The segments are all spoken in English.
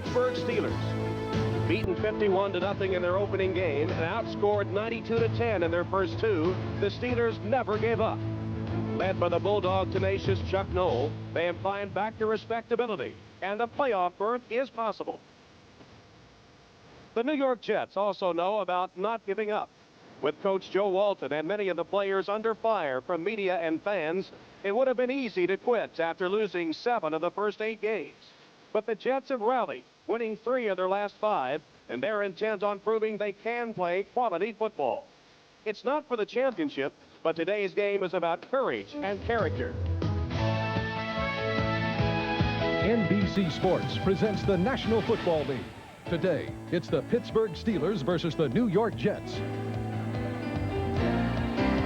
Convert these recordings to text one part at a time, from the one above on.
Pittsburgh Steelers. Beaten 51-0 in their opening game and outscored 92-10 in their first two, the Steelers never gave up. Led by the Bulldog tenacious Chuck Noll, they have climbed back to respectability, and the playoff berth is possible. The New York Jets also know about not giving up. With Coach Joe Walton and many of the players under fire from media and fans, it would have been easy to quit after losing 7 of the first 8 games. But the Jets have rallied, winning 3 of their last 5, and they're intent on proving they can play quality football. It's not for the championship, but today's game is about courage and character. NBC Sports presents the National Football League. Today, it's the Pittsburgh Steelers versus the New York Jets.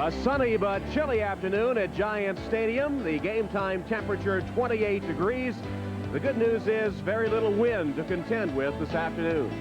A sunny but chilly afternoon at Giants Stadium. The game time temperature 28 degrees. The good news is very little wind to contend with this afternoon.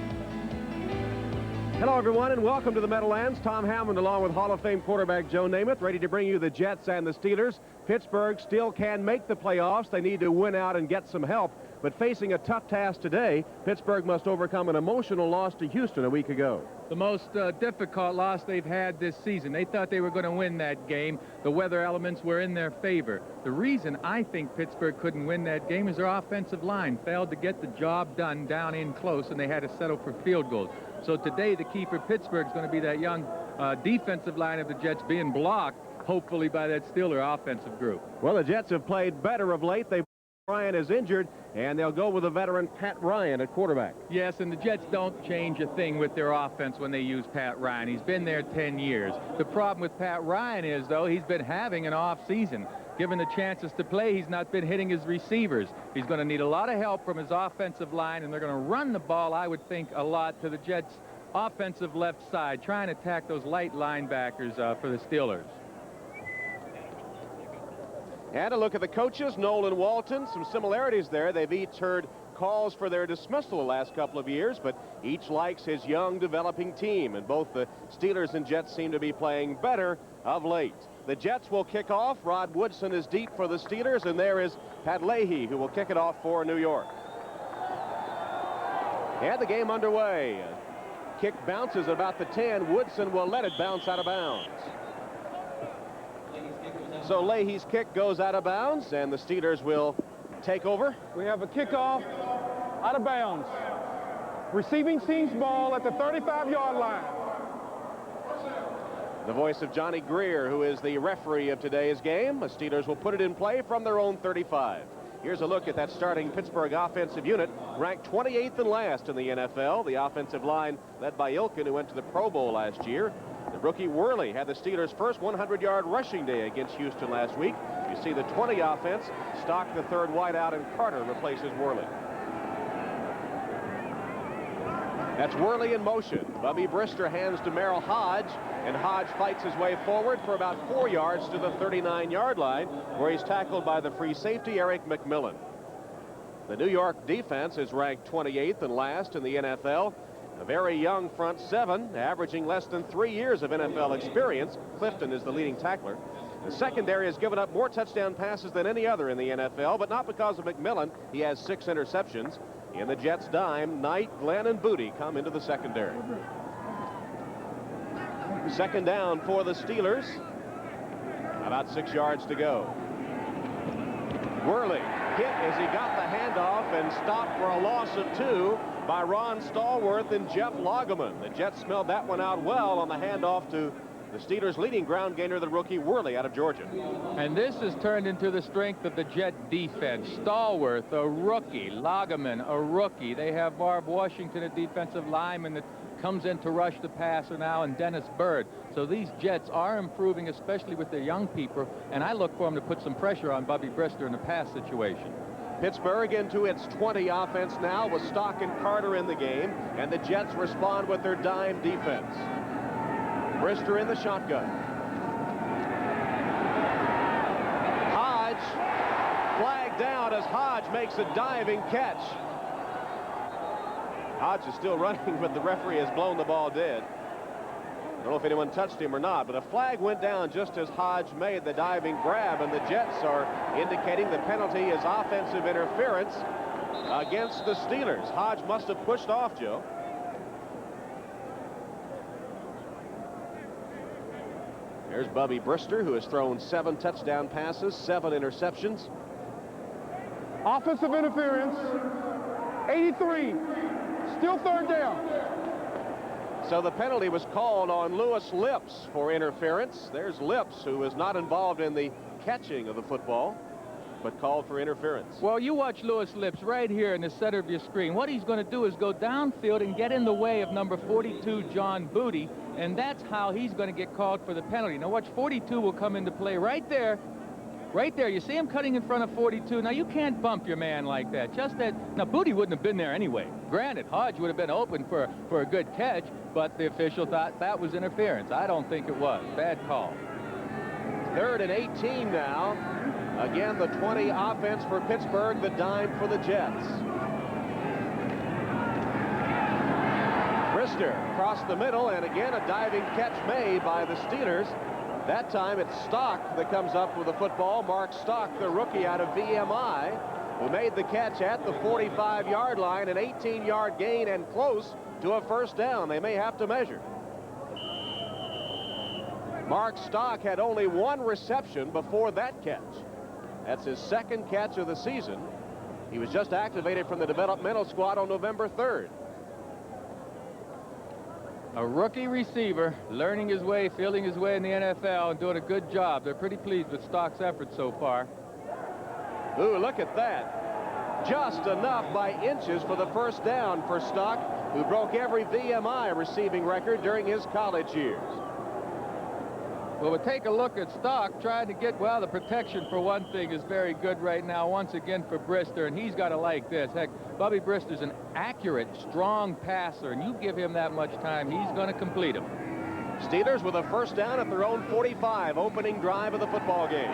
Hello, everyone, and welcome to the Meadowlands. Tom Hammond, along with Hall of Fame quarterback Joe Namath, ready to bring you the Jets and the Steelers. Pittsburgh still can make the playoffs. They need to win out and get some help. But facing a tough task today, Pittsburgh must overcome an emotional loss to Houston a week ago. The most difficult loss they've had this season. They thought they were going to win that game. The weather elements were in their favor. The reason I think Pittsburgh couldn't win that game is their offensive line failed to get the job done down in close, and they had to settle for field goals. So today, the key for Pittsburgh is going to be that young defensive line of the Jets being blocked, hopefully by that Steeler offensive group. Well, the Jets have played better of late. Ryan is injured, and they'll go with the veteran Pat Ryan at quarterback. Yes, and the Jets don't change a thing with their offense when they use Pat Ryan. He's been there 10 years. The problem with Pat Ryan is, though, he's been having an off season. Given the chances to play, he's not been hitting his receivers. He's going to need a lot of help from his offensive line, and they're going to run the ball, I would think, a lot to the Jets' offensive left side, trying to attack those light linebackers for the Steelers. And a look at the coaches, Noll and Walton. Some similarities there. They've each heard calls for their dismissal the last couple of years, but each likes his young, developing team. And both the Steelers and Jets seem to be playing better of late. The Jets will kick off. Rod Woodson is deep for the Steelers, and there is Pat Leahy, who will kick it off for New York. And the game underway. Kick bounces about the 10. Woodson will let it bounce out of bounds. So Leahy's kick goes out of bounds, and the Steelers will take over. We have a kickoff out of bounds. Receiving team's ball at the 35-yard line. The voice of Johnny Greer, who is the referee of today's game. The Steelers will put it in play from their own 35. Here's a look at that starting Pittsburgh offensive unit, ranked 28th and last in the NFL. The offensive line led by Ilkin, who went to the Pro Bowl last year. The rookie Worley had the Steelers' first 100-yard rushing day against Houston last week. You see the 20 offense stock the third wideout, and Carter replaces Worley. That's Worley in motion. Bubby Brister hands to Merrill Hodge, and Hodge fights his way forward for about 4 yards to the 39-yard line, where he's tackled by the free safety, Eric McMillan. The New York defense is ranked 28th and last in the NFL. A very young front seven, averaging less than 3 years of NFL experience. Clifton is the leading tackler. The secondary has given up more touchdown passes than any other in the NFL, but not because of McMillan. He has 6 interceptions. In the Jets' dime, Knight, Glenn, and Booty come into the secondary. Second down for the Steelers. About 6 yards to go. Worley hit as he got the handoff and stopped for a loss of 2 by Ron Stallworth and Jeff Lageman. The Jets smelled that one out well on the handoff to the Steelers' leading ground gainer, the rookie Worley out of Georgia. And this has turned into the strength of the Jet defense. Stallworth, a rookie. Lageman, a rookie. They have Barb Washington, a defensive lineman that comes in to rush the passer now, and Dennis Byrd. So these Jets are improving, especially with their young people, and I look for them to put some pressure on Bubby Brister in the pass situation. Pittsburgh into its 20 offense now with Stock and Carter in the game, and the Jets respond with their dime defense. Brister in the shotgun. Hodge flagged down as Hodge makes a diving catch. Hodge is still running, but the referee has blown the ball dead. I don't know if anyone touched him or not, but a flag went down just as Hodge made the diving grab, and the Jets are indicating the penalty is offensive interference. against the Steelers. Hodge must have pushed off, Joe. There's Bubby Brister, who has thrown 7 touchdown passes, 7 interceptions. Offensive interference, 83. Still third down. So the penalty was called on Lewis Lips for interference. There's Lips, who is not involved in the catching of the football, but called for interference. Well, you watch Lewis Lips right here in the center of your screen. What he's going to do is go downfield and get in the way of number 42, John Booty, and that's how he's going to get called for the penalty. Now watch, 42 will come into play right there. Right there, you see him cutting in front of 42. Now, you can't bump your man like that. Just that. Now, Booty wouldn't have been there anyway. Granted, Hodge would have been open for a good catch, but the official thought that was interference. I don't think it was. Bad call. 3rd and 18 now. Again, the 20 offense for Pittsburgh, the dime for the Jets. Brister across the middle, and again a diving catch made by the Steelers. That time it's Stock that comes up with the football. Mark Stock, the rookie out of VMI, who made the catch at the 45-yard line, an 18-yard gain and close to a first down. They may have to measure. Mark Stock had only 1 reception before that catch. That's his 2nd catch of the season. He was just activated from the developmental squad on November 3rd. A rookie receiver learning his way, feeling his way in the NFL, and doing a good job. They're pretty pleased with Stock's efforts so far. Ooh, look at that. Just enough by inches for the first down for Stock, who broke every VMI receiving record during his college years. Well, we'll take a look at Stock trying to get, well, the protection for one thing is very good right now once again for Brister, and he's got to like this. Heck, Bubby Brister's an accurate, strong passer, and you give him that much time, he's going to complete him. Steelers with a first down at their own 45, opening drive of the football game.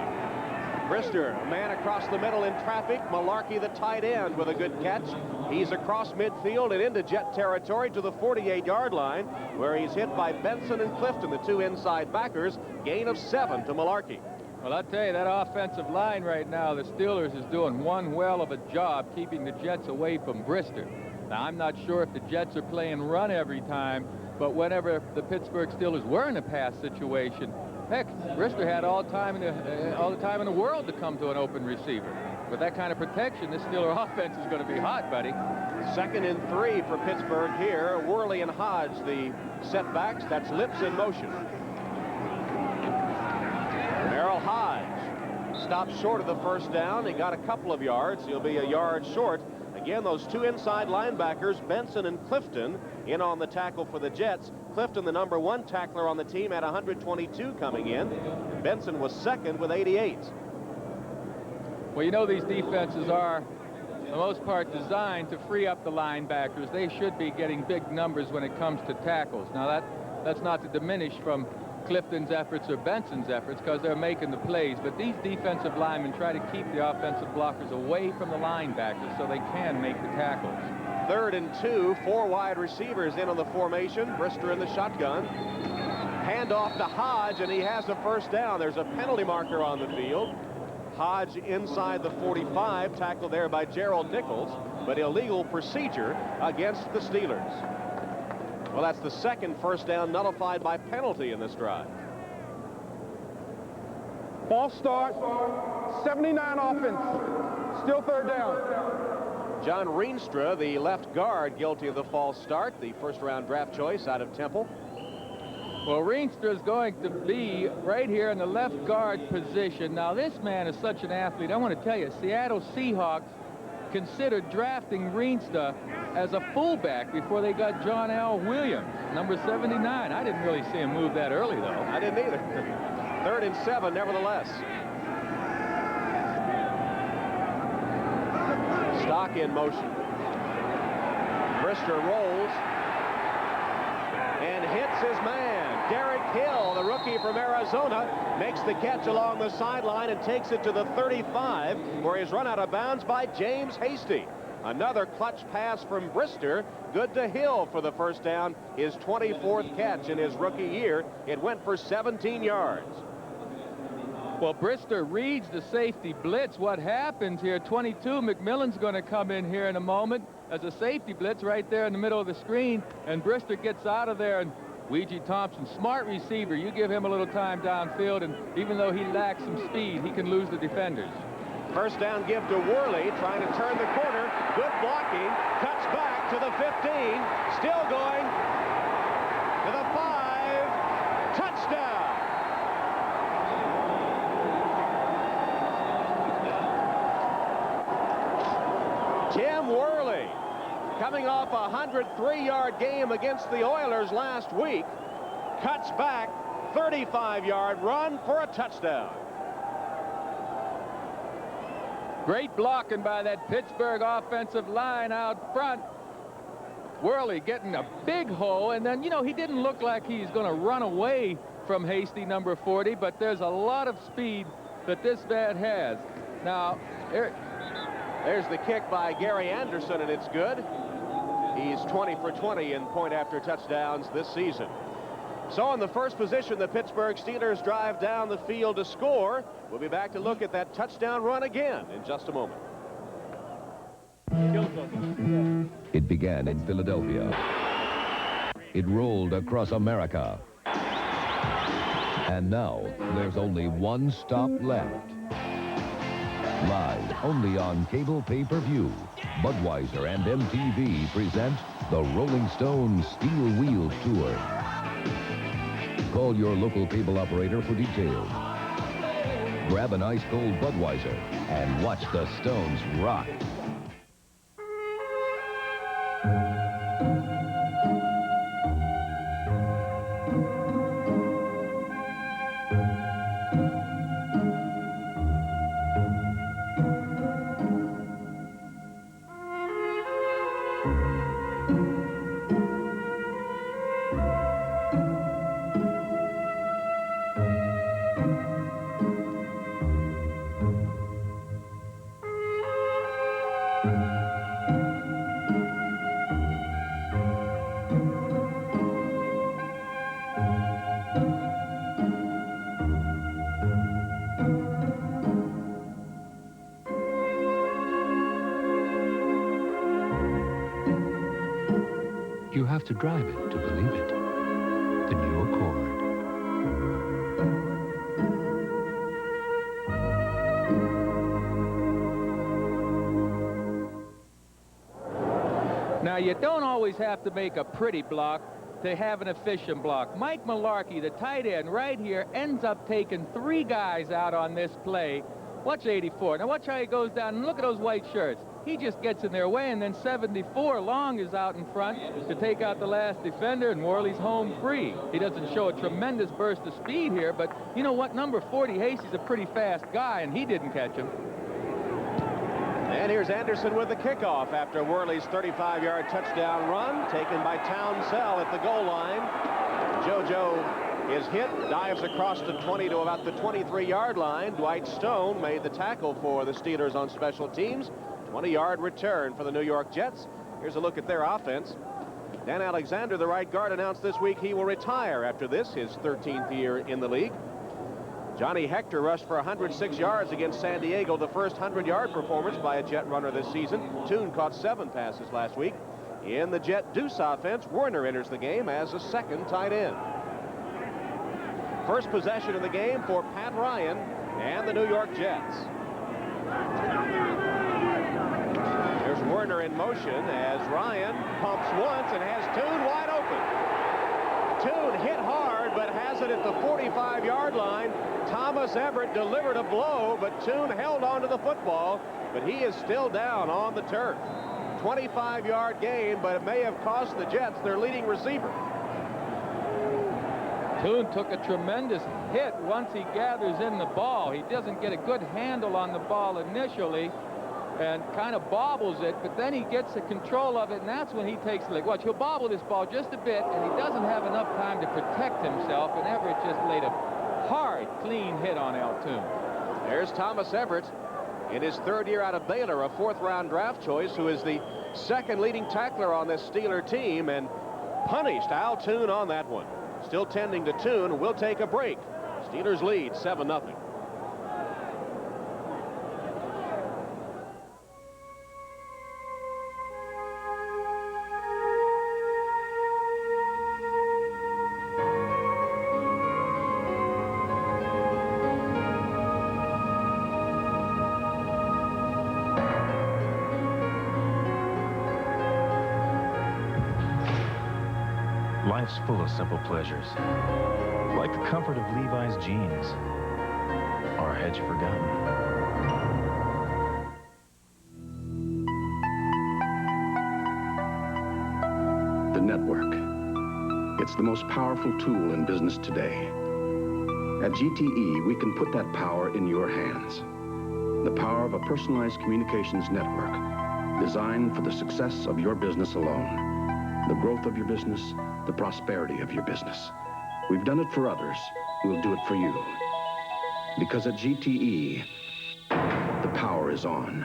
Brister, a man across the middle in traffic. Malarkey, the tight end, with a good catch. He's across midfield and into Jet territory to the 48-yard line, where he's hit by Benson and Clifton, the 2 inside backers. Gain of 7 to Malarkey. Well, I'll tell you, that offensive line right now, the Steelers is doing one well of a job keeping the Jets away from Brister. Now, I'm not sure if the Jets are playing run every time, but whenever the Pittsburgh Steelers were in a pass situation, heck, Brister had all the time in the world to come to an open receiver. With that kind of protection, this Steeler offense is going to be hot, buddy. 2nd and 3 for Pittsburgh here. Worley and Hodge, the setbacks. That's Lips in motion. Merrill Hodge stopped short of the first down. He got a couple of yards. He'll be a yard short. Again, those 2 inside linebackers, Benson and Clifton, in on the tackle for the Jets. Clifton, the number 1 tackler on the team, had 122 coming in. Benson was 2nd with 88. Well, you know, these defenses are, for the most part, designed to free up the linebackers. They should be getting big numbers when it comes to tackles. Now, that's not to diminish from Clifton's efforts or Benson's efforts, because they're making the plays, but these defensive linemen try to keep the offensive blockers away from the linebackers so they can make the tackles. 3rd and 2, 4 wide receivers in on the formation. Brister in the shotgun. Handoff to Hodge, and he has a first down. There's a penalty marker on the field. Hodge inside the 45, tackled there by Gerald Nichols, but illegal procedure against the Steelers. Well, that's the 2nd first down nullified by penalty in this drive. False start, 79 offense, still third down. John Reenstra, the left guard, guilty of the false start, the first-round draft choice out of Temple. Well, Reenstra is going to be right here in the left guard position. Now, this man is such an athlete. I want to tell you, Seattle Seahawks considered drafting Reenstra as a fullback before they got John L. Williams, number 79. I didn't really see him move that early, though. I didn't either. 3rd and 7, nevertheless. Stock in motion. Brister rolls and hits his man. Derek Hill, the rookie from Arizona, makes the catch along the sideline and takes it to the 35, where he's run out of bounds by James Hasty. Another clutch pass from Brister. Good to Hill for the first down, his 24th catch in his rookie year. It went for 17 yards. Well, Brister reads the safety blitz. What happens here, 22, McMillan's going to come in here in a moment as a safety blitz right there in the middle of the screen, and Brister gets out of there, and Ouija Thompson, smart receiver. You give him a little time downfield, and even though he lacks some speed, he can lose the defenders. First down give to Worley, trying to turn the corner. Good blocking. Cuts back to the 15. Still going to the 5. Touchdown. Tim Worley, coming off a 103-yard game against the Oilers last week, cuts back, 35-yard run for a touchdown. Great blocking by that Pittsburgh offensive line out front. Worley getting a big hole, and then, you know, he didn't look like he's going to run away from Hasty, number 40, but there's a lot of speed that this man has. Now, there's the kick by Gary Anderson, and it's good. He's 20 for 20 in point-after touchdowns this season. So in the first position, the Pittsburgh Steelers drive down the field to score. We'll be back to look at that touchdown run again in just a moment. It began in Philadelphia. It rolled across America. And now there's only one stop left. Live only on cable pay-per-view, Budweiser and MTV present the Rolling Stones Steel Wheels Tour. Call your local cable operator for details. Grab an ice-cold Budweiser and watch the Stones rock. You have to drive it to believe it. The new Accord. now, you don't always have to make a pretty block to have an efficient block. Mike Mularkey, the tight end right here, ends up taking 3 guys out on this play. Watch 84. Now watch how he goes down, and look at those white shirts. He just gets in their way, and then 74 Long is out in front to take out the last defender, and Worley's home free. He doesn't show a tremendous burst of speed here, but you know what? Number 40, Hasty's a pretty fast guy, and he didn't catch him. And here's Anderson with the kickoff after Worley's 35-yard touchdown run, taken by Townsell at the goal line. JoJo is hit, dives across the 20 to about the 23-yard line. Dwight Stone made the tackle for the Steelers on special teams. 20-yard return for the New York Jets. Here's a look at their offense. Dan Alexander, the right guard, announced this week he will retire after this, his 13th year in the league. Johnny Hector rushed for 106 yards against San Diego, the first 100-yard performance by a Jet runner this season. Toon caught 7 passes last week. In the Jet Deuce offense, Werner enters the game as a second tight end. First possession of the game for Pat Ryan and the New York Jets. There's Werner in motion as Ryan pumps once and has Toon wide open. Toon hit hard, but has it at the 45-yard line. Thomas Everett delivered a blow, but Toon held on to the football, but he is still down on the turf. 25-yard gain, but it may have cost the Jets their leading receiver. Toon took a tremendous hit once he gathers in the ball. He doesn't get a good handle on the ball initially and kind of bobbles it, but then he gets the control of it, and that's when he takes the leg. Watch, he'll bobble this ball just a bit, and he doesn't have enough time to protect himself, and Everett just laid a hard, clean hit on Al Toon. There's Thomas Everett in his 3rd year out of Baylor, a 4th-round draft choice, who is the 2nd leading tackler on this Steeler team, and punished Al Toon on that one. Still tending to Toon. We'll take a break. Steelers lead 7-0. Life's full of simple pleasures, like the comfort of Levi's jeans, or a hedge forgotten. The network. It's the most powerful tool in business today. At GTE, we can put that power in your hands. The power of a personalized communications network designed for the success of your business alone, the growth of your business, the prosperity of your business. We've done it for others. We'll do it for you. Because at GTE, the power is on.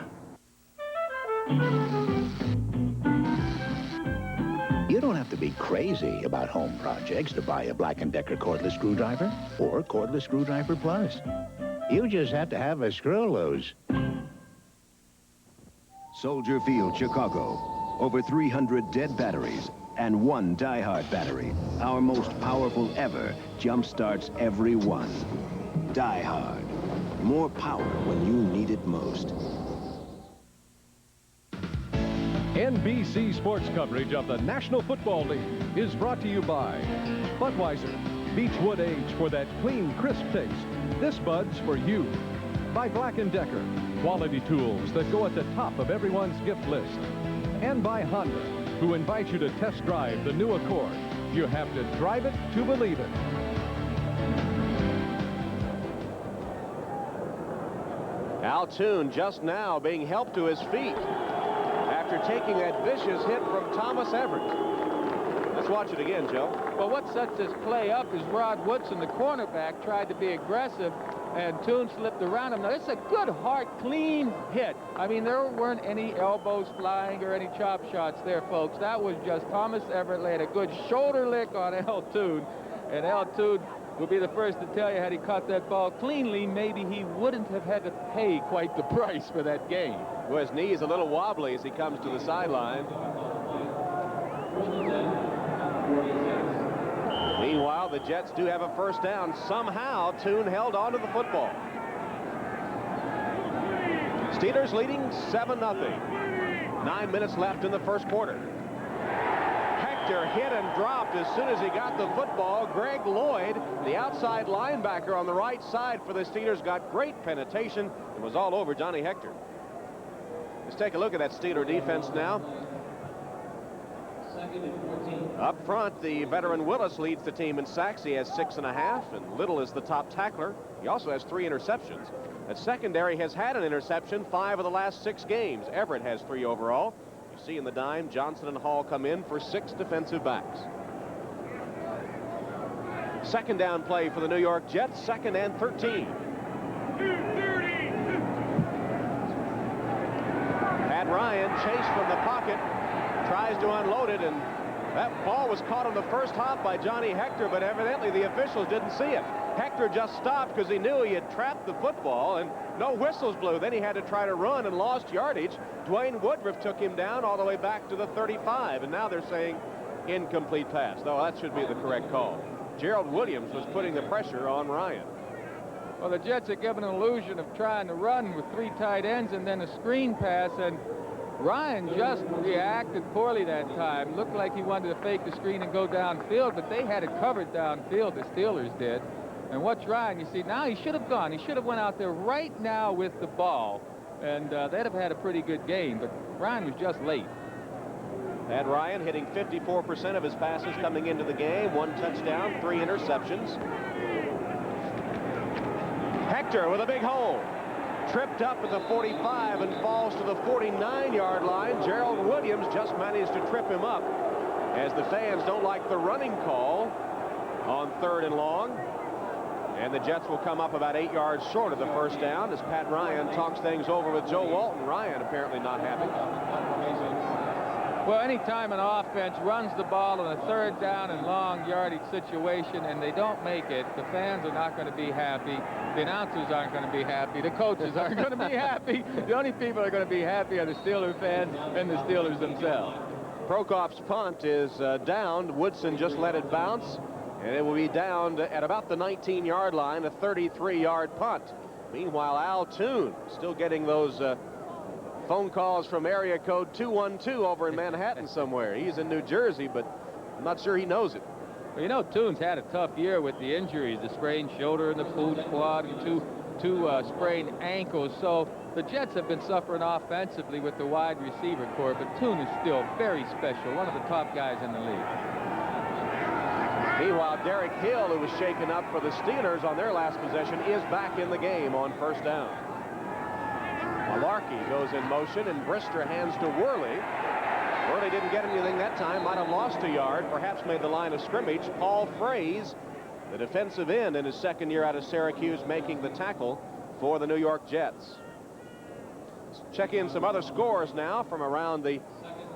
You don't have to be crazy about home projects to buy a Black & Decker cordless screwdriver or cordless screwdriver plus. You just have to have a screw loose. Soldier Field, Chicago. Over 300 dead batteries and one die-hard battery. Our most powerful ever jump-starts every one. Die-hard. More power when you need it most. NBC Sports coverage of the National Football League is brought to you by Budweiser, Beechwood Age for that clean, crisp taste. This Bud's for you. By Black & Decker, quality tools that go at the top of everyone's gift list. And by Honda, who invites you to test drive the new Accord. You have to drive it to believe it. Al Toon just now being helped to his feet after taking that vicious hit from Thomas Everett. Let's watch it again, Joe. Well, what sets this play up is Rod Woodson, the cornerback, tried to be aggressive, and Toon slipped around him. Now, it's a good, hard, clean hit. I mean, there weren't any elbows flying or any chop shots there, folks. That was just Thomas Everett laid a good shoulder lick on Al Toon, and Al Toon will be the first to tell you, had he caught that ball cleanly, maybe he wouldn't have had to pay quite the price for that game. Well, his knee is a little wobbly as he comes to the sideline. Meanwhile, the Jets do have a first down. Somehow, Toon held on to the football. Steelers leading 7-0. 9 minutes left in the first quarter. Hector hit and dropped as soon as he got the football. Greg Lloyd, the outside linebacker on the right side for the Steelers, got great penetration and was all over Johnny Hector. Let's take a look at that Steeler defense now. Up front, the veteran Willis leads the team in sacks. He has 6.5, and Little is the top tackler. He also has 3 interceptions. That secondary has had an interception 5 of the last 6 games. Everett has 3 overall. You see in the dime, Johnson and Hall come in for 6 defensive backs. Second down play for the New York Jets, 2nd and 13. Pat Ryan chased from the pocket, tries to unload it, and that ball was caught on the first hop by Johnny Hector, but evidently the officials didn't see it. Hector just stopped because he knew he had trapped the football, and no whistles blew. Then he had to try to run and lost yardage. Dwayne Woodruff took him down all the way back to the 35, and now they're saying incomplete pass. No, that should be the correct call. Gerald Williams was putting the pressure on Ryan. Well, the Jets are given an illusion of trying to run with 3 tight ends and then a screen pass, and Ryan just reacted poorly that time. Looked like he wanted to fake the screen and go downfield, but they had it covered downfield, the Steelers did. And what's Ryan? You see, now he should have gone. He should have went out there right now with the ball, and they'd have had a pretty good game, but Ryan was just late. Pat Ryan hitting 54% of his passes coming into the game. 1 touchdown, 3 interceptions. Hector with a big hole. Tripped up at the 45 and falls to the 49-yard line. Gerald Williams just managed to trip him up as the fans don't like the running call on 3rd and long. And the Jets will come up about 8 yards short of the first down as Pat Ryan talks things over with Joe Walton. Ryan apparently not happy. Well, anytime an offense runs the ball in a 3rd down and long yardage situation and they don't make it, the fans are not going to be happy. The announcers aren't going to be happy. The coaches aren't going to be happy. The only people who are going to be happy are the Steelers fans and the Steelers themselves. Prokop's punt is down. Woodson just let it bounce, and it will be down at about the 19-yard line, a 33-yard punt. Meanwhile, Al Toon still getting those phone calls from area code 212 over in Manhattan somewhere. He's in New Jersey, but I'm not sure he knows it. Well, you know, Toone's had a tough year with the injuries, the sprained shoulder and the boot quad, and two sprained ankles. So the Jets have been suffering offensively with the wide receiver corps, but Toone is still very special, one of the top guys in the league. Meanwhile, Derek Hill, who was shaken up for the Steelers on their last possession, is back in the game on first down. Malarkey goes in motion, and Brister hands to Worley. Worley didn't get anything that time, might have lost a yard, perhaps made the line of scrimmage. Paul Fraze, the defensive end in his second year out of Syracuse, making the tackle for the New York Jets. Let's check in some other scores now from around the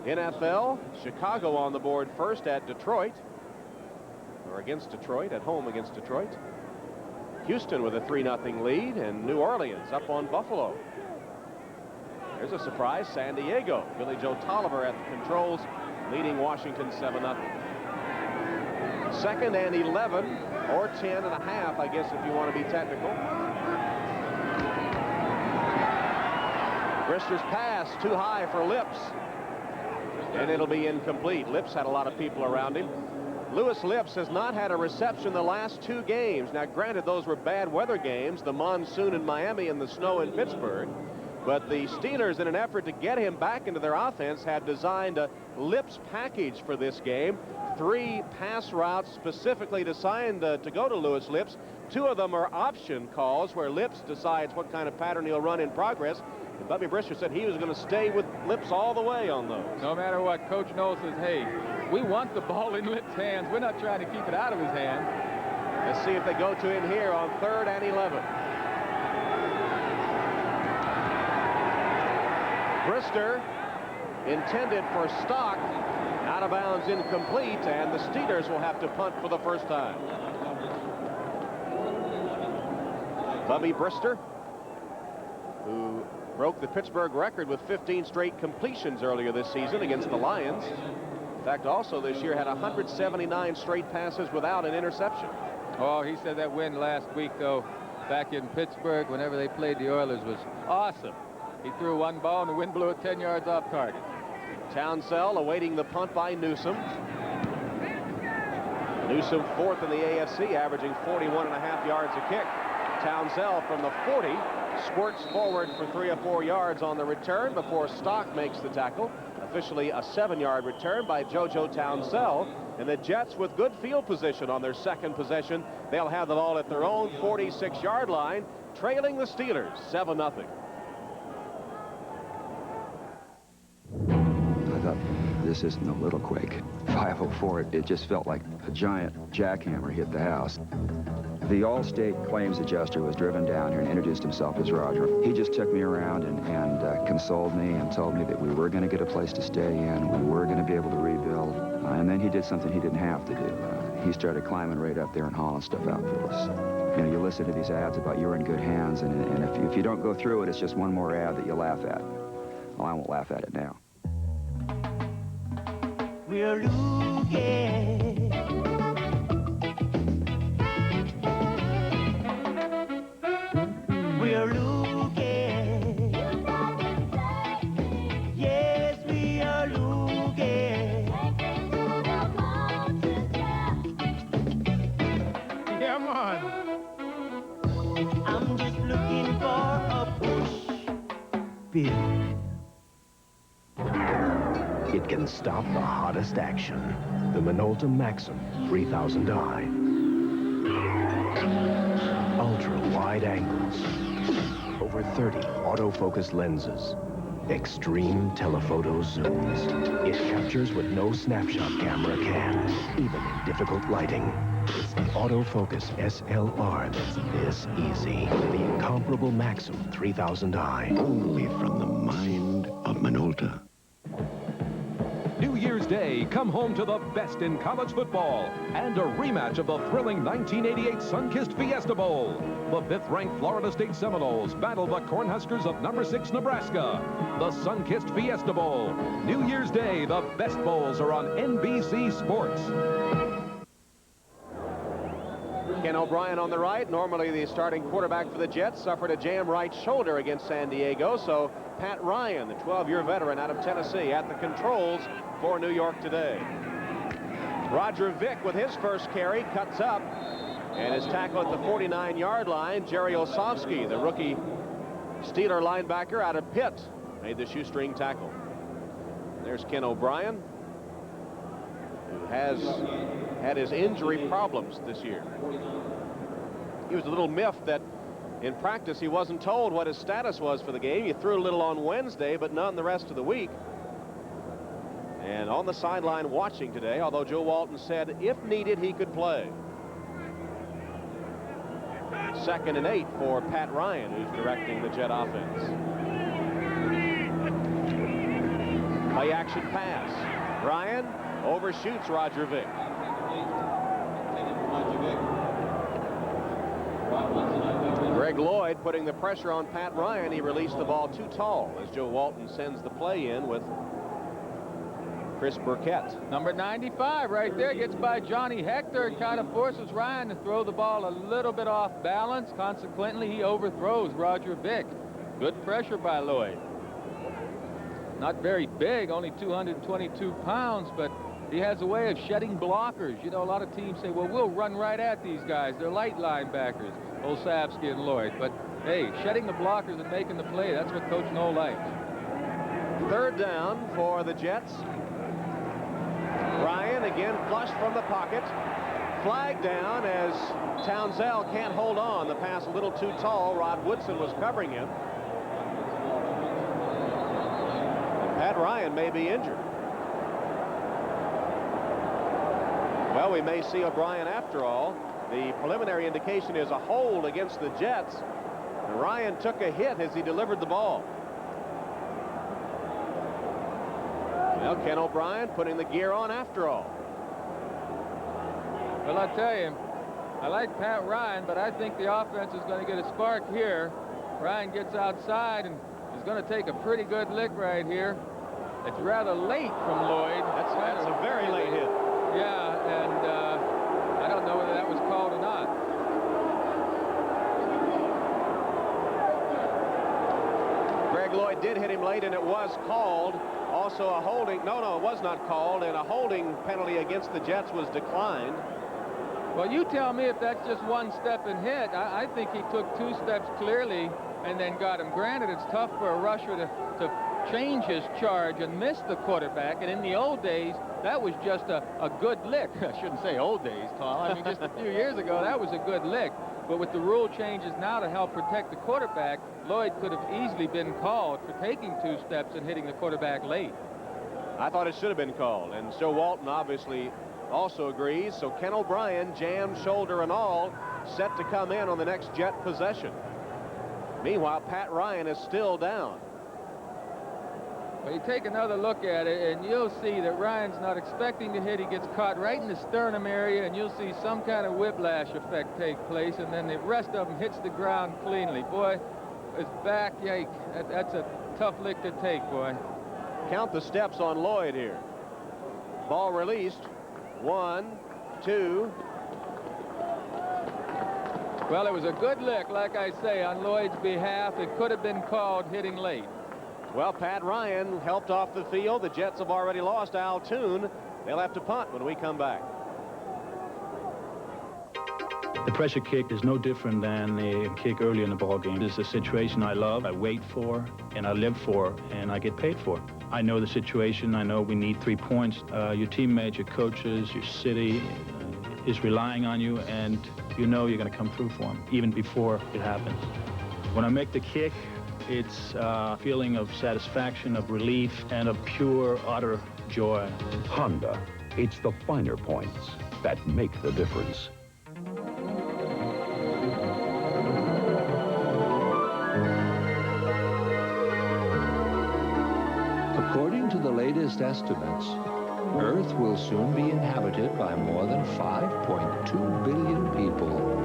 NFL. Chicago on the board first at Detroit, or against Detroit, at home against Detroit. Houston with a 3-0 lead, and New Orleans up on Buffalo. There's a surprise, San Diego. Billy Joe Tolliver at the controls, leading Washington 7-0. Second and 11, or 10.5, I guess, if you want to be technical. Brister's pass too high for Lips, and it'll be incomplete. Lips had a lot of people around him. Louis Lips has not had a reception the last 2 games. Now, granted, those were bad weather games, the monsoon in Miami and the snow in Pittsburgh. But the Steelers, in an effort to get him back into their offense, had designed a Lips package for this game. 3 pass routes specifically designed to go to Louis Lips. 2 of them are option calls where Lips decides what kind of pattern he'll run in progress. And Bubby Brister said he was going to stay with Lips all the way on those. No matter what, Coach Knowles says, hey, we want the ball in Lips' hands. We're not trying to keep it out of his hand. Let's see if they go to him here on 3rd and 11. Brister intended for Stock, out of bounds, incomplete, and the Steelers will have to punt for the first time. Bubby Brister, who broke the Pittsburgh record with 15 straight completions earlier this season against the Lions. In fact, also this year had 179 straight passes without an interception. Oh, he said that win last week, though, back in Pittsburgh, whenever they played the Oilers, was awesome. He threw 1 ball and the wind blew it 10 yards off target. Townsell awaiting the punt by Newsome. Newsome 4th in the AFC, averaging 41.5 yards a kick. Townsell from the 40 squirts forward for 3 or 4 yards on the return before Stock makes the tackle. Officially a 7-yard return by JoJo Townsell. And the Jets with good field position on their second possession. They'll have the ball at their own 46-yard line, trailing the Steelers 7-0. This isn't a little quake. 504, it just felt like a giant jackhammer hit the house. The Allstate claims adjuster was driven down here and introduced himself as Roger. He just took me around and consoled me and told me that we were going to get a place to stay in, we were going to be able to rebuild, and then he did something he didn't have to do. He started climbing right up there and hauling stuff out for us. You know, you listen to these ads about you're in good hands, and if you don't go through it, it's just one more ad that you laugh at. Well, I won't laugh at it now. We're looking. We're looking. Yes, we are looking. Come on. I'm just looking for a push. Bill. It can stop the hottest action. The Minolta Maxim 3000i. Ultra-wide angles. Over 30 autofocus lenses. Extreme telephoto zooms. It captures what no snapshot camera can, even in difficult lighting. It's the autofocus SLR that's this easy. The incomparable Maxim 3000i. Only from the mind of Minolta. New Year's Day, come home to the best in college football and a rematch of the thrilling 1988 Sun-Kissed Fiesta Bowl. The 5th-ranked Florida State Seminoles battle the Cornhuskers of number 6 Nebraska. The Sun-Kissed Fiesta Bowl. New Year's Day, the best bowls are on NBC Sports. Ken O'Brien on the right. Normally the starting quarterback for the Jets suffered a jam right shoulder against San Diego. So Pat Ryan, the 12-year veteran out of Tennessee, at the controls for New York today. Roger Vick with his first carry cuts up and is tackled at the 49-yard line. Jerry Osofsky, the rookie Steeler linebacker out of Pitt, made the shoestring tackle. There's Ken O'Brien, who has had his injury problems this year. He was a little miffed that in practice he wasn't told what his status was for the game. He threw a little on Wednesday, but none the rest of the week. And on the sideline watching today, although Joe Walton said if needed he could play. 2nd and 8 for Pat Ryan, who's directing the Jet offense. Play action pass. Ryan overshoots Roger Vick. Greg Lloyd putting the pressure on Pat Ryan. He released the ball too tall as Joe Walton sends the play in with Chris Burkett. Number 95 right there gets by Johnny Hector and kind of forces Ryan to throw the ball a little bit off balance. Consequently, he overthrows Roger Vick. Good pressure by Lloyd. Not very big, only 222 pounds, but he has a way of shedding blockers. You know, a lot of teams say, well, we'll run right at these guys. They're light linebackers, Olszewski and Lloyd. But, hey, shedding the blockers and making the play, that's what Coach Knoll likes. 3rd down for the Jets. Ryan again flushed from the pocket. Flag down as Townsell can't hold on. The pass a little too tall. Rod Woodson was covering him. And Pat Ryan may be injured. Well, we may see O'Brien after all. The preliminary indication is a hold against the Jets. And Ryan took a hit as he delivered the ball. Well, Ken O'Brien putting the gear on after all. Well, I tell you, I like Pat Ryan, but I think the offense is going to get a spark here. Ryan gets outside and is going to take a pretty good lick right here. It's rather late from Lloyd. That's a very late hit. Yeah, and I don't know whether that was called or not. Greg Lloyd did hit him late, and it was called. Also a holding. No, it was not called, and a holding penalty against the Jets was declined. Well, you tell me if that's just one step and hit. I think he took 2 steps clearly and then got him. Granted, it's tough for a rusher to change his charge and miss the quarterback, and in the old days, that was just a good lick. I shouldn't say old days, Tom. I mean, just a few years ago, that was a good lick. But with the rule changes now to help protect the quarterback, Lloyd could have easily been called for taking 2 steps and hitting the quarterback late. I thought it should have been called, and Joe Walton obviously also agrees. So Ken O'Brien, jam, shoulder, and all, set to come in on the next Jet possession. Meanwhile, Pat Ryan is still down. Well, you take another look at it, and you'll see that Ryan's not expecting to hit. He gets caught right in the sternum area, and you'll see some kind of whiplash effect take place, and then the rest of him hits the ground cleanly. Boy, his back, yike, that's a tough lick to take, boy. Count the steps on Lloyd here. Ball released. 1, 2. Well, it was a good lick, like I say, on Lloyd's behalf. It could have been called hitting late. Well, Pat Ryan helped off the field. The Jets have already lost Al Toon. They'll have to punt when we come back. The pressure kick is no different than a kick early in the ball game. It's a situation I love, I wait for, and I live for, and I get paid for. I know the situation. I know we need 3 points. Your teammates, your coaches, your city is relying on you, and you know you're going to come through for them, even before it happens. When I make the kick, it's a feeling of satisfaction, of relief, and of pure, utter joy. Honda. It's the finer points that make the difference. According to the latest estimates, Earth will soon be inhabited by more than 5.2 billion people.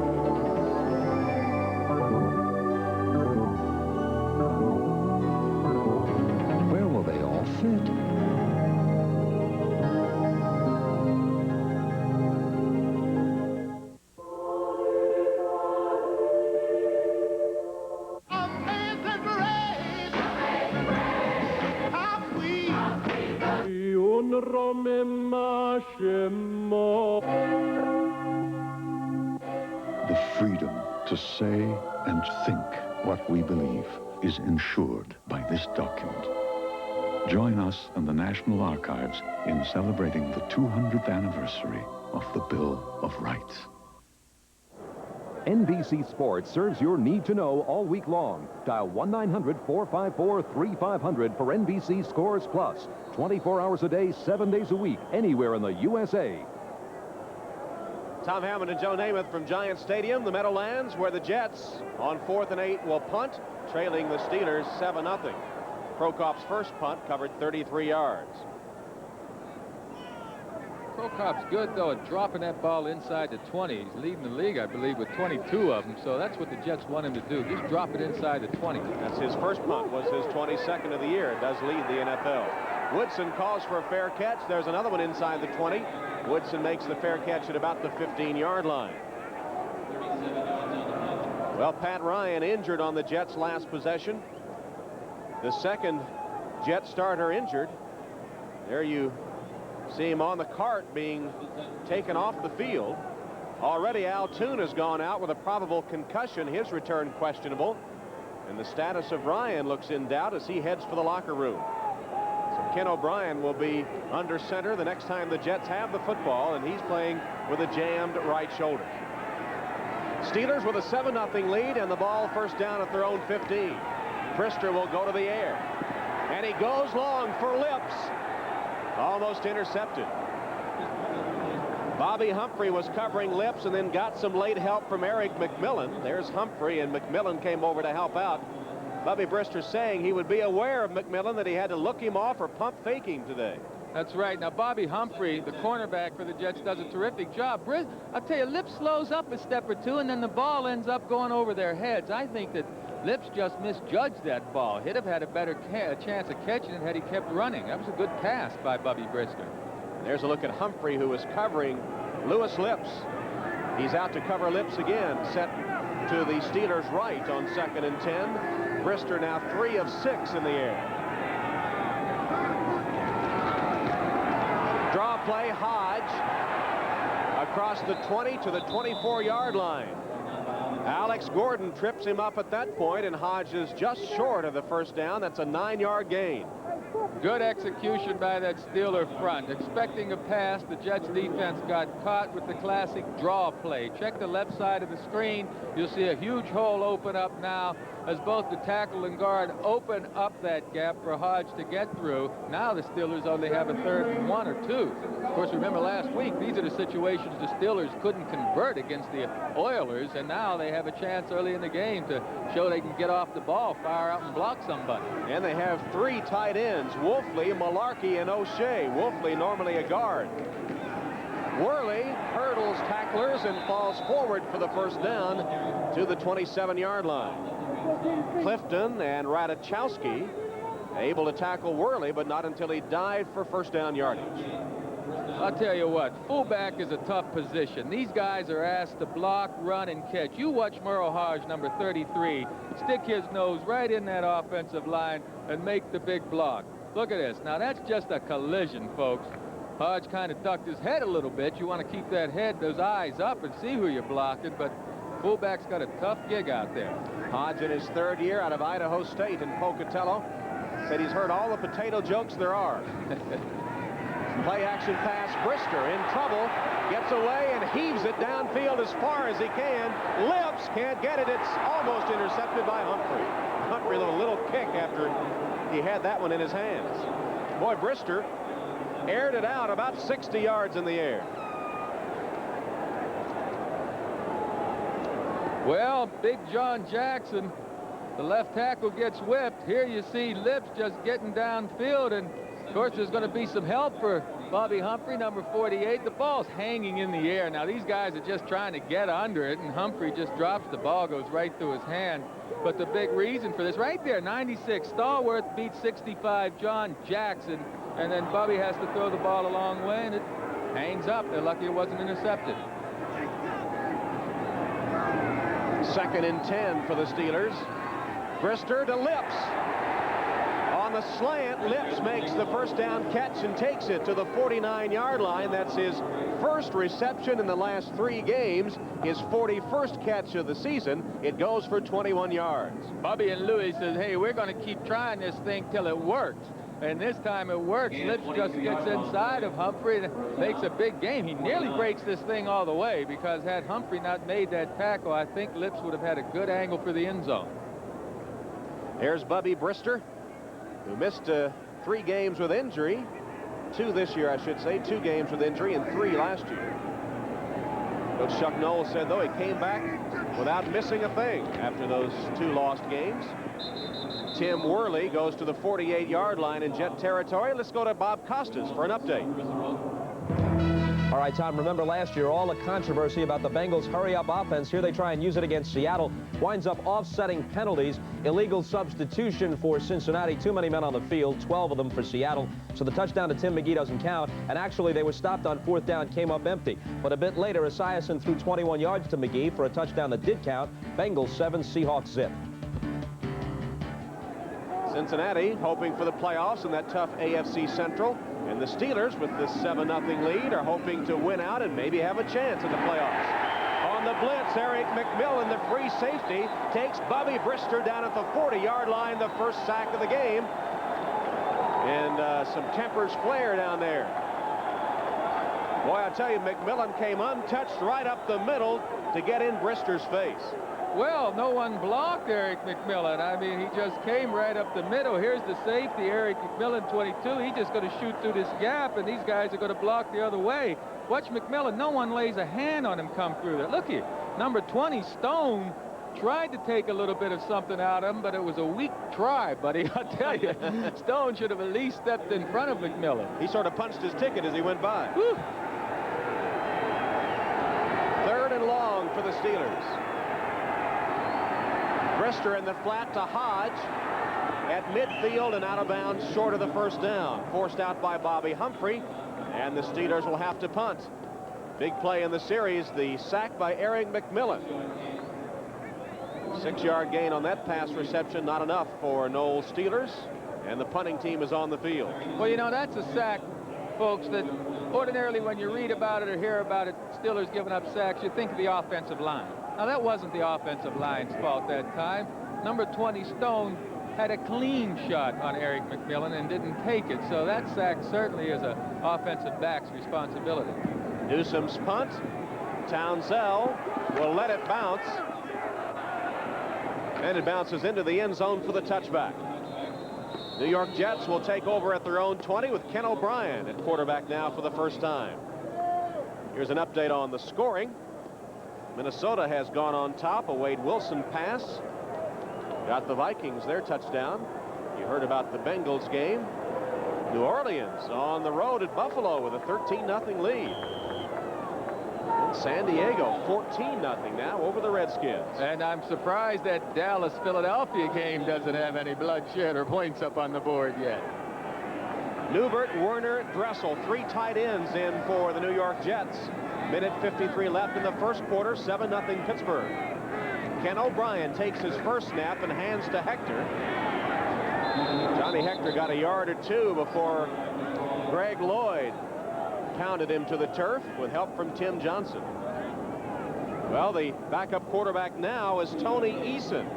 Fit. Un Romeo The freedom to say and think what we believe is ensured by this document. Join us and the National Archives in celebrating the 200th anniversary of the Bill of Rights. NBC Sports serves your need to know all week long. Dial 1-900-454-3500 for NBC Scores Plus. 24 hours a day, 7 days a week, anywhere in the USA. Tom Hammond and Joe Namath from Giant Stadium, the Meadowlands, where the Jets on 4th and 8 will punt, trailing the Steelers 7-0. Prokop's first punt covered 33 yards. Prokop's good, though, at dropping that ball inside the 20. He's leading the league, I believe, with 22 of them. So that's what the Jets want him to do. Just drop it inside the 20. That's his first punt, was his 22nd of the year. It does lead the NFL. Woodson calls for a fair catch. There's another one inside the 20. Woodson makes the fair catch at about the 15-yard line. Well, Pat Ryan injured on the Jets' last possession. The second Jet starter injured. There you see him on the cart being taken off the field. Already Al Toon has gone out with a probable concussion. His return questionable. And the status of Ryan looks in doubt as he heads for the locker room. So Ken O'Brien will be under center the next time the Jets have the football, and he's playing with a jammed right shoulder. Steelers with a 7-0 lead, and the ball first down at their own 15. Brister will go to the air, and he goes long for Lips. Almost intercepted. Bobby Humphrey was covering Lips and then got some late help from Eric McMillan. There's Humphrey, and McMillan came over to help out. Bobby Brister saying he would be aware of McMillan, that he had to look him off or pump fake him today. That's right. Now, Bobby Humphrey, the cornerback for the Jets, does a terrific job. I'll tell you, Lips slows up a step or two, and then the ball ends up going over their heads. I think that Lips just misjudged that ball. He'd have had a better chance of catching it had he kept running. That was a good pass by Bobby Brister. There's a look at Humphrey, who is covering Lewis Lips. He's out to cover Lips again, set to the Steelers' right on 2nd and 10. Brister now 3 of 6 in the air. Draw play, Hodge across the 20 to the 24-yard line. Alex Gordon trips him up at that point, and Hodge is just short of the first down. That's a 9-yard gain. Good execution by that Steeler front. Expecting a pass, the Jets defense got caught with the classic draw play. Check the left side of the screen. You'll see a huge hole open up now as both the tackle and guard open up that gap for Hodge to get through. Now the Steelers only have a 3rd and 1 or 2. Of course, remember last week, these are the situations the Steelers couldn't convert against the Oilers, and now they have a chance early in the game to show they can get off the ball, fire out and block somebody. And they have 3 tight ends, Wolfley, Malarkey, and O'Shea. Wolfley normally a guard. Worley hurdles tacklers and falls forward for the first down to the 27-yard line. Clifton and Radachowski able to tackle Worley, but not until he dived for first down yardage. I'll tell you what, fullback is a tough position. These guys are asked to block, run, and catch. You watch Merle Hodge, number 33, stick his nose right in that offensive line and make the big block. Look at this. Now, that's just a collision, folks. Hodge kind of ducked his head a little bit. You want to keep that head, those eyes up, and see who you're blocking, but fullback's got a tough gig out there. Hodge in his 3rd year out of Idaho State in Pocatello said he's heard all the potato jokes there are. Play action pass, Brister in trouble, gets away and heaves it downfield as far as he can. Lips can't get it. It's almost intercepted by Humphrey. Humphrey with a little kick after he had that one in his hands. Boy, Brister aired it out about 60 yards in the air. Well, Big John Jackson, the left tackle, gets whipped. Here you see Lips just getting downfield, and of course there's going to be some help for Bobby Humphrey, number 48. The ball's hanging in the air. Now these guys are just trying to get under it, and Humphrey just drops the ball, goes right through his hand. But the big reason for this, right there, 96, Stallworth beats 65, John Jackson, and then Bobby has to throw the ball a long way, and it hangs up. They're lucky it wasn't intercepted. 2nd and 10 for the Steelers. Brister to Lips. On the slant, Lips makes the first down catch and takes it to the 49-yard line. That's his first reception in the last 3 games, his 41st catch of the season. It goes for 21 yards. Bobby and Louie says, hey, we're going to keep trying this thing till it works. And this time it works. Lips just gets inside of Humphrey and makes a big game. He nearly breaks this thing all the way, because had Humphrey not made that tackle, I think Lips would have had a good angle for the end zone. Here's Bubby Brister, who missed 3 games with injury. 2 this year, I should say. 2 games with injury and 3 last year. Coach Chuck Noll said, though, he came back without missing a thing after those 2 lost games. Tim Worley goes to the 48-yard line in Jet territory. Let's go to Bob Costas for an update. All right, Tom, remember last year, all the controversy about the Bengals' hurry-up offense. Here they try and use it against Seattle. Winds up offsetting penalties. Illegal substitution for Cincinnati. Too many men on the field, 12 of them for Seattle. So the touchdown to Tim McGee doesn't count. And actually, they were stopped on 4th down, came up empty. But a bit later, Esiason threw 21 yards to McGee for a touchdown that did count. Bengals 7, Seahawks zip. Cincinnati hoping for the playoffs in that tough AFC Central. And the Steelers, with this 7-0 lead, are hoping to win out and maybe have a chance in the playoffs. On the blitz, Eric McMillan, the free safety, takes Bubby Brister down at the 40-yard line, the first sack of the game. And some tempers flare down there. Boy, I tell you, McMillan came untouched right up the middle to get in Brister's face. Well, no one blocked Eric McMillan. I mean, he just came right up the middle. Here's the safety, Eric McMillan, 22. He's just going to shoot through this gap, and these guys are going to block the other way. Watch McMillan. No one lays a hand on him come through there. Look here. Number 20, Stone, tried to take a little bit of something out of him, but it was a weak try, buddy. I'll tell you, Stone should have at least stepped in front of McMillan. He sort of punched his ticket as he went by. Whew. 3rd and long for the Steelers. Brister in the flat to Hodge at midfield and out of bounds short of the first down. Forced out by Bobby Humphrey, and the Steelers will have to punt. Big play in the series, the sack by Eric McMillan. 6-yard gain on that pass reception, not enough for Noel Steelers, and the punting team is on the field. Well, you know, that's a sack, folks, that ordinarily when you read about it or hear about it, Steelers giving up sacks, you think of the offensive line. Now, that wasn't the offensive line's fault that time. Number 20, Stone, had a clean shot on Eric McMillan and didn't take it. So that sack certainly is an offensive back's responsibility. Newsom's punt. Townsell will let it bounce. And it bounces into the end zone for the touchback. New York Jets will take over at their own 20 with Ken O'Brien at quarterback now for the first time. Here's an update on the scoring. Minnesota has gone on top. A Wade Wilson pass got the Vikings their touchdown. You heard about the Bengals game. New Orleans on the road at Buffalo with a 13-0 lead. And San Diego 14-0 now over the Redskins. And I'm surprised that Dallas-Philadelphia game doesn't have any bloodshed or points up on the board yet. Newbert, Werner, Dressel, 3 tight ends in for the New York Jets. Minute 53 left in the first quarter, 7-0 Pittsburgh. Ken O'Brien takes his first snap and hands to Hector. Johnny Hector got a yard or 2 before Greg Lloyd pounded him to the turf with help from Tim Johnson. Well, the backup quarterback now is Tony Eason,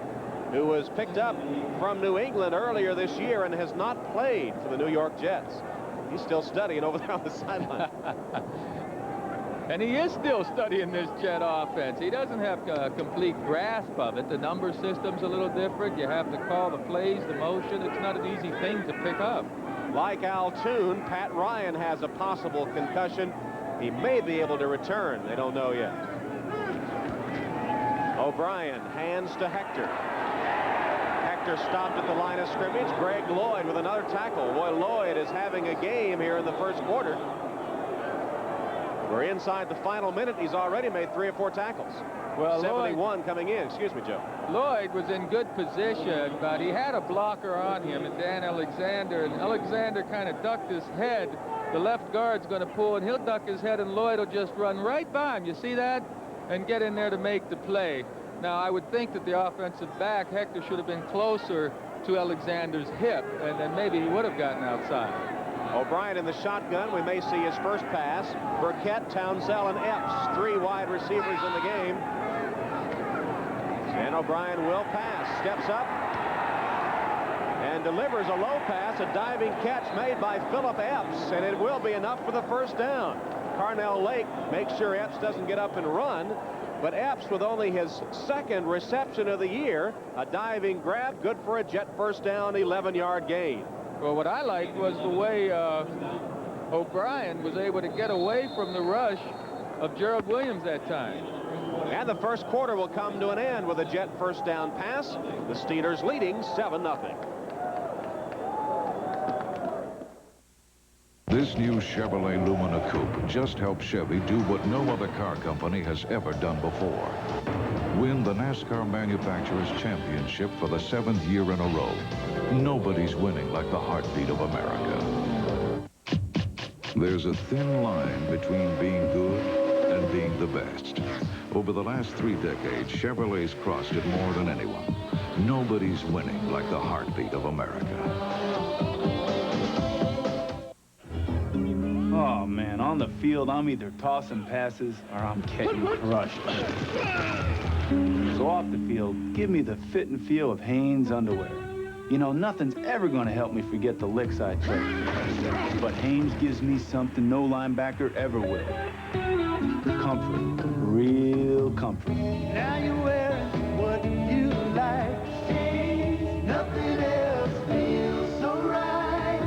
who was picked up from New England earlier this year and has not played for the New York Jets. He's still studying over there on the sideline. And he is still studying this Jet offense. He doesn't have a complete grasp of it. The number system's a little different. You have to call the plays, the motion. It's not an easy thing to pick up. Like Al Toon, Pat Ryan has a possible concussion. He may be able to return. They don't know yet. O'Brien hands to Hector. Hector stopped at the line of scrimmage. Greg Lloyd with another tackle. Boy, Lloyd is having a game here in the first quarter. We're inside the final minute. He's already made 3 or 4 tackles. Well, 71 Lloyd, coming in. Excuse me, Joe. Lloyd was in good position, but he had a blocker on him, and Dan Alexander. And Alexander kind of ducked his head. The left guard's going to pull, and he'll duck his head, and Lloyd will just run right by him. You see that? And get in there to make the play. Now, I would think that the offensive back, Hector, should have been closer to Alexander's hip, and then maybe he would have gotten outside. O'Brien in the shotgun. We may see his first pass. Burkett, Townsell, and Epps, 3 wide receivers in the game. And O'Brien will pass. Steps up and delivers a low pass, a diving catch made by Philip Epps, and it will be enough for the first down. Carnell Lake makes sure Epps doesn't get up and run, but Epps, with only his second reception of the year, a diving grab, good for a Jet first down, 11-yard gain. Well, what I liked was the way O'Brien was able to get away from the rush of Gerald Williams that time. And the first quarter will come to an end with a Jet first down pass. The Steelers leading 7-0. This new Chevrolet Lumina Coupe just helped Chevy do what no other car company has ever done before. Win the NASCAR Manufacturers Championship for the 7th year in a row. Nobody's winning like the heartbeat of America. There's a thin line between being good and being the best. Over the last 3 decades, Chevrolet's crossed it more than anyone. Nobody's winning like the heartbeat of America. Oh, man, on the field, I'm either tossing passes or I'm getting crushed. So off the field, give me the fit and feel of Hanes underwear. You know, nothing's ever going to help me forget the licks I took. But Hanes gives me something no linebacker ever will. Comfort. Real comfort. Now you're wearing what you like. Nothing else feels so right.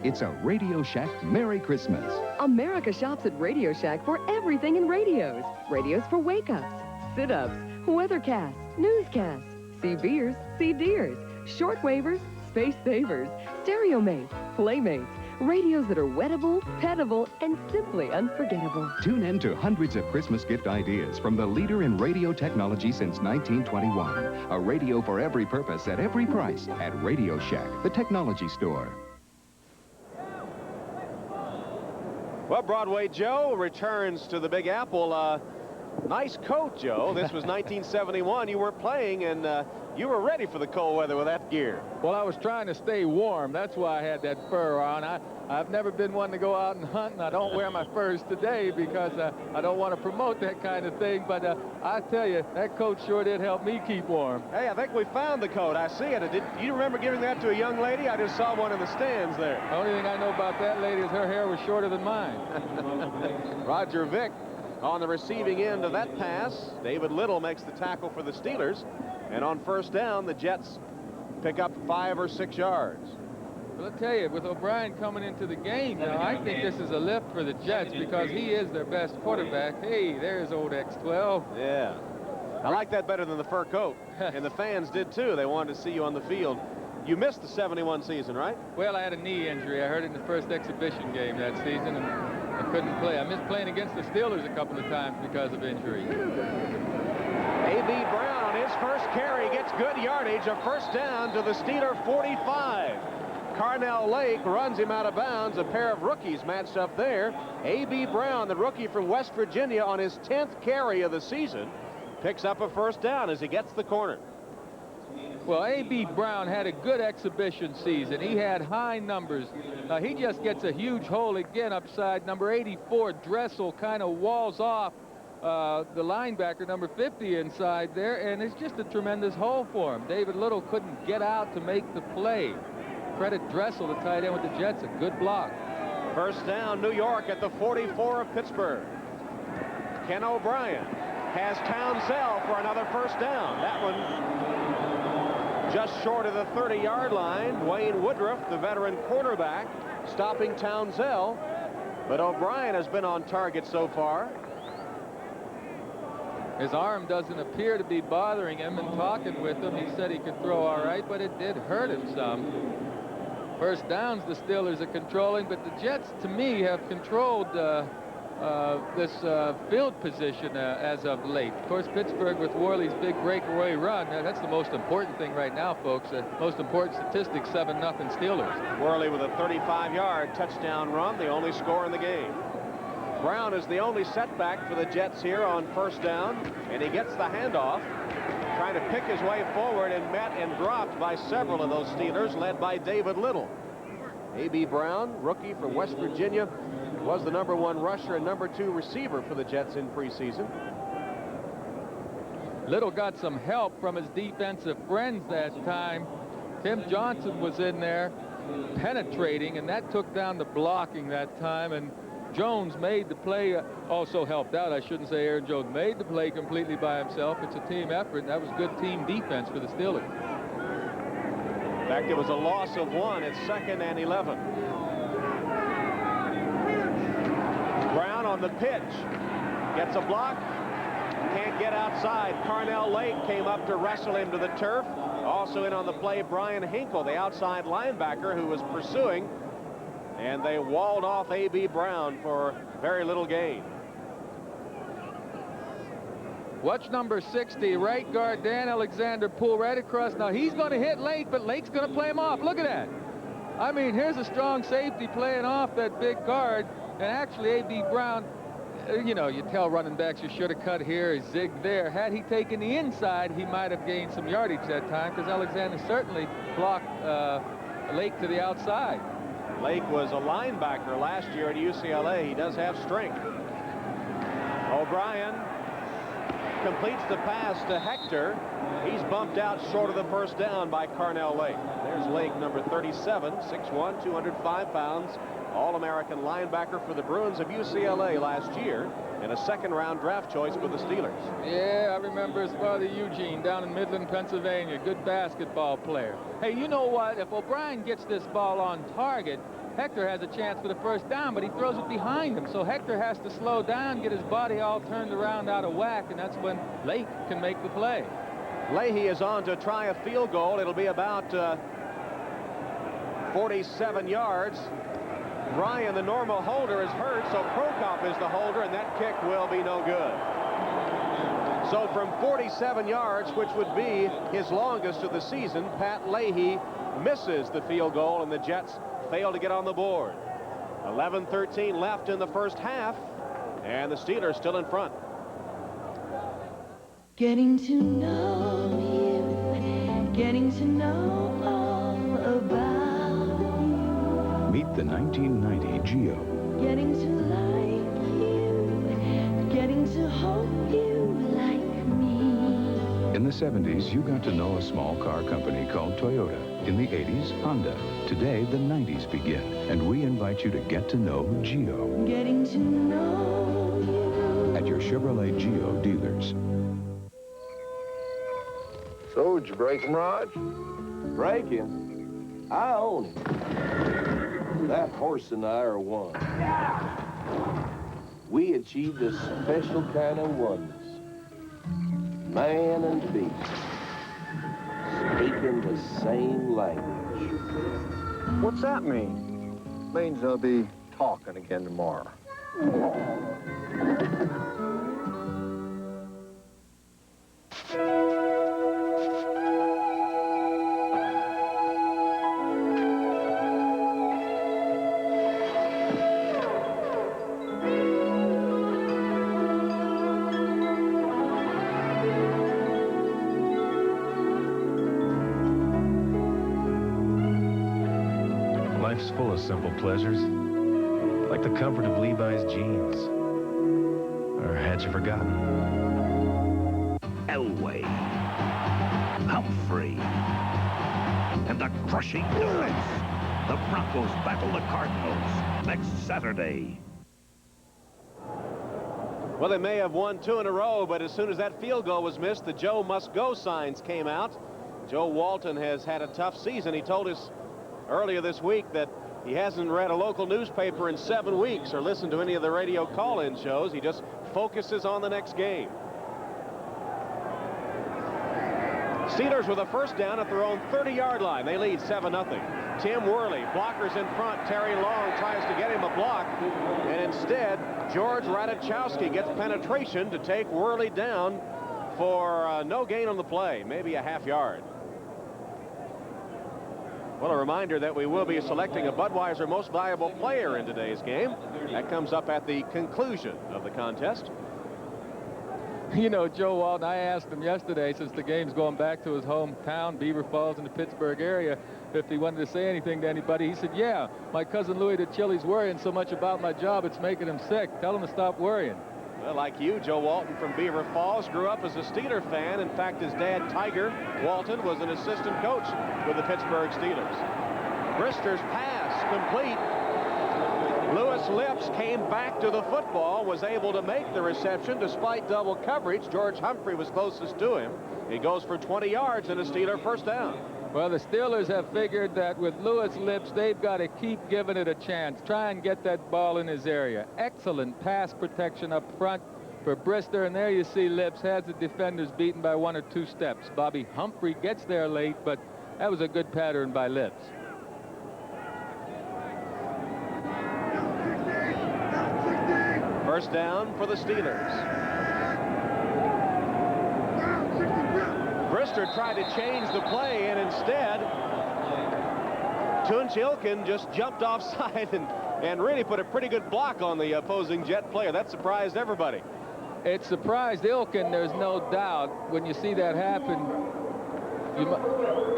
It's a Radio Shack Merry Christmas. America shops at Radio Shack for everything in radios. Radios for wake-ups, sit-ups, weathercasts, newscasts, CBers, CDers, shortwavers, space savers, stereo mates, playmates, radios that are wettable, petable, and simply unforgettable. Tune in to hundreds of Christmas gift ideas from the leader in radio technology since 1921. A radio for every purpose at every price at Radio Shack, the technology store. Well, Broadway Joe returns to the Big Apple. Nice coat, Joe. This was 1971. You were playing, and you were ready for the cold weather with that gear. Well, I was trying to stay warm. That's why I had that fur on. I've never been one to go out and hunt, and I don't wear my furs today because I don't want to promote that kind of thing. But I tell you, that coat sure did help me keep warm. Hey, I think we found the coat. I see it. Do you remember giving that to a young lady? I just saw one in the stands there. The only thing I know about that lady is her hair was shorter than mine. Roger Vick on the receiving end of that pass. David Little makes the tackle for the Steelers. And on first down, the Jets pick up 5 or 6 yards. Well, I'll tell you, with O'Brien coming into the game now, I think this is a lift for the Jets because he is their best quarterback. Hey, there's old X12. Yeah. I like that better than the fur coat. And the fans did, too. They wanted to see you on the field. You missed the 71 season, right? Well, I had a knee injury. I hurt it in the first exhibition game that season, and I couldn't play. I missed playing against the Steelers a couple of times because of injury. A.B. Brown on his first carry gets good yardage, a first down to the Steeler 45. Carnell Lake runs him out of bounds. A pair of rookies matched up there. A.B. Brown, the rookie from West Virginia, on his 10th carry of the season, picks up a first down as he gets the corner. Well, A.B. Brown had a good exhibition season. He had high numbers. He just gets a huge hole again upside. Number 84, Dressel, kind of walls off the linebacker, number 50, inside there, and it's just a tremendous hole for him. David Little couldn't get out to make the play. Credit Dressel, the tight end with the Jets, a good block. First down, New York at the 44 of Pittsburgh. Ken O'Brien has Townsell for another first down. That one just short of the 30-yard line. Wayne Woodruff, the veteran quarterback, stopping Townsell. But O'Brien has been on target so far. His arm doesn't appear to be bothering him, and talking with him, he said he could throw all right, but it did hurt him some. First downs the Steelers are controlling, but the Jets, to me, have controlled this field position as of late. Of course, Pittsburgh with Worley's big breakaway run, that's the most important thing right now, folks. Most important statistic, 7-0 Steelers. Worley with a 35-yard touchdown run, the only score in the game. Brown is the only setback for the Jets here on first down, and he gets the handoff. trying to pick his way forward and met and dropped by several of those Steelers, led by David Little. A.B. Brown, rookie from West Virginia, was the #1 rusher and #2 receiver for the Jets in preseason. Little got some help from his defensive friends that time. Tim Johnson was in there penetrating, and that took down the blocking that time, and Jones made the play, also helped out. I shouldn't say Aaron Jones made the play completely by himself. It's a team effort, and that was good team defense for the Steelers. In fact, it was a loss of 1 at 2nd and 11. Brown on the pitch. Gets a block. Can't get outside. Carnell Lake came up to wrestle him to the turf. Also in on the play, Brian Hinkle, the outside linebacker who was pursuing. And they walled off A.B. Brown for very little gain. Watch number 60, right guard Dan Alexander pull right across. Now he's going to hit Lake, but Lake's going to play him off. Look at that. I mean, here's a strong safety playing off that big guard. And actually, A.B. Brown, you know, you tell running backs you should have cut here, he zigged there. Had he taken the inside, he might have gained some yardage that time, because Alexander certainly blocked Lake to the outside. Lake was a linebacker last year at UCLA. He does have strength. O'Brien completes the pass to Hector. He's bumped out short of the first down by Carnell Lake. There's Lake, number 37, 6'1", 205 pounds. All-American linebacker for the Bruins of UCLA last year, and a second-round draft choice for the Steelers. Yeah, I remember his father Eugene down in Midland, Pennsylvania. Good basketball player. Hey, you know what? If O'Brien gets this ball on target, Hector has a chance for the first down, but he throws it behind him. So Hector has to slow down, get his body all turned around out of whack, and that's when Lake can make the play. Leahy is on to try a field goal. It'll be about 47 yards. Ryan, the normal holder, is hurt, so Prokop is the holder, and that kick will be no good. So from 47 yards, which would be his longest of the season, Pat Leahy misses the field goal, and the Jets fail to get on the board. 11:13 left in the first half, and the Steelers still in front. Getting to know you, getting to know all about. Meet the 1990 Geo. Getting to like you, getting to hope you like me. In the 70s, you got to know a small car company called Toyota. In the 80s, Honda. Today, the 90s begin, and we invite you to get to know Geo. Getting to know you. At your Chevrolet Geo dealers. So, did you break him, Raj? Break him? I own him. That horse and I are one. We achieved a special kind of oneness. Man and beast. Speaking the same language. What's that mean? Means they'll be talking again tomorrow. Life's full of simple pleasures, like the comfort of Levi's jeans. Or had you forgotten? Elway, Humphrey, and the crushing defense. The Broncos battle the Cardinals next Saturday. Well, they may have won 2 in a row, but as soon as that field goal was missed, the Joe must go signs came out. Joe Walton has had a tough season. He told us earlier this week that he hasn't read a local newspaper in 7 weeks or listened to any of the radio call-in shows. He just focuses on the next game. Steelers with a first down at their own 30-yard line. They lead 7-0. Tim Worley, blockers in front. Terry Long tries to get him a block, and instead George Radachowski gets penetration to take Worley down for no gain on the play, maybe a half yard. Well, a reminder that we will be selecting a Budweiser Most Valuable Player in today's game. That comes up at the conclusion of the contest. You know, Joe Walton, I asked him yesterday, since the game's going back to his hometown, Beaver Falls in the Pittsburgh area, if he wanted to say anything to anybody. He said, yeah, my cousin Louis the Chili's worrying so much about my job, it's making him sick. Tell him to stop worrying. Well, like you, Joe Walton from Beaver Falls grew up as a Steeler fan. In fact, his dad, Tiger Walton, was an assistant coach with the Pittsburgh Steelers. Brister's pass complete. Louis Lipps came back to the football, was able to make the reception despite double coverage. George Humphrey was closest to him. He goes for 20 yards and a Steeler first down. Well, the Steelers have figured that with Louis Lipps, they've got to keep giving it a chance. Try and get that ball in his area. Excellent pass protection up front for Brister. And there you see Lipps has the defenders beaten by 1 or 2 steps. Bobby Humphrey gets there late, but that was a good pattern by Lipps. First down for the Steelers. Brister tried to change the play, and instead, Tunch Ilkin just jumped offside and really put a pretty good block on the opposing Jet player. That surprised everybody. It surprised Ilkin, there's no doubt. When you see that happen,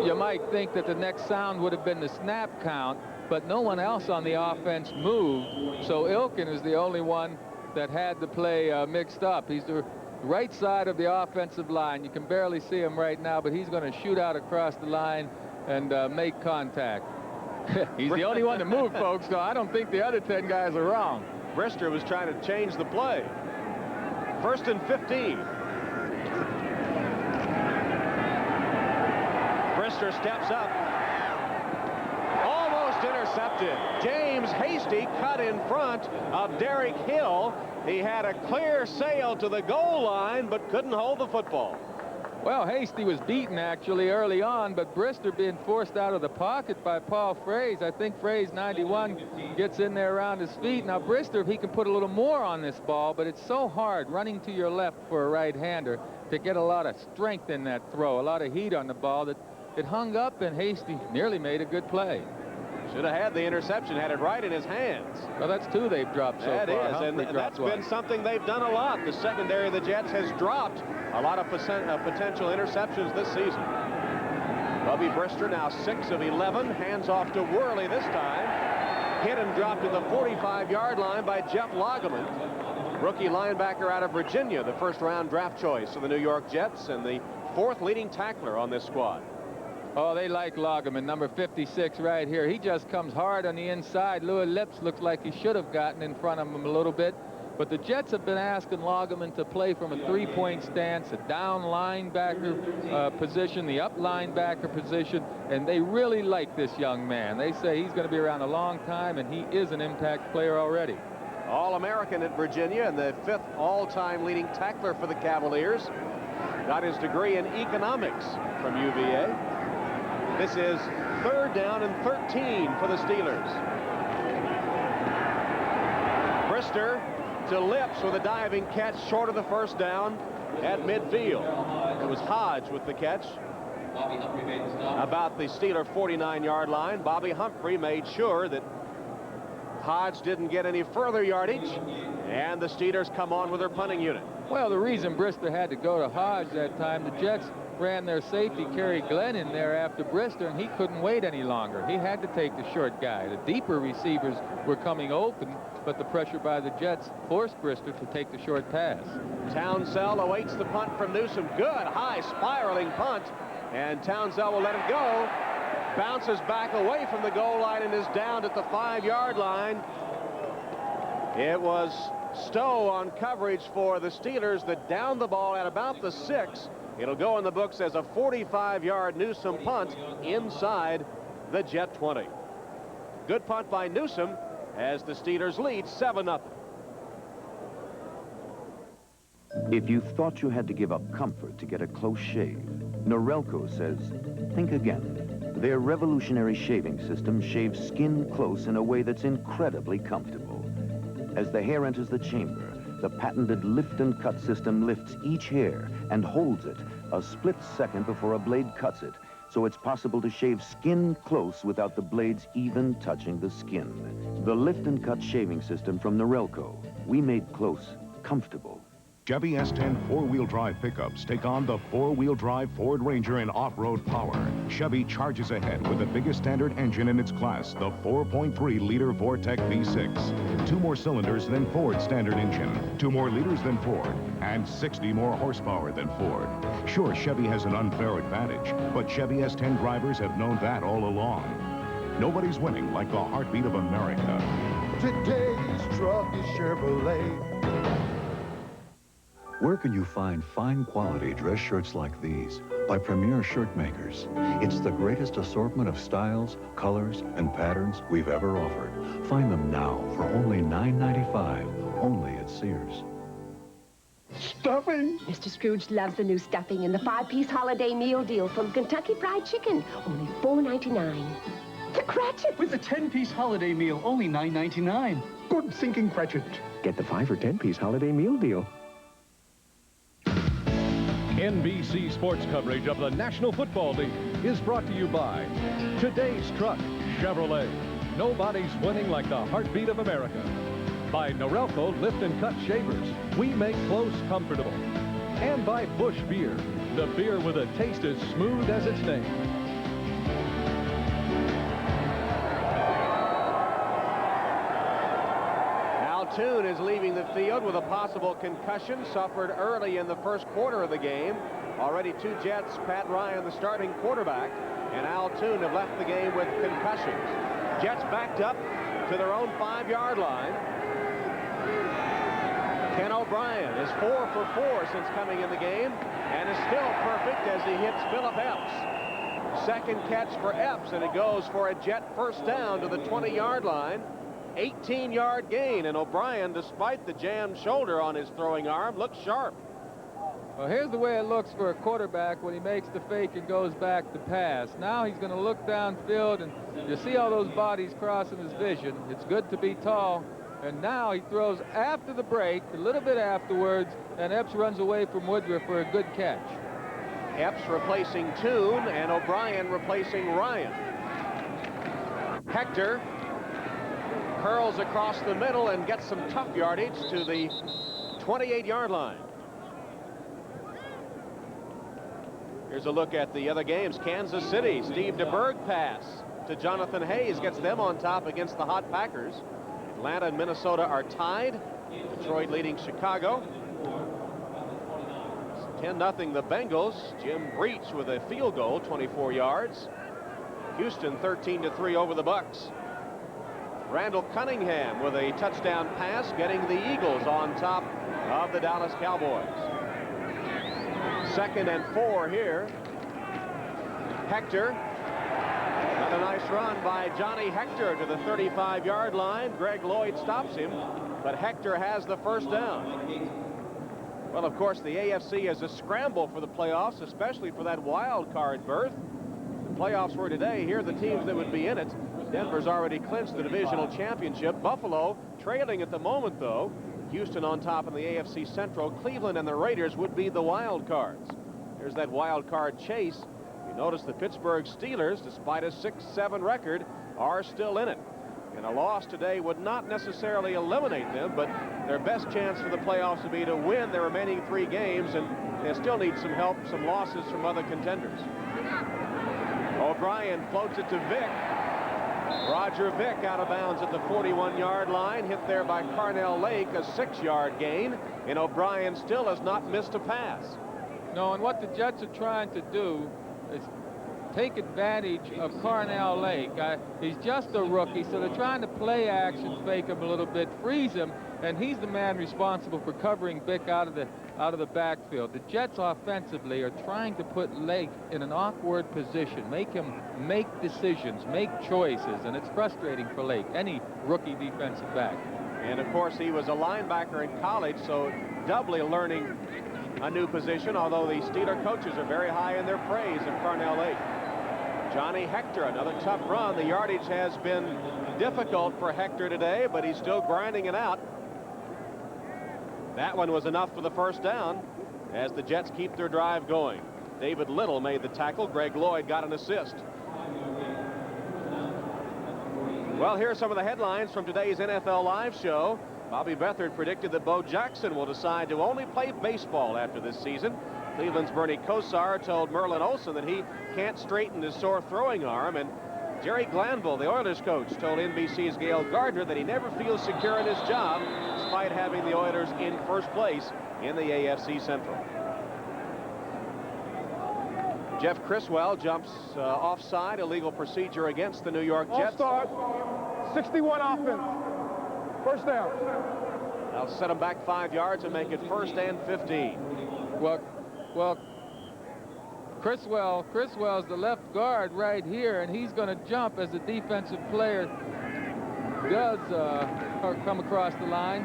you might think that the next sound would have been the snap count, but no one else on the offense moved. So Ilkin is the only one that had the play mixed up. He's the right side of the offensive line. You can barely see him right now, but he's going to shoot out across the line and make contact. He's the only one to move, folks, so I don't think the other 10 guys are wrong. Brister was trying to change the play. First and 15. Brister steps up. Almost intercepted. James Hasty cut in front of Derek Hill. He had a clear sail to the goal line, but couldn't hold the football. Well, Hasty was beaten actually early on, but Brister being forced out of the pocket by Paul Fraze. I think Fraze, 91, gets in there around his feet. Now Brister, if he can put a little more on this ball, but it's so hard running to your left for a right-hander to get a lot of strength in that throw, a lot of heat on the ball, that it hung up, and Hasty nearly made a good play. Should have had the interception, had it right in his hands. Well, that's 2 they've dropped so far. That is, and that's been something they've done a lot. The secondary of the Jets has dropped a lot of potential interceptions this season. Bubby Brister now 6 of 11. Hands off to Worley this time. Hit and dropped to the 45-yard line by Jeff Lageman, rookie linebacker out of Virginia, the first-round draft choice of the New York Jets and the 4th leading tackler on this squad. Oh, they like Lageman, number 56 right here. He just comes hard on the inside. Louis Lipps looks like he should have gotten in front of him a little bit. But the Jets have been asking Lageman to play from a 3-point stance, a down linebacker position, the up linebacker position, and they really like this young man. They say he's going to be around a long time, and he is an impact player already. All-American at Virginia and the 5th all-time leading tackler for the Cavaliers. Got his degree in economics from UVA. This is 3rd down and 13 for the Steelers. Brister to Lipps with a diving catch short of the first down at midfield. It was Hodge with the catch about the Steeler 49-yard line. Bobby Humphrey made sure that Hodge didn't get any further yardage, and the Steelers come on with their punting unit. Well, the reason Brister had to go to Hodge that time, the Jets ran their safety, Kerry Glenn, in there after Brister, and he couldn't wait any longer. He had to take the short guy. The deeper receivers were coming open, but the pressure by the Jets forced Brister to take the short pass. Townsell awaits the punt from Newsome. Good high spiraling punt, and Townsell will let it go. Bounces back away from the goal line and is down at the 5-yard line. It was Stowe on coverage for the Steelers that downed the ball at about the 6. It'll go in the books as a 45-yard Newsome punt inside the Jet 20. Good punt by Newsome as the Steelers lead 7-0. If you thought you had to give up comfort to get a close shave, Norelco says, think again. Their revolutionary shaving system shaves skin close in a way that's incredibly comfortable. As the hair enters the chamber, the patented lift and cut system lifts each hair and holds it a split second before a blade cuts it, so it's possible to shave skin close without the blades even touching the skin. The lift and cut shaving system from Norelco. We made close comfortable. Chevy S10 four-wheel drive pickups take on the four-wheel drive Ford Ranger in off-road power. Chevy charges ahead with the biggest standard engine in its class, the 4.3-liter Vortec V6. 2 more cylinders than Ford's standard engine, 2 more liters than Ford, and 60 more horsepower than Ford. Sure, Chevy has an unfair advantage, but Chevy S10 drivers have known that all along. Nobody's winning like the heartbeat of America. Today's truck is Chevrolet. Where can you find fine quality dress shirts like these by Premier Shirt Makers? It's the greatest assortment of styles, colors, and patterns we've ever offered. Find them now for only $9.95, only at Sears. Stuffing? Mr. Scrooge loves the new stuffing in the 5-piece holiday meal deal from Kentucky Fried Chicken, only $4.99. To Cratchit! With the 10-piece holiday meal, only $9.99. Good thinking, Cratchit. Get the 5 or 10-piece holiday meal deal. NBC sports coverage of the National Football League is brought to you by today's truck, Chevrolet. Nobody's winning like the heartbeat of America. By Norelco Lift and Cut Shavers. We make clothes comfortable. And by Busch Beer, the beer with a taste as smooth as its name. Toon is leaving the field with a possible concussion suffered early in the first quarter of the game. Already 2 Jets, Pat Ryan, the starting quarterback, and Al Toon have left the game with concussions. Jets backed up to their own 5-yard line. Ken O'Brien is 4 for 4 since coming in the game and is still perfect as he hits Philip Epps. Second catch for Epps, and it goes for a Jet first down to the 20-yard line. 18-yard gain, and O'Brien, despite the jammed shoulder on his throwing arm, looks sharp. Well, here's the way it looks for a quarterback when he makes the fake and goes back to pass. Now he's going to look downfield, and you see all those bodies crossing his vision. It's good to be tall, and now he throws after the break, a little bit afterwards, and Epps runs away from Woodruff for a good catch. Epps replacing Toon, and O'Brien replacing Ryan. Hector curls across the middle and gets some tough yardage to the 28-yard line. Here's a look at the other games. Kansas City, Steve DeBerg pass to Jonathan Hayes gets them on top against the hot Packers. Atlanta and Minnesota are tied. Detroit leading Chicago. 10-0 the Bengals. Jim Breach with a field goal, 24 yards. Houston 13-3 over the Bucks. Randall Cunningham with a touchdown pass, getting the Eagles on top of the Dallas Cowboys. 2nd and 4 here. Hector. Another nice run by Johnny Hector to the 35-yard line. Greg Lloyd stops him, but Hector has the first down. Well, of course, the AFC is a scramble for the playoffs, especially for that wild card berth. The playoffs were today. Here are the teams that would be in it. Denver's already clinched the divisional championship. Buffalo trailing at the moment, though. Houston on top in the AFC Central. Cleveland and the Raiders would be the wild cards. There's that wild card chase. You notice the Pittsburgh Steelers, despite a 6-7 record, are still in it. And a loss today would not necessarily eliminate them, but their best chance for the playoffs would be to win their remaining 3 games, and they still need some help, some losses from other contenders. O'Brien floats it to Vick. Roger Vick out of bounds at the 41-yard line, hit there by Carnell Lake, a 6-yard gain, and O'Brien still has not missed a pass. No, and what the Jets are trying to do is take advantage of Carnell Lake. He's just a rookie, so they're trying to play action, fake him a little bit, freeze him, and he's the man responsible for covering Vick out of the backfield. The Jets offensively are trying to put Lake in an awkward position, make him make decisions, make choices, and it's frustrating for Lake, any rookie defensive back. And of course, he was a linebacker in college, so doubly learning a new position, although the Steeler coaches are very high in their praise of Carnell Lake. Johnny Hector, another tough run. The yardage has been difficult for Hector today, but he's still grinding it out. That one was enough for the first down as the Jets keep their drive going. David Little made the tackle. Greg Lloyd got an assist. Well, here are some of the headlines from today's NFL Live show. Bobby Beathard predicted that Bo Jackson will decide to only play baseball after this season. Cleveland's Bernie Kosar told Merlin Olsen that he can't straighten his sore throwing arm, and Jerry Glanville, the Oilers coach, told NBC's Gail Gardner that he never feels secure in his job despite having the Oilers in first place in the AFC Central. Jeff Criswell jumps offside, illegal procedure against the New York Jets. Start. 61 offense. First down. They'll set them back 5 yards and make it 1st and 15. Well, Criswell's the left guard right here, and he's going to jump as the defensive player does come across the line.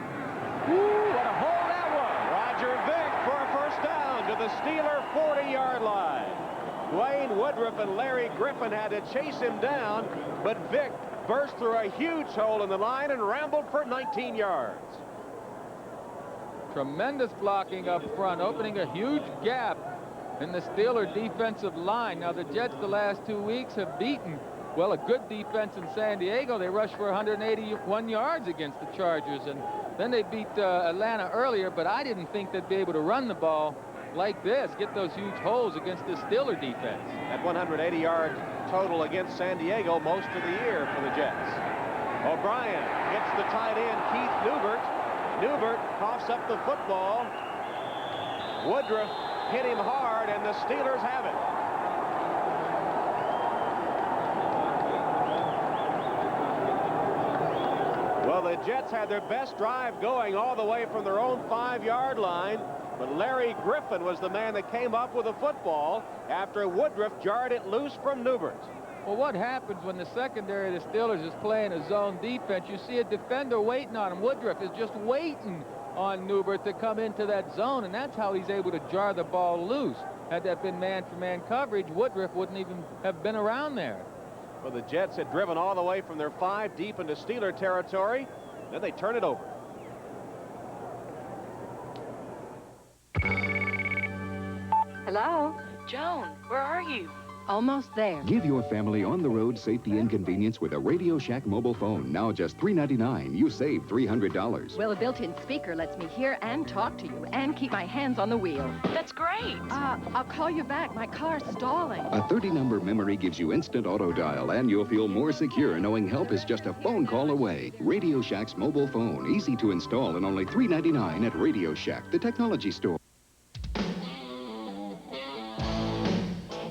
Woo, what a hole that was! Roger Vick for a first down to the Steeler 40-yard line. Dwayne Woodruff and Larry Griffin had to chase him down, but Vick burst through a huge hole in the line and rambled for 19 yards. Tremendous blocking up front, opening a huge gap in the Steeler defensive line. Now, the Jets the last 2 weeks have beaten, well, a good defense in San Diego. They rushed for 181 yards against the Chargers, and then they beat Atlanta earlier, but I didn't think they'd be able to run the ball like this, get those huge holes against this Steeler defense. At 180-yard total against San Diego most of the year for the Jets. O'Brien gets the tight end, Keith Newbert. Newbert coughs up the football. Woodruff hit him hard, and the Steelers have it. Well, the Jets had their best drive going all the way from their own 5-yard line, but Larry Griffin was the man that came up with the football after Woodruff jarred it loose from Newbert. Well, what happens when the secondary of the Steelers is playing a zone defense? You see a defender waiting on him. Woodruff is just waiting on Newbert to come into that zone, and that's how he's able to jar the ball loose. Had that been man-for-man coverage, Woodruff wouldn't even have been around there. Well, the Jets had driven all the way from their 5 deep into Steeler territory. Then they turn it over. Hello? Joan, where are you? Almost there. Give your family on-the-road safety and convenience with a Radio Shack mobile phone. Now just $399. You save $300. Well, a built-in speaker lets me hear and talk to you and keep my hands on the wheel. That's great. I'll call you back. My car's stalling. A 30-number memory gives you instant auto dial, and you'll feel more secure knowing help is just a phone call away. Radio Shack's mobile phone. Easy to install and only $399 at Radio Shack, the technology store.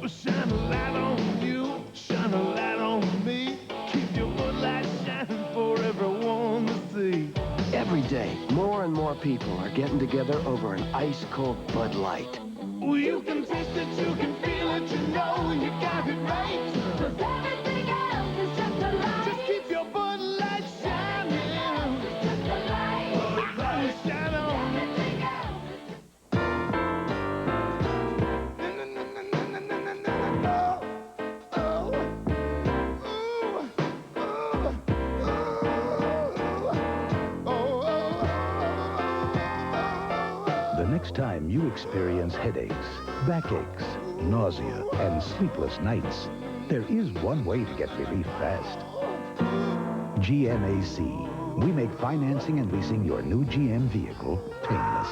Shine a light on you, shine a light on me. Keep your footlight shining for everyone to see. Every day, more and more people are getting together over an ice-cold Bud Light. Well, you can taste it, you can feel it, you know you got it right. 'Cause everything else is just a light. Just keep your Bud Light shining. Just a light. Bud Light shine on. Everything else. The next time you experience headaches, backaches, nausea, and sleepless nights, there is one way to get relief fast. GMAC. We make financing and leasing your new GM vehicle painless.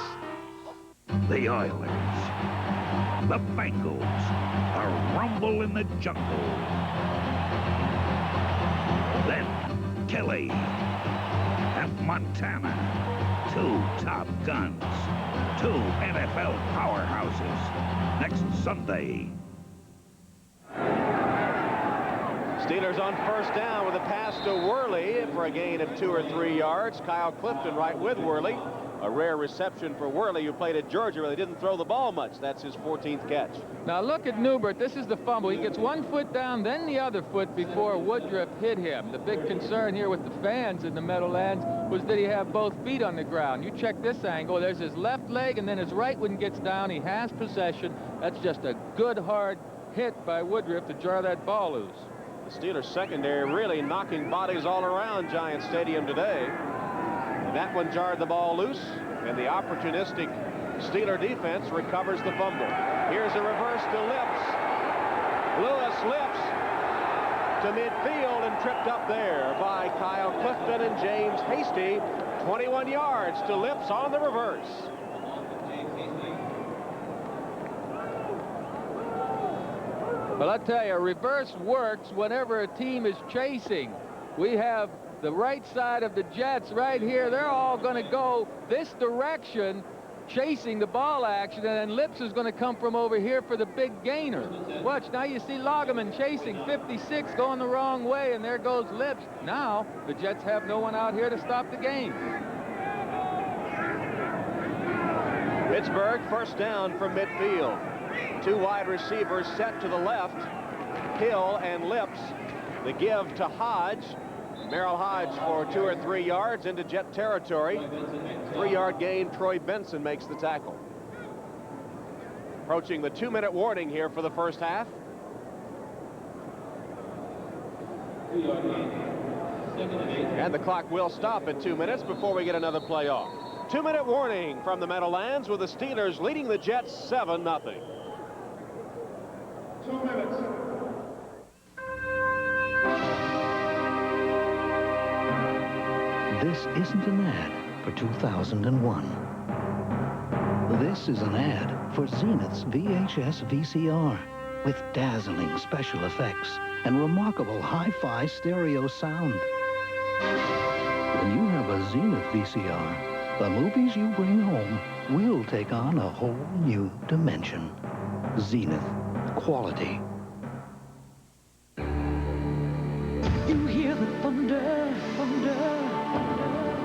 The Oilers, the Bengals, a rumble in the jungle. Then Kelly and Montana. 2 top guns, 2 NFL powerhouses. Next Sunday. Steelers on first down with a pass to Worley for a gain of 2 or 3 yards. Kyle Clifton right with Worley. A rare reception for Worley, who played at Georgia, where they didn't throw the ball much. That's his 14th catch. Now look at Newbert. This is the fumble. He gets 1 foot down, then the other foot before Woodruff hit him. The big concern here with the fans in the Meadowlands was that he have both feet on the ground. You check this angle. There's his left leg, and then his right one gets down. He has possession. That's just a good, hard hit by Woodruff to jar that ball loose. The Steelers secondary really knocking bodies all around Giant Stadium today. And that one jarred the ball loose, and the opportunistic Steeler defense recovers the fumble. Here's a reverse to Lips. Lewis Lips to midfield and tripped up there by Kyle Clifton and James Hasty. 21 yards to Lips on the reverse. Well, I tell you, reverse works whenever a team is chasing. We have the right side of the Jets right here. They're all going to go this direction, chasing the ball action, and then Lips is going to come from over here for the big gainer. Watch, now you see Loggeman chasing 56, going the wrong way, and there goes Lips. Now, the Jets have no one out here to stop the game. Pittsburgh first down from midfield. Two wide receivers set to the left, Hill and Lips. The give to Hodge. Merrill Hodge for 2 or 3 yards into Jet territory. 3-yard gain. Troy Benson makes the tackle. Approaching the 2-minute warning here for the first half. And the clock will stop at 2 minutes before we get another play off. 2-minute warning from the Meadowlands with the Steelers leading the Jets 7-0. 2 minutes. This isn't an ad for 2001. This is an ad for Zenith's VHS VCR with dazzling special effects and remarkable hi-fi stereo sound. When you have a Zenith VCR, the movies you bring home will take on a whole new dimension. Zenith. Quality. You hear the thunder, thunder.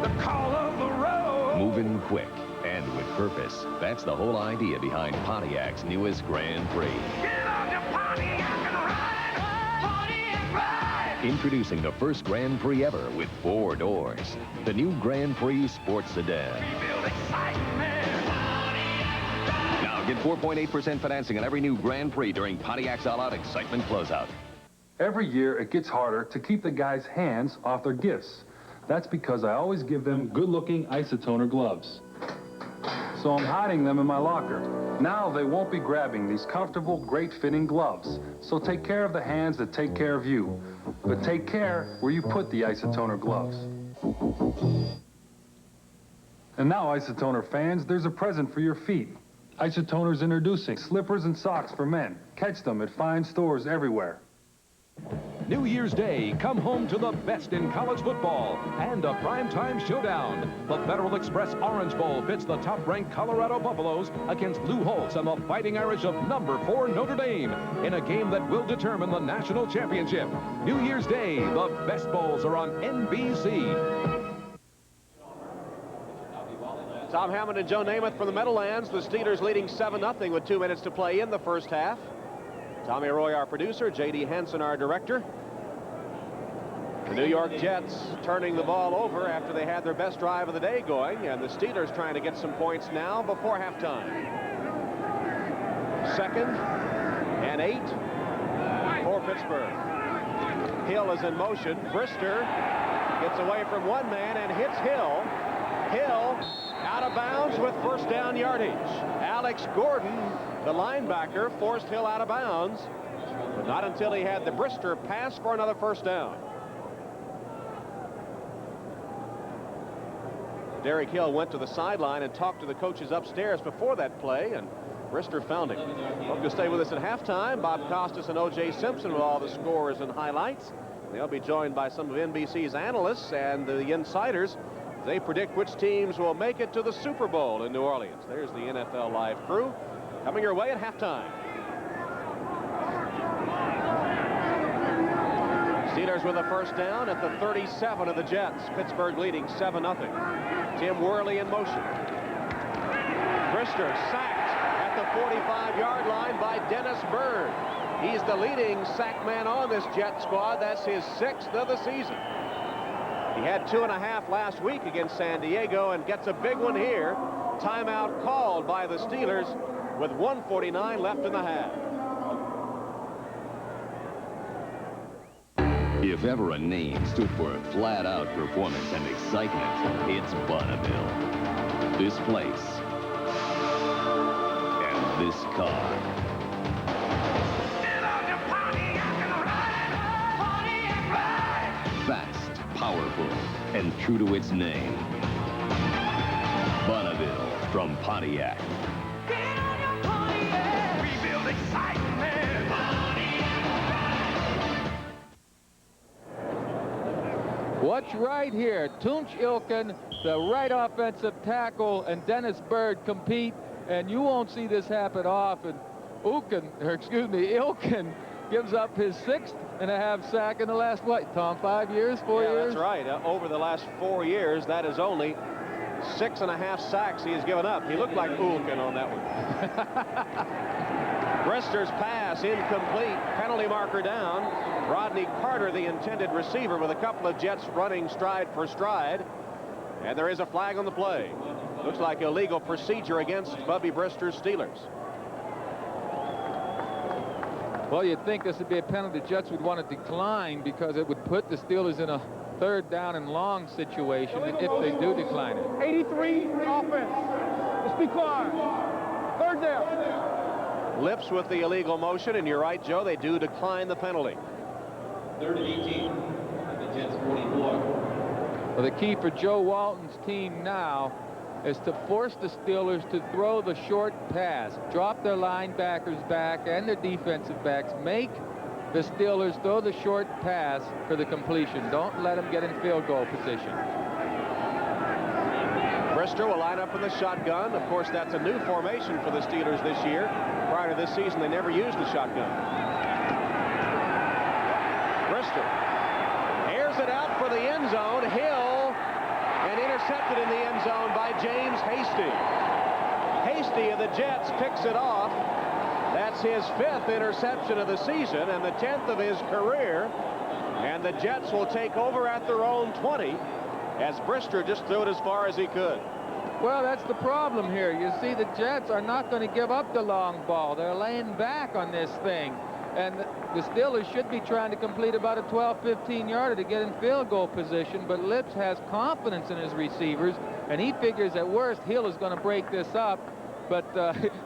The call of the road. Moving quick and with purpose. That's the whole idea behind Pontiac's newest Grand Prix. Get on your Pontiac and ride, Pontiac ride. Introducing the first Grand Prix ever with 4 doors. The new Grand Prix Sports Sedan. Now get 4.8% financing on every new Grand Prix during Pontiac's All-Out Excitement Closeout. Every year, it gets harder to keep the guys' hands off their gifts. That's because I always give them good-looking isotoner gloves. So I'm hiding them in my locker. Now they won't be grabbing these comfortable, great-fitting gloves. So take care of the hands that take care of you. But take care where you put the isotoner gloves. And now, Isotoner fans, there's a present for your feet. Isotoner's introducing slippers and socks for men. Catch them at fine stores everywhere. New Year's Day, come home to the best in college football and a primetime showdown. The Federal Express Orange Bowl pits the top-ranked Colorado Buffaloes against Lou Holtz and the Fighting Irish of number 4 Notre Dame in a game that will determine the national championship. New Year's Day, the best bowls are on NBC. Tom Hammond and Joe Namath from the Meadowlands. The Steelers leading 7-0 with 2 minutes to play in the first half. Tommy Roy, our producer, J.D. Henson, our director. The New York Jets turning the ball over after they had their best drive of the day going, and the Steelers trying to get some points now before halftime. 2nd and 8 for Pittsburgh. Hill is in motion. Brister gets away from one man and hits Hill. Hill out of bounds with first down yardage. Alex Gordon, the linebacker, forced Hill out of bounds, but not until he had the Brister pass for another first down. Derek Hill went to the sideline and talked to the coaches upstairs before that play, and Brister found him. Hope you'll stay with us at halftime. Bob Costas and O.J. Simpson with all the scores and highlights. They'll be joined by some of NBC's analysts and the insiders. They predict which teams will make it to the Super Bowl in New Orleans. There's the NFL Live crew coming your way at halftime. Steelers with a first down at the 37 of the Jets. Pittsburgh leading 7-0. Tim Worley in motion. Brister sacked at the 45-yard line by Dennis Byrd. He's the leading sack man on this Jet squad. That's his 6th of the season. He had 2.5 last week against San Diego and gets a big one here. Timeout called by the Steelers with 1:49 left in the half. If ever a name stood for a flat-out performance and excitement, it's Bonneville. This place and this car. Get on your Pontiac and ride, Pontiac. and true to its name. Bonneville from Pontiac. We build excitement. Watch right here. Tunch Ilkin, the right offensive tackle, and Dennis Bird compete, and you won't see this happen often. Ilkin gives up his 6th and a half sack in the last, what, Tom, 5 years, 4 years? That's right. Over the last 4 years, that is only 6.5 sacks he has given up. He looked like Ulkin on that one. Brister's pass incomplete. Penalty marker down. Rodney Carter, the intended receiver, with a couple of Jets running stride for stride. And there is a flag on the play. Looks like illegal procedure against Bubby Brister's Steelers. Well, you'd think this would be a penalty the Jets would want to decline because it would put the Steelers in a 3rd down and long situation if they do decline it. 83 offense. Just be quiet. 3rd down. Lips with the illegal motion, and you're right, Joe, they do decline the penalty. 3rd and 18. The Jets 44. Well, the key for Joe Walton's team now is to force the Steelers to throw the short pass, drop their linebackers back and their defensive backs, make the Steelers throw the short pass for the completion. Don't let them get in field goal position. Brister will line up in the shotgun. Of course, that's a new formation for the Steelers this year. Prior to this season, they never used the shotgun. Brister airs it out for the end zone. Hill, and intercepted in the end zone by James Hasty. Hasty of the Jets picks it off. That's his 5th interception of the season and the 10th of his career. And the Jets will take over at their own 20 as Brister just threw it as far as he could. Well, that's the problem here. You see, the Jets are not going to give up the long ball. They're laying back on this thing. And the Steelers should be trying to complete about a 12-15 yarder to get in field goal position, but Lips has confidence in his receivers, and he figures at worst Hill is going to break this up, but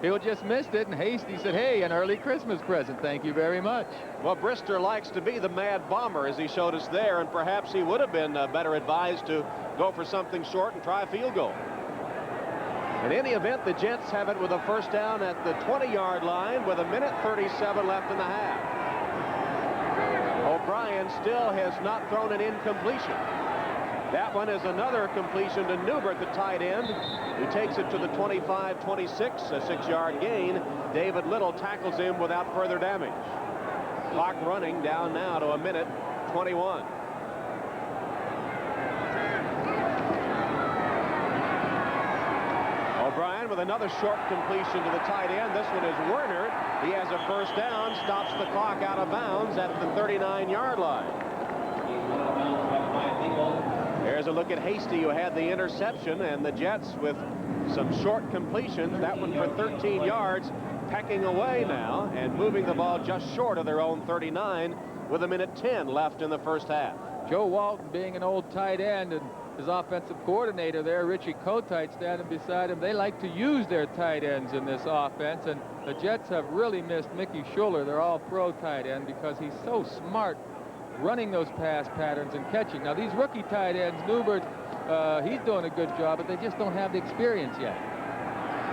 Hill just missed it, and Hasty said, hey, an early Christmas present, thank you very much. Well, Brister likes to be the mad bomber, as he showed us there, and perhaps he would have been better advised to go for something short and try a field goal. In any event, the Jets have it with a 1st down at the 20-yard line with 1:37 left in the half. O'Brien still has not thrown an incompletion. That one is another completion to Newbert, the tight end, who takes it to the 25-26, a 6-yard gain. David Little tackles him without further damage. Clock running down now to 1:21. O'Brien with another short completion to the tight end. This one is Werner. He has a 1st down, stops the clock out of bounds at the 39-yard line. There's a look at Hasty, who had the interception, and the Jets with some short completions. That one for 13 yards, pecking away now and moving the ball just short of their own 39 with 1:10 left in the 1st half. Joe Walton, being an old tight end, and his offensive coordinator there, Richie Kotite, standing beside him. They like to use their tight ends in this offense, and the Jets have really missed Mickey Schuller, their all-pro tight end, because he's so smart running those pass patterns and catching. Now, these rookie tight ends, Newbert, he's doing a good job, but they just don't have the experience yet.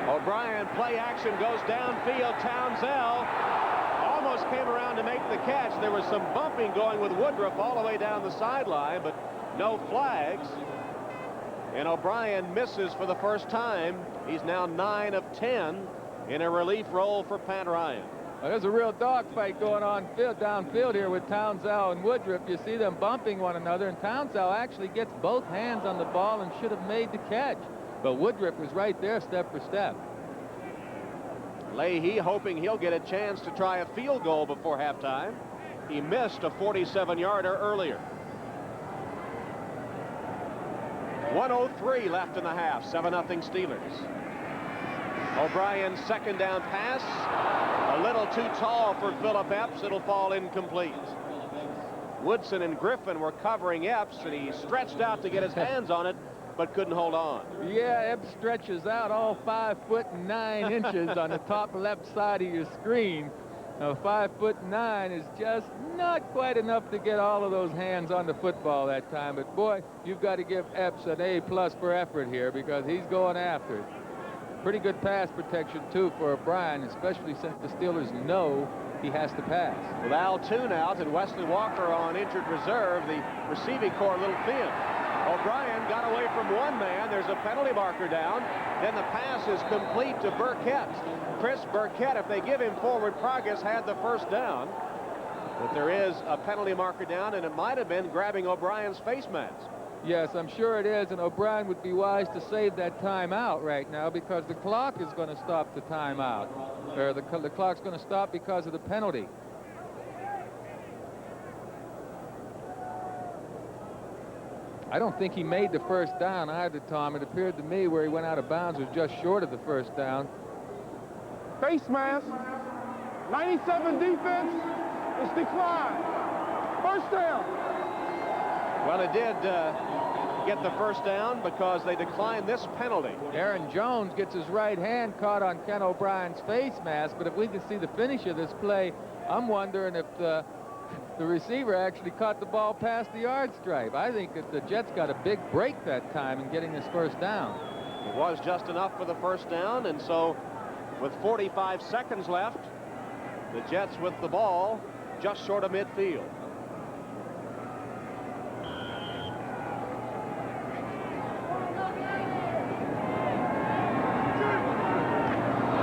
O'Brien, play action, goes downfield. Townsell almost came around to make the catch. There was some bumping going with Woodruff all the way down the sideline, but no flags. And O'Brien misses for the 1st time. He's now 9 of 10 in a relief role for Pat Ryan. Well, there's a real dogfight going on downfield here with Townsell and Woodruff. You see them bumping one another, and Townsell actually gets both hands on the ball and should have made the catch. But Woodruff was right there step for step. Leahy hoping he'll get a chance to try a field goal before halftime. He missed a 47-yarder earlier. 1:03 left in the half. 7-0 Steelers. O'Brien's 2nd down pass. A little too tall for Philip Epps. It'll fall incomplete. Woodson and Griffin were covering Epps, and he stretched out to get his hands on it, but couldn't hold on. Yeah, Epps stretches out all 5'9" on the top left side of your screen. Now, 5'9" is just not quite enough to get all of those hands on the football that time. But, boy, you've got to give Epps an A+ for effort here because he's going after it. Pretty good pass protection, too, for O'Brien, especially since the Steelers know he has to pass. With Al Toon out and Wesley Walker on injured reserve, the receiving corps a little thin. O'Brien got away from one man. There's a penalty marker down. Then the pass is complete to Burkett. Chris Burkett, if they give him forward progress, had the first down. But there is a penalty marker down, and it might have been grabbing O'Brien's face mask. Yes, I'm sure it is, and O'Brien would be wise to save that timeout right now because the clock is going to stop the timeout. Or the clock's going to stop because of the penalty. I don't think he made the first down either, Tom. It appeared to me where he went out of bounds was just short of the first down. Face mask. 97 defense is declined. First down. Well, it did get the first down because they declined this penalty. Aaron Jones gets his right hand caught on Ken O'Brien's face mask, but if we can see the finish of this play, I'm wondering if the receiver actually caught the ball past the yard stripe. I think that the Jets got a big break that time in getting this first down. It was just enough for the first down, and so with 45 seconds left, the Jets with the ball just short of midfield.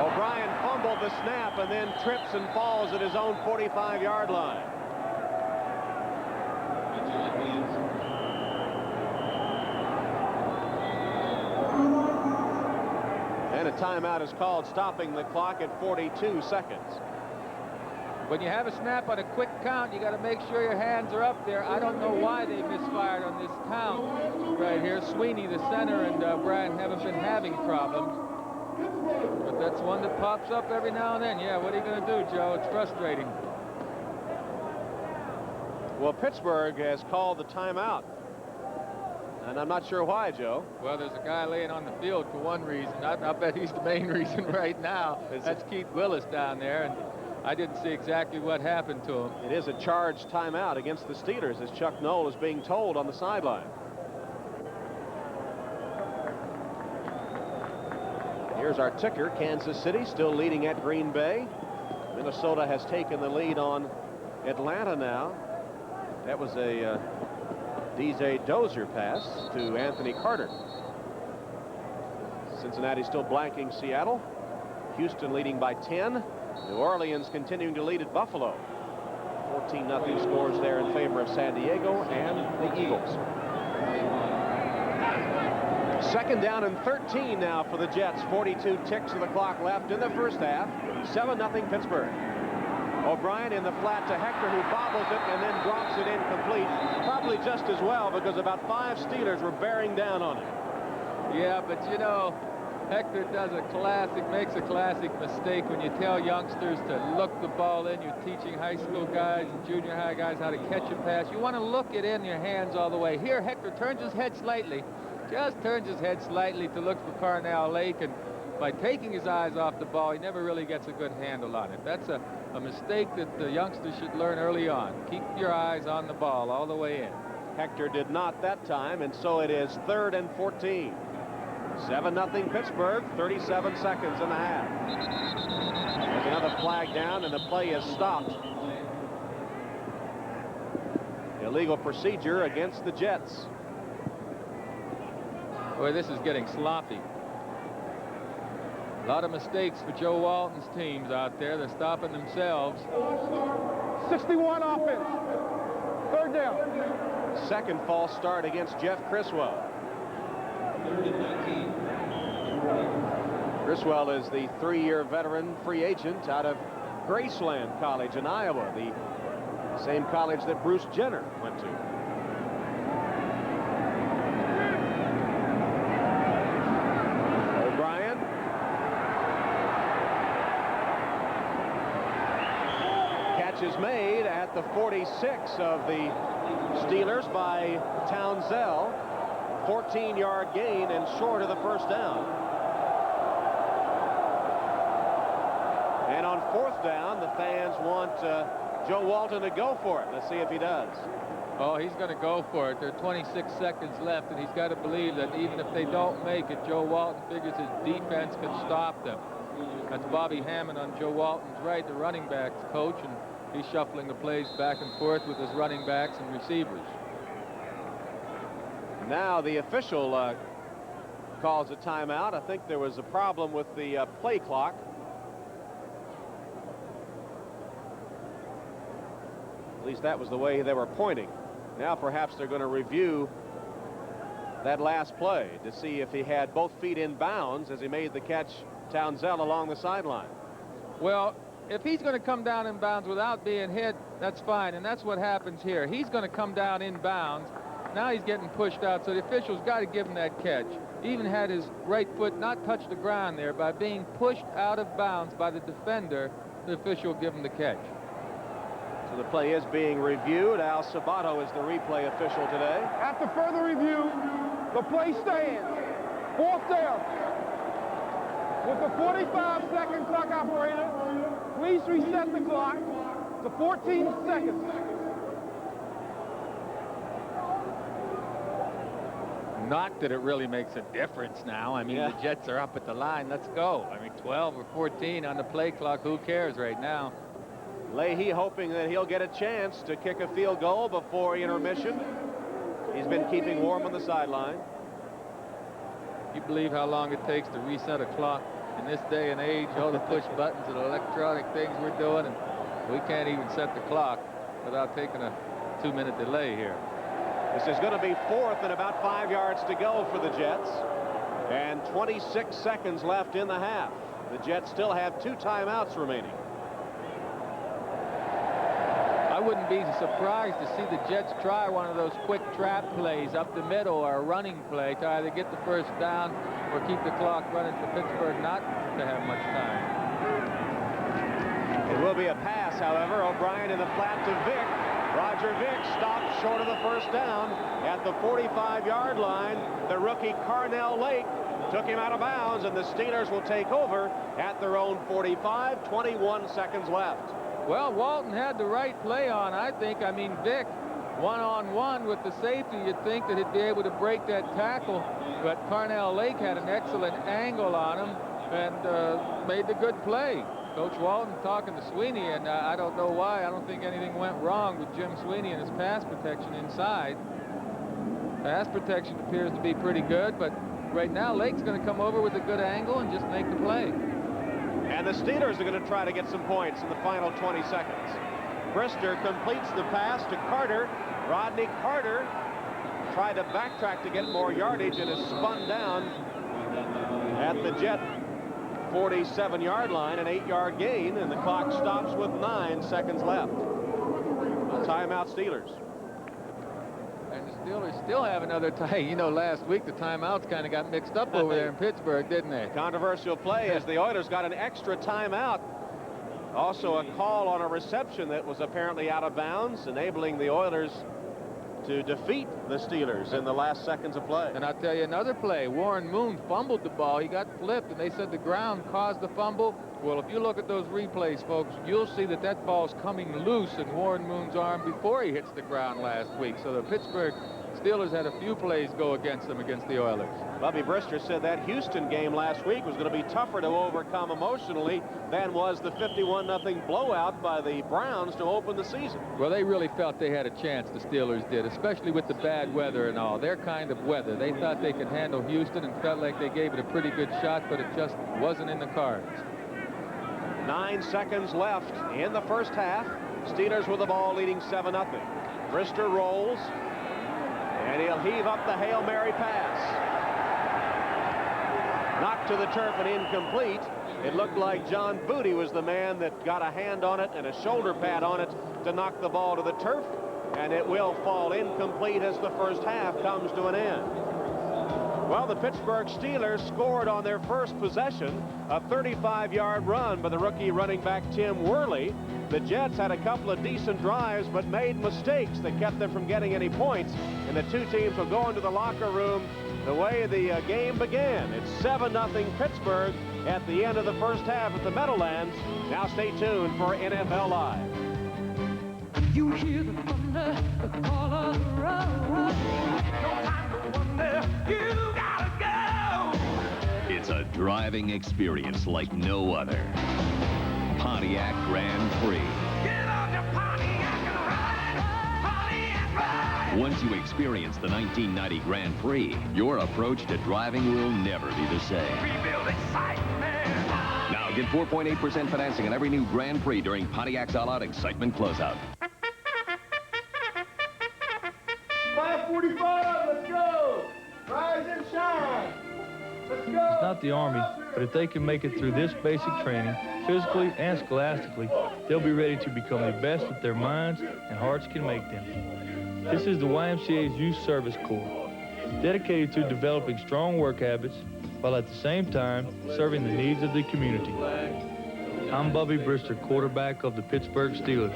O'Brien fumbled the snap and then trips and falls at his own 45-yard line. And a timeout is called, stopping the clock at 42 seconds. When you have a snap on a quick count, you got to make sure your hands are up there. I don't know why they misfired on this count right here. Sweeney, the center, and O'Brien haven't been having problems. But that's one that pops up every now and then. Yeah, what are you going to do, Joe? It's frustrating. Well, Pittsburgh has called the timeout. And I'm not sure why, Joe. Well, there's a guy laying on the field for one reason. I bet he's the main reason right now. That's Keith Willis down there, and I didn't see exactly what happened to him. It is a charged timeout against the Steelers, as Chuck Noll is being told on the sideline. Here's our ticker. Kansas City still leading at Green Bay. Minnesota has taken the lead on Atlanta now. That was a DJ Dozier pass to Anthony Carter. Cincinnati still blanking Seattle. Houston leading by 10. New Orleans continuing to lead at Buffalo. 14-0 scores there in favor of San Diego and the Eagles. Second down and 13 now for the Jets. 42 ticks of the clock left in the first half. 7-0 Pittsburgh. O'Brien in the flat to Hector, who bobbles it and then drops it incomplete. Probably just as well because about 5 Steelers were bearing down on it. Yeah, but you know, Hector makes a classic mistake when you tell youngsters to look the ball in. You're teaching high school guys and junior high guys how to catch a pass. You want to look it in your hands all the way. Here, Hector turns his head slightly, just turns his head slightly to look for Carnell Lake, and by taking his eyes off the ball, he never really gets a good handle on it. That's a mistake that the youngsters should learn early on. Keep your eyes on the ball all the way in. Hector did not that time, and so it is 3rd and 14. 7-0 Pittsburgh, 37 seconds in the half. There's another flag down, and the play is stopped. Illegal procedure against the Jets. Boy, this is getting sloppy. A lot of mistakes for Joe Walton's teams out there. They're stopping themselves. 61 offense. 3rd down. Second false start against Jeff Criswell. Criswell is the 3-year veteran free agent out of Graceland College in Iowa, the same college that Bruce Jenner went to. O'Brien. Catch is made at the 46 of the Steelers by Townsell. 14-yard gain and short of the first down. And on 4th down, the fans want Joe Walton to go for it. Let's see if he does. Oh, he's going to go for it. There are 26 seconds left, and he's got to believe that even if they don't make it, Joe Walton figures his defense can stop them. That's Bobby Hammond on Joe Walton's right, the running backs coach, and he's shuffling the plays back and forth with his running backs and receivers. Now the official calls a timeout. I think there was a problem with the play clock. At least that was the way they were pointing. Now perhaps they're going to review that last play to see if he had both feet in bounds as he made the catch, Townsell, along the sideline. Well, if he's going to come down in bounds without being hit, that's fine, and that's what happens here. He's going to come down in bounds. Now he's getting pushed out, so the official's got to give him that catch. He even had his right foot not touch the ground there. By being pushed out of bounds by the defender, the official will give him the catch. So the play is being reviewed. Al Sabato is the replay official today. After further review, the play stands. 4th down. With the 45-second clock operator, please reset the clock to 14 seconds. Not that it really makes a difference now. I mean, the Jets are up at the line. Let's go. I mean, 12 or 14 on the play clock. Who cares right now? Leahy hoping that he'll get a chance to kick a field goal before intermission. He's been keeping warm on the sideline. You believe how long it takes to reset a clock in this day and age? All the push buttons and electronic things we're doing, and we can't even set the clock without taking a 2-minute delay here. This is going to be 4th and about 5 yards to go for the Jets, and 26 seconds left in the half. The Jets still have 2 timeouts remaining. I wouldn't be surprised to see the Jets try one of those quick trap plays up the middle or a running play to either get the first down or keep the clock running for Pittsburgh not to have much time. It will be a pass, however. O'Brien in the flat to Vick. Roger Vick stopped short of the first down at the 45-yard line. The rookie Carnell Lake took him out of bounds, and the Steelers will take over at their own 45. 21 seconds left. Well, Walton had the right play on, I think. I mean, Vick, one-on-one with the safety, you'd think that he'd be able to break that tackle, but Carnell Lake had an excellent angle on him and made the good play. Coach Walton talking to Sweeney, and I don't know why. I don't think anything went wrong with Jim Sweeney and his pass protection inside. Pass protection appears to be pretty good, but right now Lake's going to come over with a good angle and just make the play. And the Steelers are going to try to get some points in the final 20 seconds. Brister completes the pass to Carter. Rodney Carter tried to backtrack to get more yardage and is spun down at the Jet 47-yard line, an 8-yard gain, and the clock stops with 9 seconds left. Timeout Steelers. And the Steelers still have another tie. You know, last week the timeouts kind of got mixed up over there in Pittsburgh, didn't they? Controversial play as the Oilers got an extra timeout. Also a call on a reception that was apparently out of bounds, enabling the Oilers to defeat the Steelers in the last seconds of play. And I'll tell you another play. Warren Moon fumbled the ball. He got flipped, and they said the ground caused the fumble. Well, if you look at those replays, folks, you'll see that that ball's coming loose in Warren Moon's arm before he hits the ground last week. So the Pittsburgh Steelers had a few plays go against them against the Oilers. Bobby Brister said that Houston game last week was going to be tougher to overcome emotionally than was the 51-0 blowout by the Browns to open the season. Well, they really felt they had a chance, the Steelers did, especially with the bad weather and all. Their kind of weather. They thought they could handle Houston and felt like they gave it a pretty good shot, but it just wasn't in the cards. 9 seconds left in the first half. Steelers with the ball leading 7-0. Brister rolls, and he'll heave up the Hail Mary pass. Knocked to the turf and incomplete. It looked like John Booty was the man that got a hand on it and a shoulder pad on it to knock the ball to the turf, and it will fall incomplete as the first half comes to an end. Well, the Pittsburgh Steelers scored on their first possession, a 35-yard run by the rookie running back Tim Worley. The Jets had a couple of decent drives but made mistakes that kept them from getting any points, and the two teams will go into the locker room the way the game began. It's 7-0 Pittsburgh at the end of the first half at the Meadowlands. Now stay tuned for NFL Live. You hear the thunder, the call of the road. No time to wonder, you gotta go. It's a driving experience like no other. Pontiac Grand Prix. Get on your Pontiac and ride, Pontiac ride. Once you experience the 1990 Grand Prix, your approach to driving will never be the same. Rebuild excitement. Now get 4.8% financing on every new Grand Prix during Pontiac's All-Out Excitement Closeout. 545, let's go. Rise and shine. Let's go. It's not the Army, but if they can make it through this basic training, physically and scholastically, they'll be ready to become the best that their minds and hearts can make them. This is the YMCA's Youth Service Corps, dedicated to developing strong work habits while at the same time serving the needs of the community. I'm Bubby Brister, quarterback of the Pittsburgh Steelers.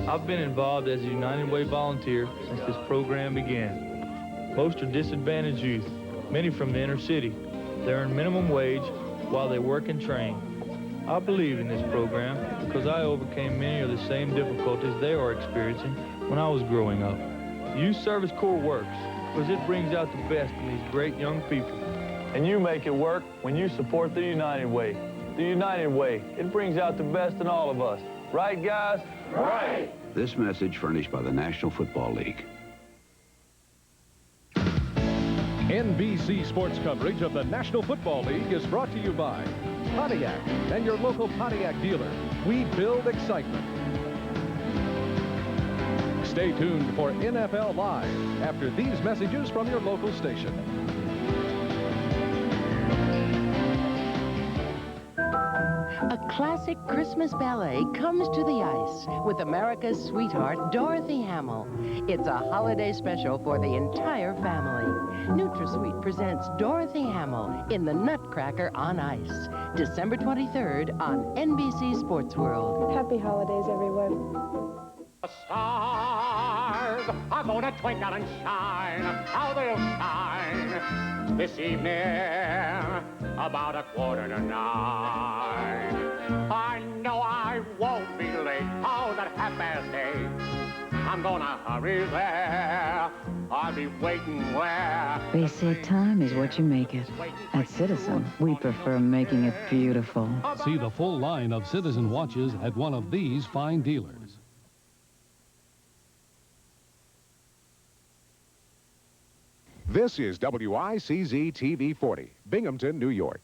I've been involved as a United Way volunteer since this program began. Most are disadvantaged youth, many from the inner city. They earn minimum wage while they work and train. I believe in this program because I overcame many of the same difficulties they are experiencing when I was growing up. The Youth Service Corps works because it brings out the best in these great young people. And you make it work when you support the United Way. The United Way, it brings out the best in all of us. Right, guys? Right! This message furnished by the National Football League. NBC sports coverage of the National Football League is brought to you by Pontiac and your local Pontiac dealer. We build excitement. Stay tuned for NFL Live after these messages from your local station. A classic Christmas ballet comes to the ice with America's sweetheart, Dorothy Hamill. It's a holiday special for the entire family. NutraSweet presents Dorothy Hamill in the Nutcracker on Ice, December 23rd on NBC Sports World. Happy holidays, everyone. The stars are gonna twinkle and shine. How they'll shine this evening about 8:45. I know I won't be late. Oh, that 8:30. I'm gonna hurry there. I'll be waiting where. They say time is what you make it. At Citizen, we prefer making it beautiful. See the full line of Citizen watches at one of these fine dealers. This is WICZ TV 40, Binghamton, New York.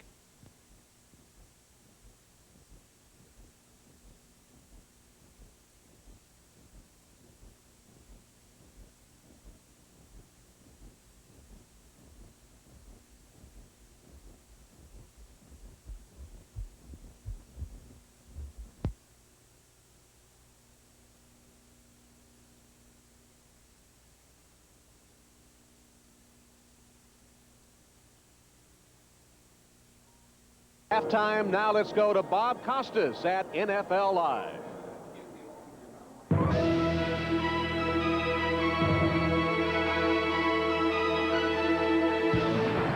Halftime, now let's go to Bob Costas at NFL Live.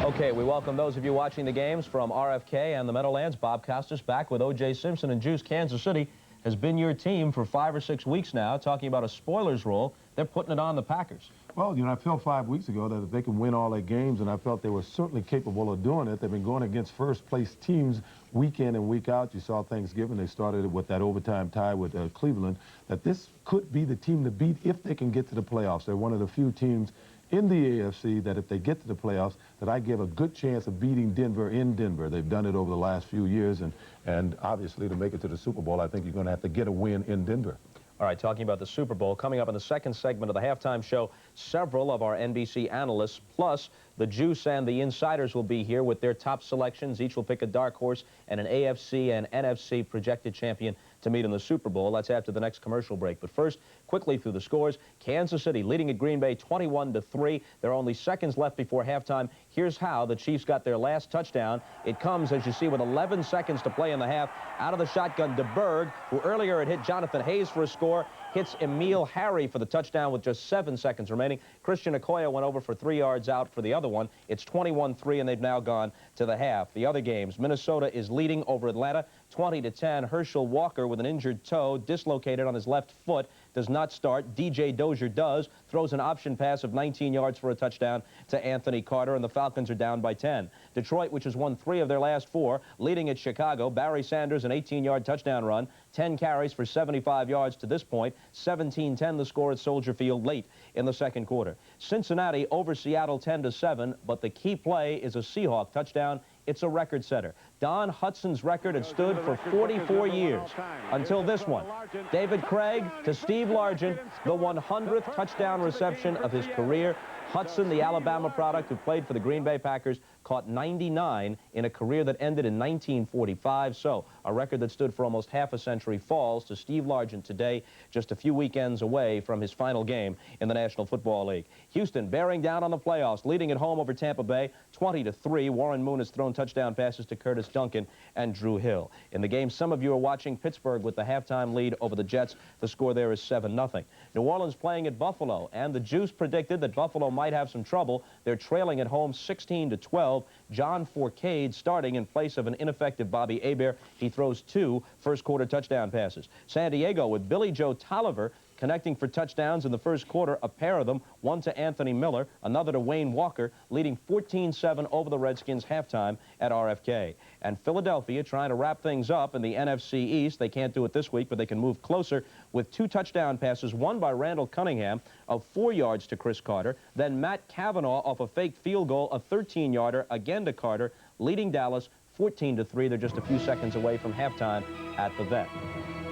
Okay, we welcome those of you watching the games from RFK and the Meadowlands. Bob Costas back with O.J. Simpson and Juice. Kansas City has been your team for 5 or 6 weeks now, talking about a spoilers role. They're putting it on the Packers. Well, you know, I felt 5 weeks ago that if they can win all their games, and I felt they were certainly capable of doing it. They've been going against first-place teams week in and week out. You saw Thanksgiving. They started with that overtime tie with Cleveland, that this could be the team to beat if they can get to the playoffs. They're one of the few teams in the AFC that if they get to the playoffs, that I give a good chance of beating Denver in Denver. They've done it over the last few years, and obviously to make it to the Super Bowl, I think you're going to have to get a win in Denver. All right, talking about the Super Bowl, coming up in the second segment of the halftime show, several of our NBC analysts, plus the Juice and the Insiders will be here with their top selections. Each will pick a dark horse and an AFC and NFC projected champion to meet in the Super Bowl. That's after the next commercial break. But first, quickly through the scores. Kansas City leading at Green Bay 21-3. There are only seconds left before halftime. Here's how the Chiefs got their last touchdown. It comes, as you see, with 11 seconds to play in the half. Out of the shotgun, DeBerg, who earlier had hit Jonathan Hayes for a score, hits Emil Harry for the touchdown with just 7 seconds remaining. Christian Okoye went over for 3 yards out for the other one. It's 21-3, and they've now gone to the half. The other games, Minnesota is leading over Atlanta 20-10. Herschel Walker with an injured toe, dislocated on his left foot, does not start. DJ Dozier does, throws an option pass of 19 yards for a touchdown to Anthony Carter, and the Falcons are down by 10. Detroit, which has won 3 of their last 4, leading at Chicago. Barry Sanders, an 18-yard touchdown run, 10 carries for 75 yards to this point. 17-10 the score at Soldier Field late in the second quarter. Cincinnati over Seattle 10-7, but the key play is a Seahawk touchdown. It's a record setter. Don Hutson's record had stood for 44 years until this one. David Craig to Steve Largent, the 100th touchdown reception of his career. Hudson, the Alabama product who played for the Green Bay Packers, caught 99 in a career that ended in 1945. So a record that stood for almost half a century falls to Steve Largent today, just a few weekends away from his final game in the National Football League. Houston bearing down on the playoffs, leading at home over Tampa Bay 20-3. Warren Moon has thrown touchdown passes to Curtis Duncan and Drew Hill. In the game some of you are watching, Pittsburgh with the halftime lead over the Jets. The score there is 7-0. New Orleans playing at Buffalo, and the Juice predicted that Buffalo might have some trouble. They're trailing at home 16-12. John Fourcade starting in place of an ineffective Bobby Hebert. He throws 2 first-quarter touchdown passes. San Diego with Billy Joe Tolliver connecting for touchdowns in the first quarter, a pair of them, one to Anthony Miller, another to Wayne Walker, leading 14-7 over the Redskins halftime at RFK. And Philadelphia trying to wrap things up in the NFC East. They can't do it this week, but they can move closer with 2 touchdown passes, one by Randall Cunningham of 4 yards to Chris Carter, then Matt Cavanaugh off a fake field goal, a 13-yarder, again to Carter, leading Dallas 14-3. They're just a few seconds away from halftime at the Vet.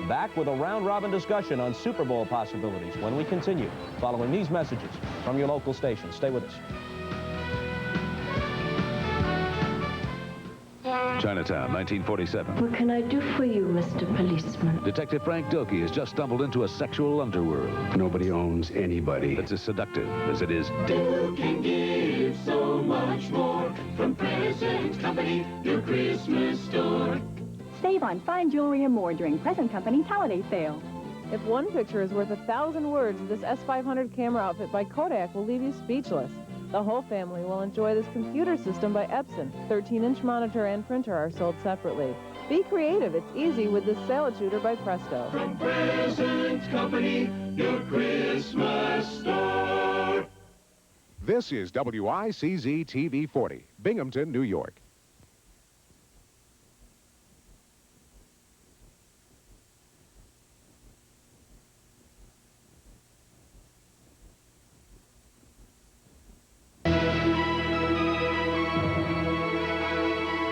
Back with a round-robin discussion on Super Bowl possibilities when we continue, following these messages from your local station. Stay with us. Chinatown, 1947. What can I do for you, Mr. Policeman? Detective Frank Dokey has just stumbled into a sexual underworld. Nobody owns anybody. That's as seductive as it is You can give so much more from Present Company, your Christmas store. Save on fine jewelry and more during Present Company's holiday sale. If one picture is worth 1,000 words, this S500 camera outfit by Kodak will leave you speechless. The whole family will enjoy this computer system by Epson. 13-inch monitor and printer are sold separately. Be creative. It's easy with this salad shooter by Presto. From Present Company, your Christmas store. This is WICZ TV 40, Binghamton, New York.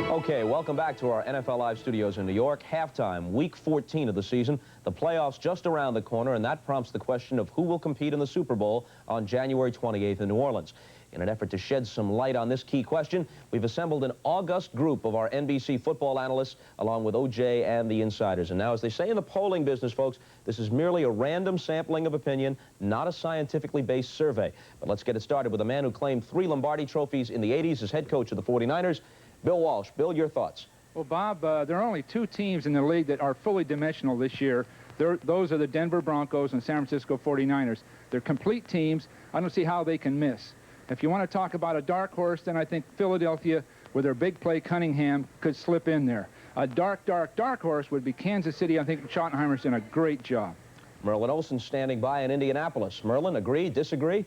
Okay, welcome back to our NFL Live studios in New York. Halftime, week 14 of the season. The playoffs just around the corner, and that prompts the question of who will compete in the Super Bowl on January 28th in New Orleans. In an effort to shed some light on this key question, we've assembled an august group of our NBC football analysts, along with OJ and the insiders. And now, as they say in the polling business, folks, this is merely a random sampling of opinion, not a scientifically based survey. But let's get it started with a man who claimed 3 Lombardi trophies in the 80s as head coach of the 49ers, Bill Walsh. Bill, your thoughts? Well, Bob, there are only 2 teams in the league that are fully dimensional this year. Those are the Denver Broncos and San Francisco 49ers. They're complete teams. I don't see how they can miss. If you want to talk about a dark horse, then I think Philadelphia, with their big play Cunningham, could slip in there. A dark horse would be Kansas City. I think Schottenheimer's done a great job. Merlin Olsen standing by in Indianapolis. Merlin, agree, disagree?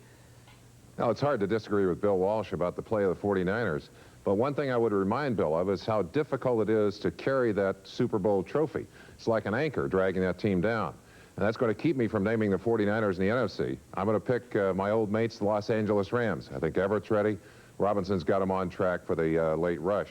No, it's hard to disagree with Bill Walsh about the play of the 49ers. But one thing I would remind Bill of is how difficult it is to carry that Super Bowl trophy. It's like an anchor dragging that team down. And that's going to keep me from naming the 49ers in the NFC. I'm going to pick my old mates, the Los Angeles Rams. I think Everett's ready. Robinson's got them on track for the late rush.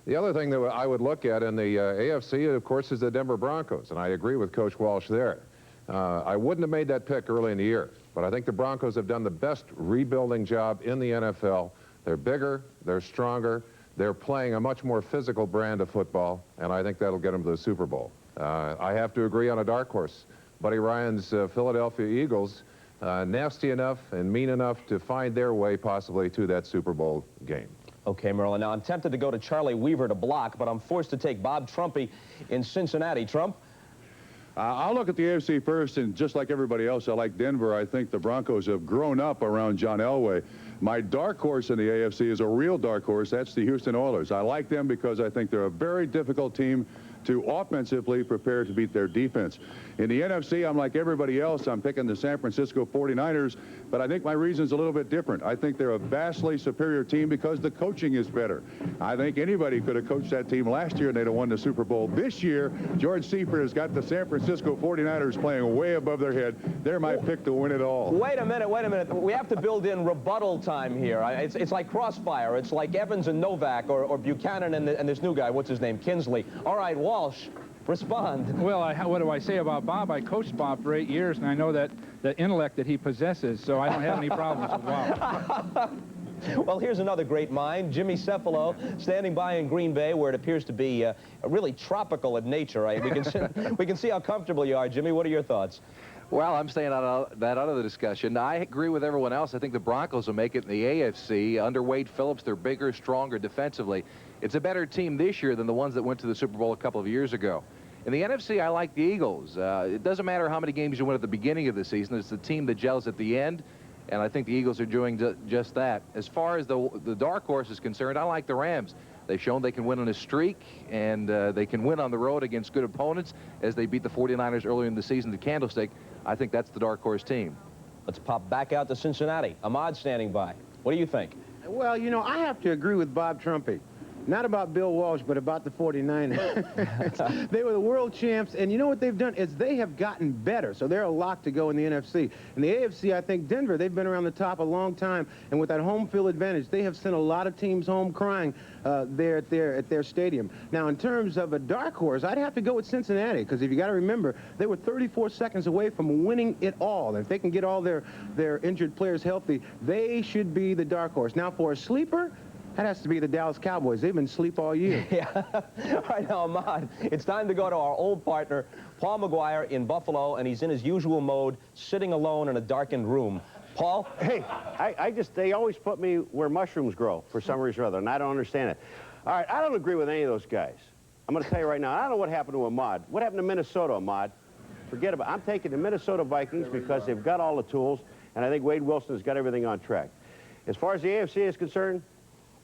The other thing that I would look at in the AFC, of course, is the Denver Broncos. And I agree with Coach Walsh there. I wouldn't have made that pick early in the year. But I think the Broncos have done the best rebuilding job in the NFL. They're bigger, they're stronger, they're playing a much more physical brand of football, and I think that'll get them to the Super Bowl. I have to agree on a dark horse. Buddy Ryan's Philadelphia Eagles, nasty enough and mean enough to find their way possibly to that Super Bowl game. Okay, Merlin. Now, I'm tempted to go to Charlie Weaver to block, but I'm forced to take Bob Trumpy in Cincinnati. Trump? I'll look at the AFC first, and just like everybody else, I like Denver. I think the Broncos have grown up around John Elway. My dark horse in the AFC is a real dark horse. That's the Houston Oilers. I like them because I think they're a very difficult team to offensively prepare to beat their defense. In the NFC, I'm like everybody else. I'm picking the San Francisco 49ers, but I think my reason's a little bit different. I think they're a vastly superior team because the coaching is better. I think anybody could have coached that team last year and they'd have won the Super Bowl. This year, George Seifert has got the San Francisco 49ers playing way above their head. They're my pick to win it all. Wait a minute. We have to build in rebuttal time here. It's like crossfire. It's like Evans and Novak or Buchanan and this new guy. What's his name? Kinsley. All right, Walsh, respond. Well, what do I say about Bob? I coached Bob for 8 years, and I know that the intellect that he possesses, so I don't have any problems with Bob. Well, here's another great mind, Jimmy Cefalo, standing by in Green Bay, where it appears to be really tropical in nature. Right? We can see how comfortable you are, Jimmy. What are your thoughts? Well, I'm staying out of that other discussion. I agree with everyone else. I think the Broncos will make it in the AFC. Under Wade Phillips, they're bigger, stronger defensively. It's a better team this year than the ones that went to the Super Bowl a couple of years ago. In the NFC, I like the Eagles. It doesn't matter how many games you win at the beginning of the season. It's the team that gels at the end, and I think the Eagles are doing just that. As far as the dark horse is concerned, I like the Rams. They've shown they can win on a streak, and they can win on the road against good opponents, as they beat the 49ers earlier in the season, the Candlestick. I think that's the dark horse team. Let's pop back out to Cincinnati. Ahmad standing by. What do you think? Well, you know, I have to agree with Bob Trumpy. Not about Bill Walsh, but about the 49ers. They were the world champs, and you know what they've done is they have gotten better, so they're a lock to go in the NFC. In the AFC, I think Denver, they've been around the top a long time, and with that home field advantage, they have sent a lot of teams home crying there at their stadium. Now, in terms of a dark horse, I'd have to go with Cincinnati, because if you got to remember, they were 34 seconds away from winning it all. And if they can get all their injured players healthy, they should be the dark horse. Now, for a sleeper, that has to be the Dallas Cowboys. They've been asleep all year. Yeah. All right, now, Ahmad, it's time to go to our old partner, Paul McGuire in Buffalo, and he's in his usual mode, sitting alone in a darkened room. Paul? Hey, they always put me where mushrooms grow for some reason or other, and I don't understand it. All right, I don't agree with any of those guys. I'm going to tell you right now, I don't know what happened to Ahmad. What happened to Minnesota, Ahmad? Forget about it. I'm taking the Minnesota Vikings because they've got all the tools, and I think Wade Wilson has got everything on track. As far as the AFC is concerned,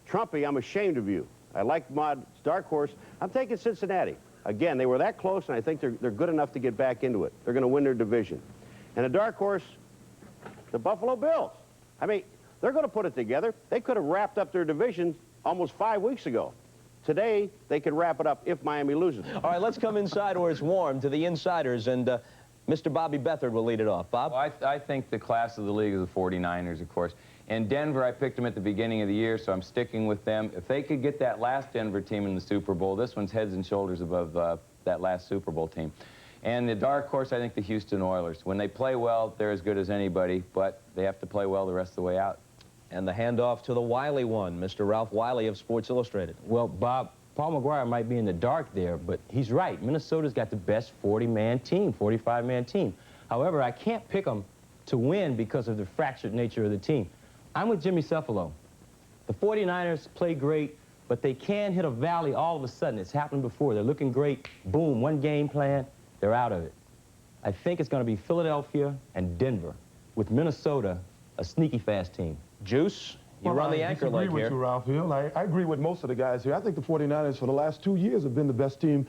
Trumpy, I'm ashamed of you. I like Ahmad's dark horse. I'm taking Cincinnati. Again, they were that close, and I think they're good enough to get back into it. They're going to win their division. And a dark horse, the Buffalo Bills. I mean, they're going to put it together. They could have wrapped up their division almost 5 weeks ago. Today, they can wrap it up if Miami loses. All right, let's come inside where it's warm to the insiders, and Mr. Bobby Beathard will lead it off. Bob? Well, I think the class of the league is the 49ers, of course. And Denver, I picked them at the beginning of the year, so I'm sticking with them. If they could get that last Denver team in the Super Bowl, this one's heads and shoulders above that last Super Bowl team. And the dark horse, I think the Houston Oilers. When they play well, they're as good as anybody, but they have to play well the rest of the way out. And the handoff to the Wiley one, Mr. Ralph Wiley of Sports Illustrated. Well, Bob, Paul McGuire might be in the dark there, but he's right. Minnesota's got the best 40-man team, 45-man team. However, I can't pick them to win because of the fractured nature of the team. I'm with Jimmy Cefalo. The 49ers play great, but they can hit a valley all of a sudden. It's happened before. They're looking great. Boom, one game plan, they're out of it. I think it's going to be Philadelphia and Denver, with Minnesota, a sneaky fast team. Juice, you run the anchor leg here. I agree with you, Ralph Hill. I agree with most of the guys here. I think the 49ers for the last 2 years have been the best team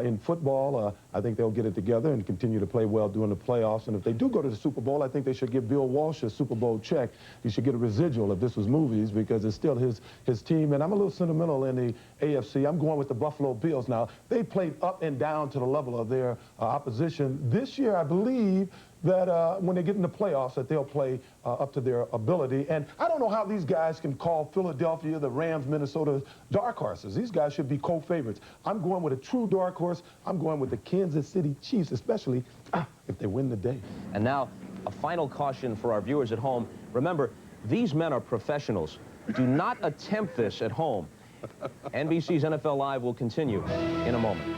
in football. I think they'll get it together and continue to play well during the playoffs. And if they do go to the Super Bowl, I think they should give Bill Walsh a Super Bowl check. He should get a residual if this was movies, because it's still his team. And I'm a little sentimental in the AFC. I'm going with the Buffalo Bills. Now, they played up and down to the level of their opposition. This year, I believe that when they get in the playoffs, that they'll play up to their ability. And I don't know how these guys can call Philadelphia, the Rams, Minnesota, dark horses. These guys should be co-favorites. I'm going with a true dark horse. I'm going with the Kansas City Chiefs, especially if they win the day. And now, a final caution for our viewers at home. Remember, these men are professionals. Do not attempt this at home. NBC's NFL Live will continue in a moment.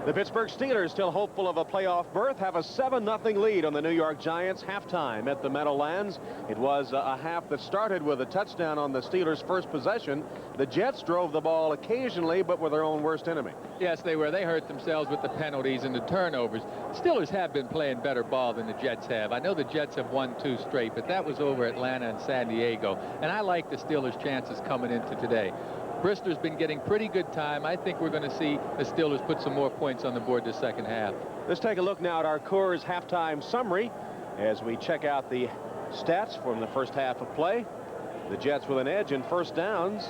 The Pittsburgh Steelers, still hopeful of a playoff berth, have a 7-0 lead on the New York Giants halftime at the Meadowlands. It was a half that started with a touchdown on the Steelers' first possession. The Jets drove the ball occasionally, but were their own worst enemy. Yes, they were. They hurt themselves with the penalties and the turnovers. Steelers have been playing better ball than the Jets have. I know the Jets have won 2 straight, but that was over Atlanta and San Diego. And I like the Steelers' chances coming into today. Brister's been getting pretty good time. I think we're going to see the Steelers put some more points on the board this second half. Let's take a look now at our Coors halftime summary as we check out the stats from the first half of play. The Jets with an edge in first downs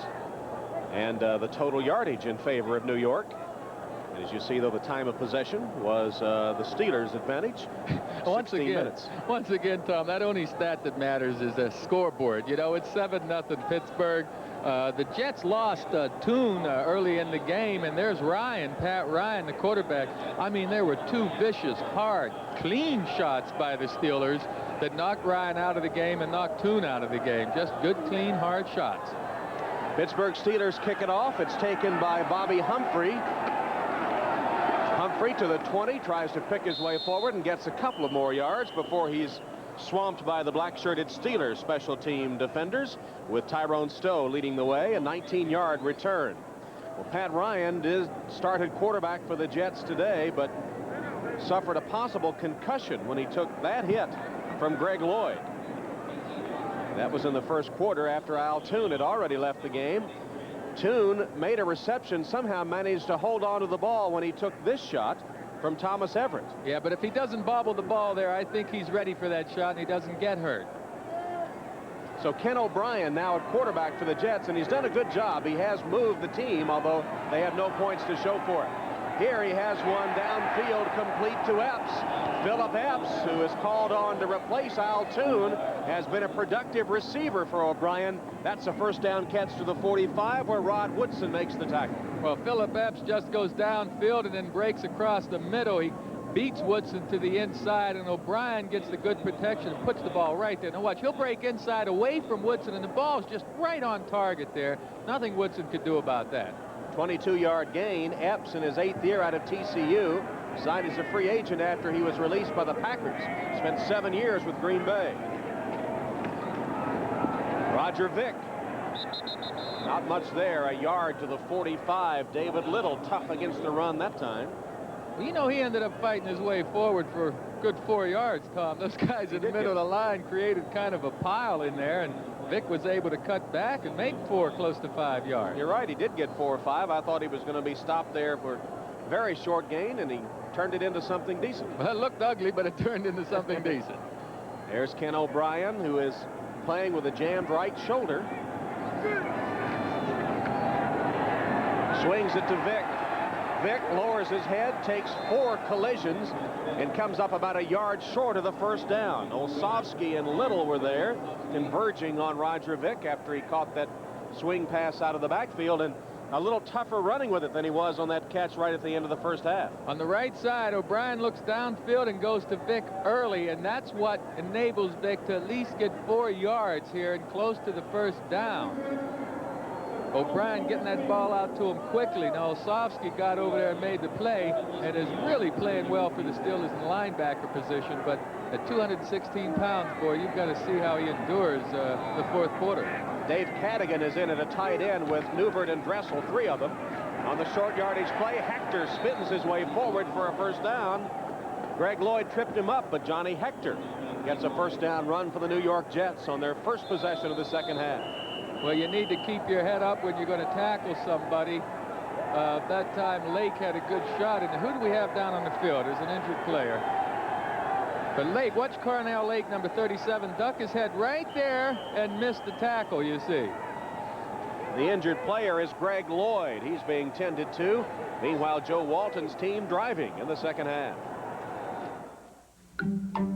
and the total yardage in favor of New York. And as you see, though, the time of possession was the Steelers' advantage. Once again, Tom, that only stat that matters is a scoreboard. You know, it's 7-0 Pittsburgh. The Jets lost Toon early in the game, and there's Ryan, Pat Ryan, the quarterback. I mean, there were 2 vicious, hard, clean shots by the Steelers that knocked Ryan out of the game and knocked Toon out of the game. Just good, clean, hard shots. Pittsburgh Steelers kick it off. It's taken by Bobby Humphrey. Humphrey to the 20, tries to pick his way forward and gets a couple of more yards before he's swamped by the black-shirted Steelers special team defenders, with Tyrone Stowe leading the way, a 19-yard return. Well, Pat Ryan started quarterback for the Jets today, but suffered a possible concussion when he took that hit from Greg Lloyd. That was in the first quarter after Al Toon had already left the game. Toon made a reception, somehow managed to hold on to the ball when he took this shot from Thomas Everett. Yeah, but if he doesn't bobble the ball there, I think he's ready for that shot and he doesn't get hurt. So Ken O'Brien now at quarterback for the Jets, and he's done a good job. He has moved the team, although they have no points to show for it. Here he has one downfield complete to Epps. Philip Epps, who is called on to replace Al Toon, has been a productive receiver for O'Brien. That's a first down catch to the 45 where Rod Woodson makes the tackle. Well, Philip Epps just goes downfield and then breaks across the middle. He beats Woodson to the inside, and O'Brien gets the good protection and puts the ball right there. Now watch, he'll break inside away from Woodson, and the ball's just right on target there. Nothing Woodson could do about that. 22-yard gain. Epps in his 8th year out of TCU. Signed as a free agent after he was released by the Packers. Spent 7 years with Green Bay. Roger Vick. Not much there. A yard to the 45. David Little tough against the run that time. Well, you know, he ended up fighting his way forward for a good 4 yards, Tom. Those guys in the middle of the line created kind of a pile in there, and Vick was able to cut back and make 4 close to 5 yards. You're right. He did get 4 or 5. I thought he was going to be stopped there for a very short gain, and he turned it into something decent. Well, it looked ugly, but it turned into something decent. There's Ken O'Brien, who is playing with a jammed right shoulder. Swings it to Vick. Vick lowers his head, takes 4 collisions, and comes up about a yard short of the first down. Olszewski and Little were there, converging on Roger Vick after he caught that swing pass out of the backfield, and a little tougher running with it than he was on that catch right at the end of the first half. On the right side, O'Brien looks downfield and goes to Vick early, and that's what enables Vick to at least get 4 yards here and close to the first down. O'Brien getting that ball out to him quickly. Now, Olszewski got over there and made the play and is really playing well for the Steelers in the linebacker position, but at 216 pounds, boy, you've got to see how he endures the fourth quarter. Dave Cadigan is in at a tight end with Newbert and Dressel, 3 of them. On the short yardage play, Hector spins his way forward for a first down. Greg Lloyd tripped him up, but Johnny Hector gets a first down run for the New York Jets on their first possession of the second half. Well, you need to keep your head up when you're going to tackle somebody. That time, Lake had a good shot. And who do we have down on the field? There's an injured player. But Lake, watch Carnell Lake, number 37, duck his head right there and miss the tackle, you see. The injured player is Greg Lloyd. He's being tended to. Meanwhile, Joe Walton's team driving in the second half.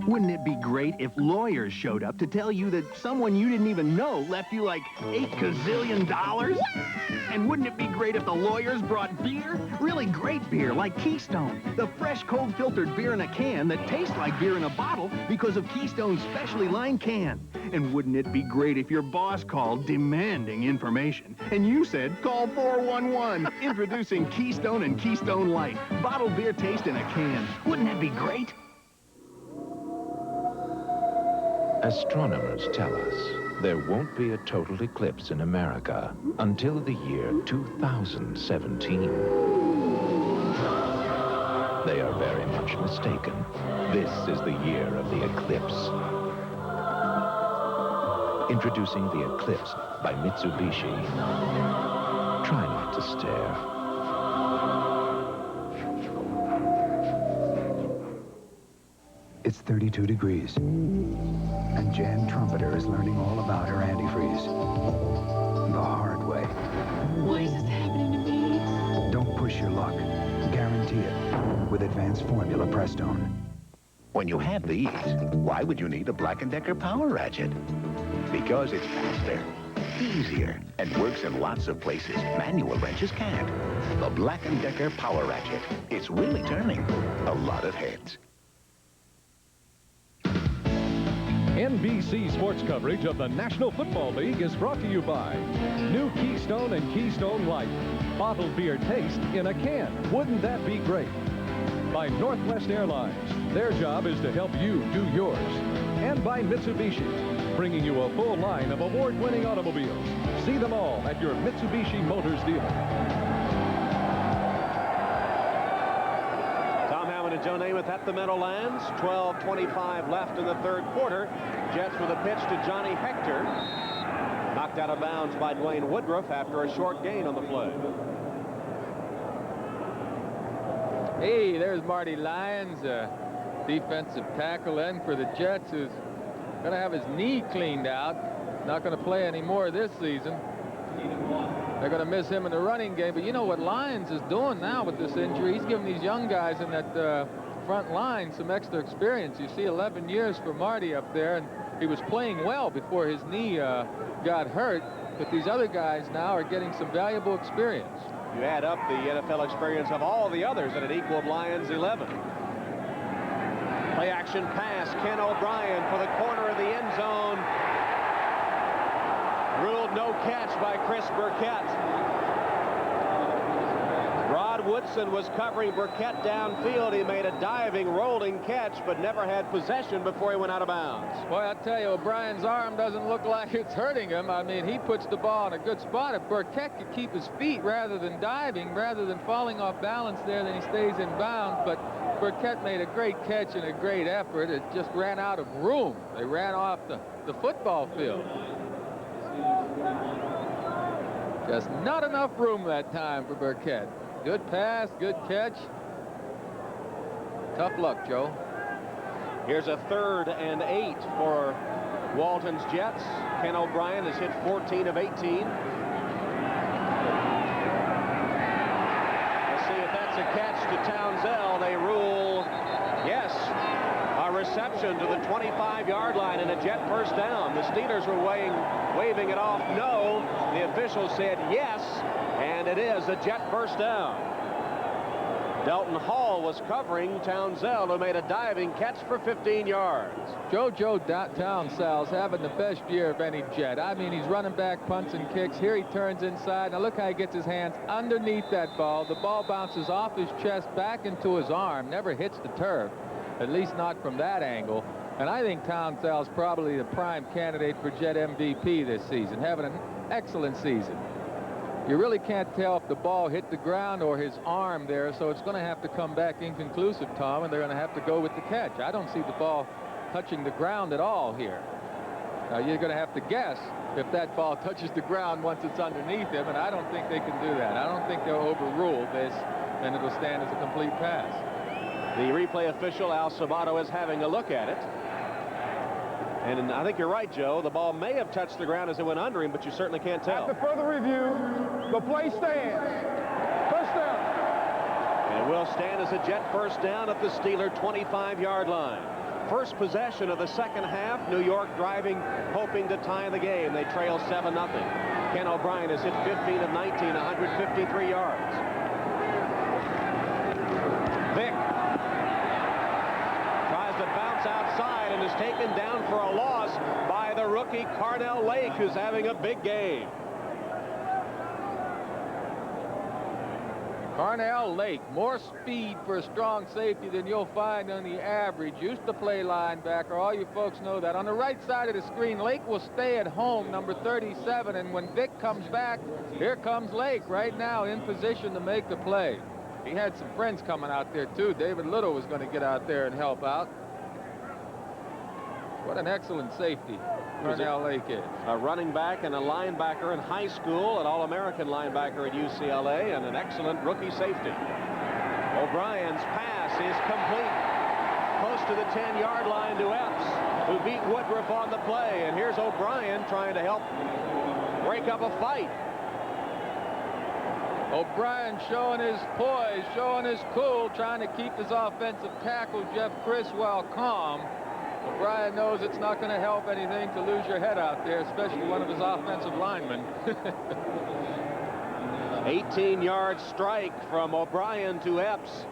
Wouldn't it be great if lawyers showed up to tell you that someone you didn't even know left you like $8 gazillion? And wouldn't it be great if the lawyers brought beer? Really great beer like Keystone, the fresh cold filtered beer in a can that tastes like beer in a bottle because of Keystone's specially lined can. And wouldn't it be great if your boss called demanding information and you said, call 411, introducing Keystone and Keystone Light, bottled beer taste in a can. Wouldn't that be great? Astronomers tell us there won't be a total eclipse in America until the year 2017. They are very much mistaken. This is the year of the eclipse. Introducing the Eclipse by Mitsubishi. Try not to stare. It's 32 degrees, and Jan Trumpeter is learning all about her antifreeze. The hard way. Why is this happening to me? Don't push your luck. Guarantee it with Advanced Formula Prestone. When you have these, why would you need a Black & Decker Power Ratchet? Because it's faster, easier, and works in lots of places manual wrenches can't. The Black & Decker Power Ratchet. It's really turning a lot of heads. NBC sports coverage of the National Football League is brought to you by new Keystone and Keystone Light. Bottled beer taste in a can. Wouldn't that be great? By Northwest Airlines. Their job is to help you do yours. And by Mitsubishi, bringing you a full line of award-winning automobiles. See them all at your Mitsubishi Motors dealer. And Joe Namath at the Meadowlands. 12:25 left in the third quarter. Jets with a pitch to Johnny Hector. Knocked out of bounds by Dwayne Woodruff after a short gain on the play. Hey, there's Marty Lyons, defensive tackle end for the Jets, who's going to have his knee cleaned out. Not going to play anymore this season. They're going to miss him in the running game. But you know what Lyons is doing now with this injury? He's giving these young guys in that front line some extra experience. You see 11 years for Marty up there, and he was playing well before his knee got hurt. But these other guys now are getting some valuable experience. You add up the NFL experience of all the others, and it equaled Lyons 11. Play action pass. Ken O'Brien for the corner of the end zone. Ruled no catch by Chris Burkett. Rod Woodson was covering Burkett downfield. He made a diving, rolling catch, but never had possession before he went out of bounds. Boy, I tell you, O'Brien's arm doesn't look like it's hurting him. I mean, he puts the ball in a good spot. If Burkett could keep his feet rather than diving, rather than falling off balance there, then he stays in bounds. But Burkett made a great catch and a great effort. It just ran out of room. They ran off the football field. Just not enough room that time for Burkett. Good pass, good catch. Tough luck, Joe. Here's a 3rd and 8 for Walton's Jets. Ken O'Brien has hit 14 of 18. Let's see if that's a catch to Townsell. They rule yes. A reception to the 25-yard line and a Jet first down. The Steelers were waving it off no. The official said yes, and it is a Jet first down. Delton Hall was covering Townsell, who made a diving catch for 15 yards. Joe Townsell's having the best year of any Jet. I mean, he's running back punts and kicks. Here he turns inside. Now look how he gets his hands underneath that ball. The ball bounces off his chest back into his arm, never hits the turf. At least not from that angle. And I think Townsell's probably the prime candidate for Jet MVP this season, having an excellent season. You really can't tell if the ball hit the ground or his arm there, so it's going to have to come back inconclusive, Tom, and they're going to have to go with the catch. I don't see the ball touching the ground at all here. Now, you're going to have to guess if that ball touches the ground once it's underneath him, and I don't think they can do that. I don't think they'll overrule this, and it'll stand as a complete pass. The replay official, Al Sabato, is having a look at it. And I think you're right, Joe. The ball may have touched the ground as it went under him, but you certainly can't tell. After further review, the play stands. First down. And it will stand as a Jet first down at the Steeler 25-yard line. First possession of the second half. New York driving, hoping to tie the game. They trail 7-0. Ken O'Brien has hit 15 of 19, 153 yards. Vick tries to bounce outside and is taken down for a loss by the rookie Carnell Lake, who's having a big game. Carnell Lake, more speed for a strong safety than you'll find on the average. Used to play linebacker. All you folks know that. On the right side of the screen, Lake will stay at home, number 37. And when Vick comes back, here comes Lake right now in position to make the play. He had some friends coming out there, too. David Little was going to get out there and help out. What an excellent safety Carnell Lake is. A running back and a linebacker in high school, an All-American linebacker at UCLA, and an excellent rookie safety. O'Brien's pass is complete. Close to the 10-yard line to Epps, who beat Woodruff on the play. And here's O'Brien trying to help break up a fight. O'Brien showing his poise, showing his cool, trying to keep his offensive tackle, Jeff Criswell, calm. O'Brien knows it's not going to help anything to lose your head out there, especially one of his offensive linemen. 18-yard strike from O'Brien to Epps.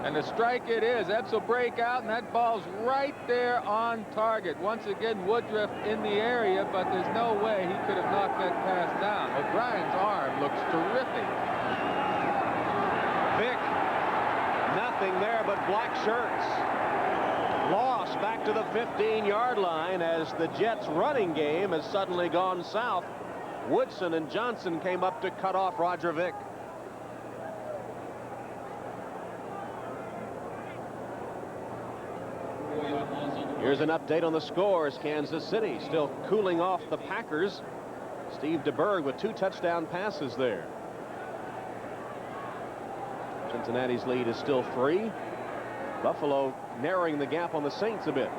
And the strike it is. Epps will break out, and that ball's right there on target. Once again, Woodruff in the area, but there's no way he could have knocked that pass down. O'Brien's arm looks terrific. Vick, nothing there but black shirts. Loss back to the 15-yard line as the Jets' running game has suddenly gone south. Woodson and Johnson came up to cut off Roger Vick. Here's an update on the scores. Kansas City still cooling off the Packers. Steve DeBerg with 2 touchdown passes there. Cincinnati's lead is still 3. Buffalo narrowing the gap on the Saints a bit.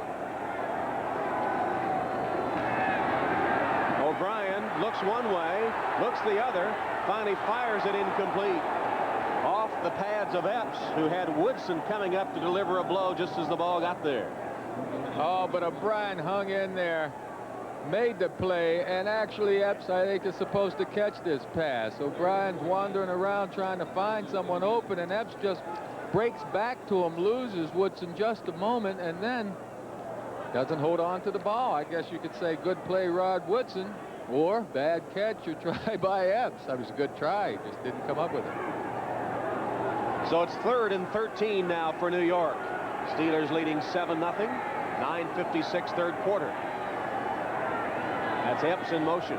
O'Brien looks one way, looks the other, finally fires it incomplete. Off the pads of Epps, who had Woodson coming up to deliver a blow just as the ball got there. Oh, but O'Brien hung in there, made the play, and actually Epps, I think, is supposed to catch this pass. O'Brien's wandering around trying to find someone open, and Epps just breaks back to him, loses Woodson just a moment, and then doesn't hold on to the ball. I guess you could say good play, Rod Woodson, or bad catch or try by Epps. That was a good try, just didn't come up with it. So it's 3rd and 13 now for New York. Steelers leading 7-0. 9:56 third quarter. That's Epps in motion.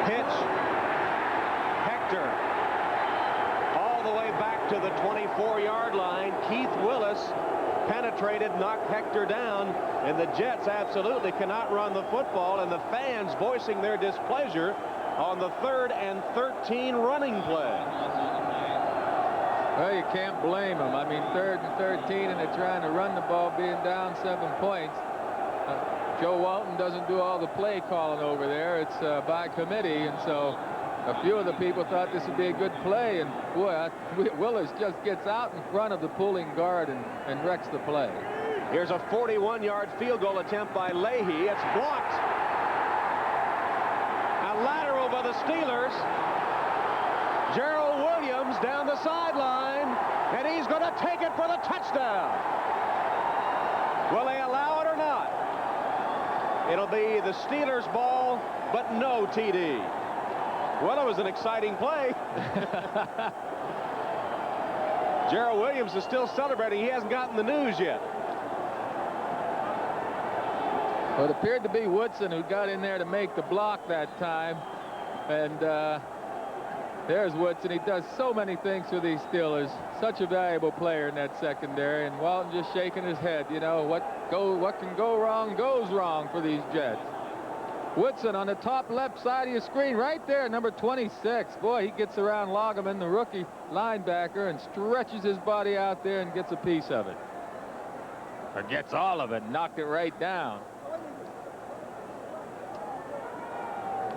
Pitch. Hector. All the way back to the 24-yard line. Keith Willis penetrated, knocked Hector down, and the Jets absolutely cannot run the football, and the fans voicing their displeasure on the 3rd and 13 running play. Well, you can't blame them. I mean, 3rd and 13, and they're trying to run the ball, being down 7 points. Joe Walton doesn't do all the play calling over there. It's by committee, and so a few of the people thought this would be a good play, and boy, Willis just gets out in front of the pulling guard and wrecks the play. Here's a 41-yard field goal attempt by Leahy. It's blocked. A lateral by the Steelers. Gerald Williams down the sideline, and he's going to take it for the touchdown. Will they allow it or not? It'll be the Steelers' ball, but no TD. Well, it was an exciting play. Gerald Williams is still celebrating. He hasn't gotten the news yet. Well, it appeared to be Woodson who got in there to make the block that time. And there's Woodson. He does so many things for these Steelers. Such a valuable player in that secondary. And Walton just shaking his head. You know, what can go wrong goes wrong for these Jets. Woodson on the top left side of your screen right there, number 26. Boy, he gets around Loggeman, the rookie linebacker, and stretches his body out there and gets a piece of it. Or gets all of it, knocked it right down.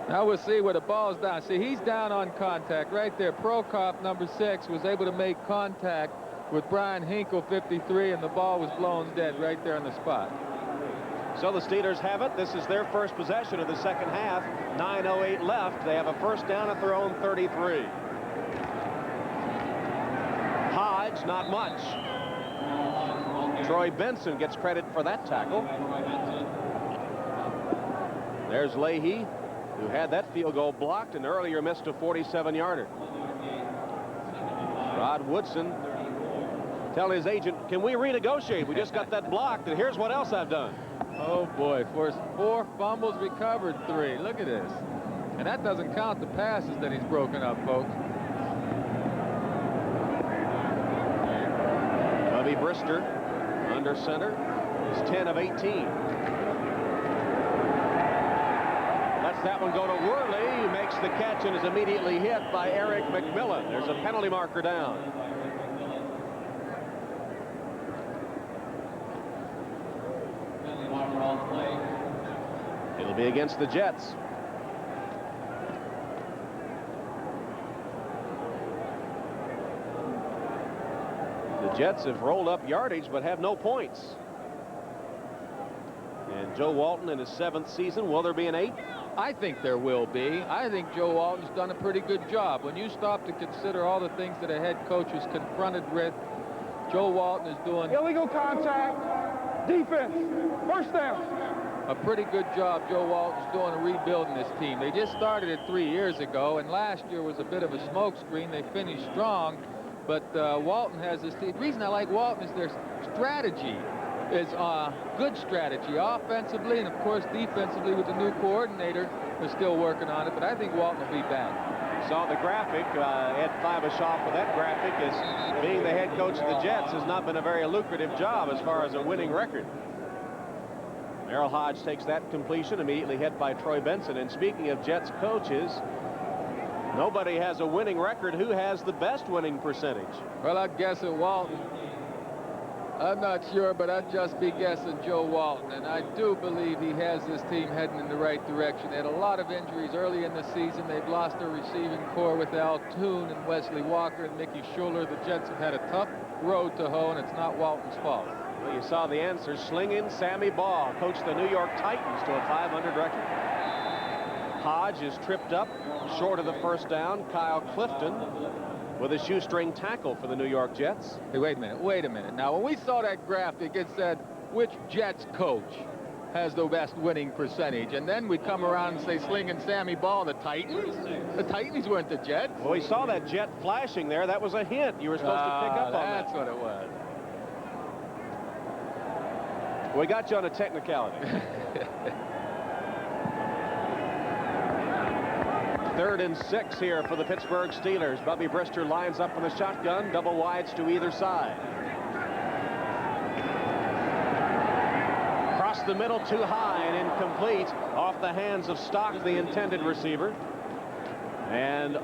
Now we'll see where the ball's down. See, he's down on contact right there. Prokop, number 6, was able to make contact with Brian Hinkle, 53, and the ball was blown dead right there on the spot. So the Steelers have it. This is their first possession of the second half. 9:08 left. They have a first down at their own 33. Hodge, not much. Troy Benson gets credit for that tackle. There's Leahy, who had that field goal blocked and earlier missed a 47-yarder. Rod Woodson telling his agent, can we renegotiate? We just got that blocked, and here's what else I've done. Oh, boy. Four fumbles, recovered 3. Look at this. And that doesn't count the passes that he's broken up, folks. Bubby Brister, under center, is 10 of 18. Lets that one go to Worley, who makes the catch and is immediately hit by Eric McMillan. There's a penalty marker down. It'll be against the Jets. The Jets have rolled up yardage but have no points. And Joe Walton in his 7th season, will there be an 8th? I think there will be. I think Joe Walton's done a pretty good job. When you stop to consider all the things that a head coach is confronted with, Joe Walton is doing illegal contact, defense, first down. A pretty good job Joe Walton's doing of rebuilding this team. They just started it 3 years ago, and last year was a bit of a smokescreen. They finished strong, but Walton has this team. The reason I like Walton is their strategy is good strategy offensively, and of course defensively with the new coordinator. They're still working on it, but I think Walton will be back. Saw the graphic. Ed Fibashoff with that graphic as being the head coach of the Jets has not been a very lucrative job as far as a winning record. Merrill Hodge takes that completion, immediately hit by Troy Benson. And speaking of Jets coaches, nobody has a winning record. Who has the best winning percentage? Well, I'd guess at Walton. I'm not sure, but I'd just be guessing Joe Walton. And I do believe he has this team heading in the right direction. They had a lot of injuries early in the season. They've lost their receiving core with Al Toon and Wesley Walker and Mickey Schuller. The Jets have had a tough road to hoe, and it's not Walton's fault. Well, you saw the answer. Slinging Sammy Baugh coached the New York Titans to a 500 record. Hodge is tripped up short of the first down. Kyle Clifton with a shoestring tackle for the New York Jets. Hey, wait a minute. Now, when we saw that graphic, it said, which Jets coach has the best winning percentage? And then we come around and say, slinging Sammy Baugh, the Titans? The Titans weren't the Jets. Well, we saw that jet flashing there. That was a hint. You were supposed to pick up on that. That's what it was. We got you on a technicality. 3rd and 6 here for the Pittsburgh Steelers. Bubby Brister lines up in the shotgun, double wides to either side. Across the middle, too high and incomplete, off the hands of Stock, the intended receiver. And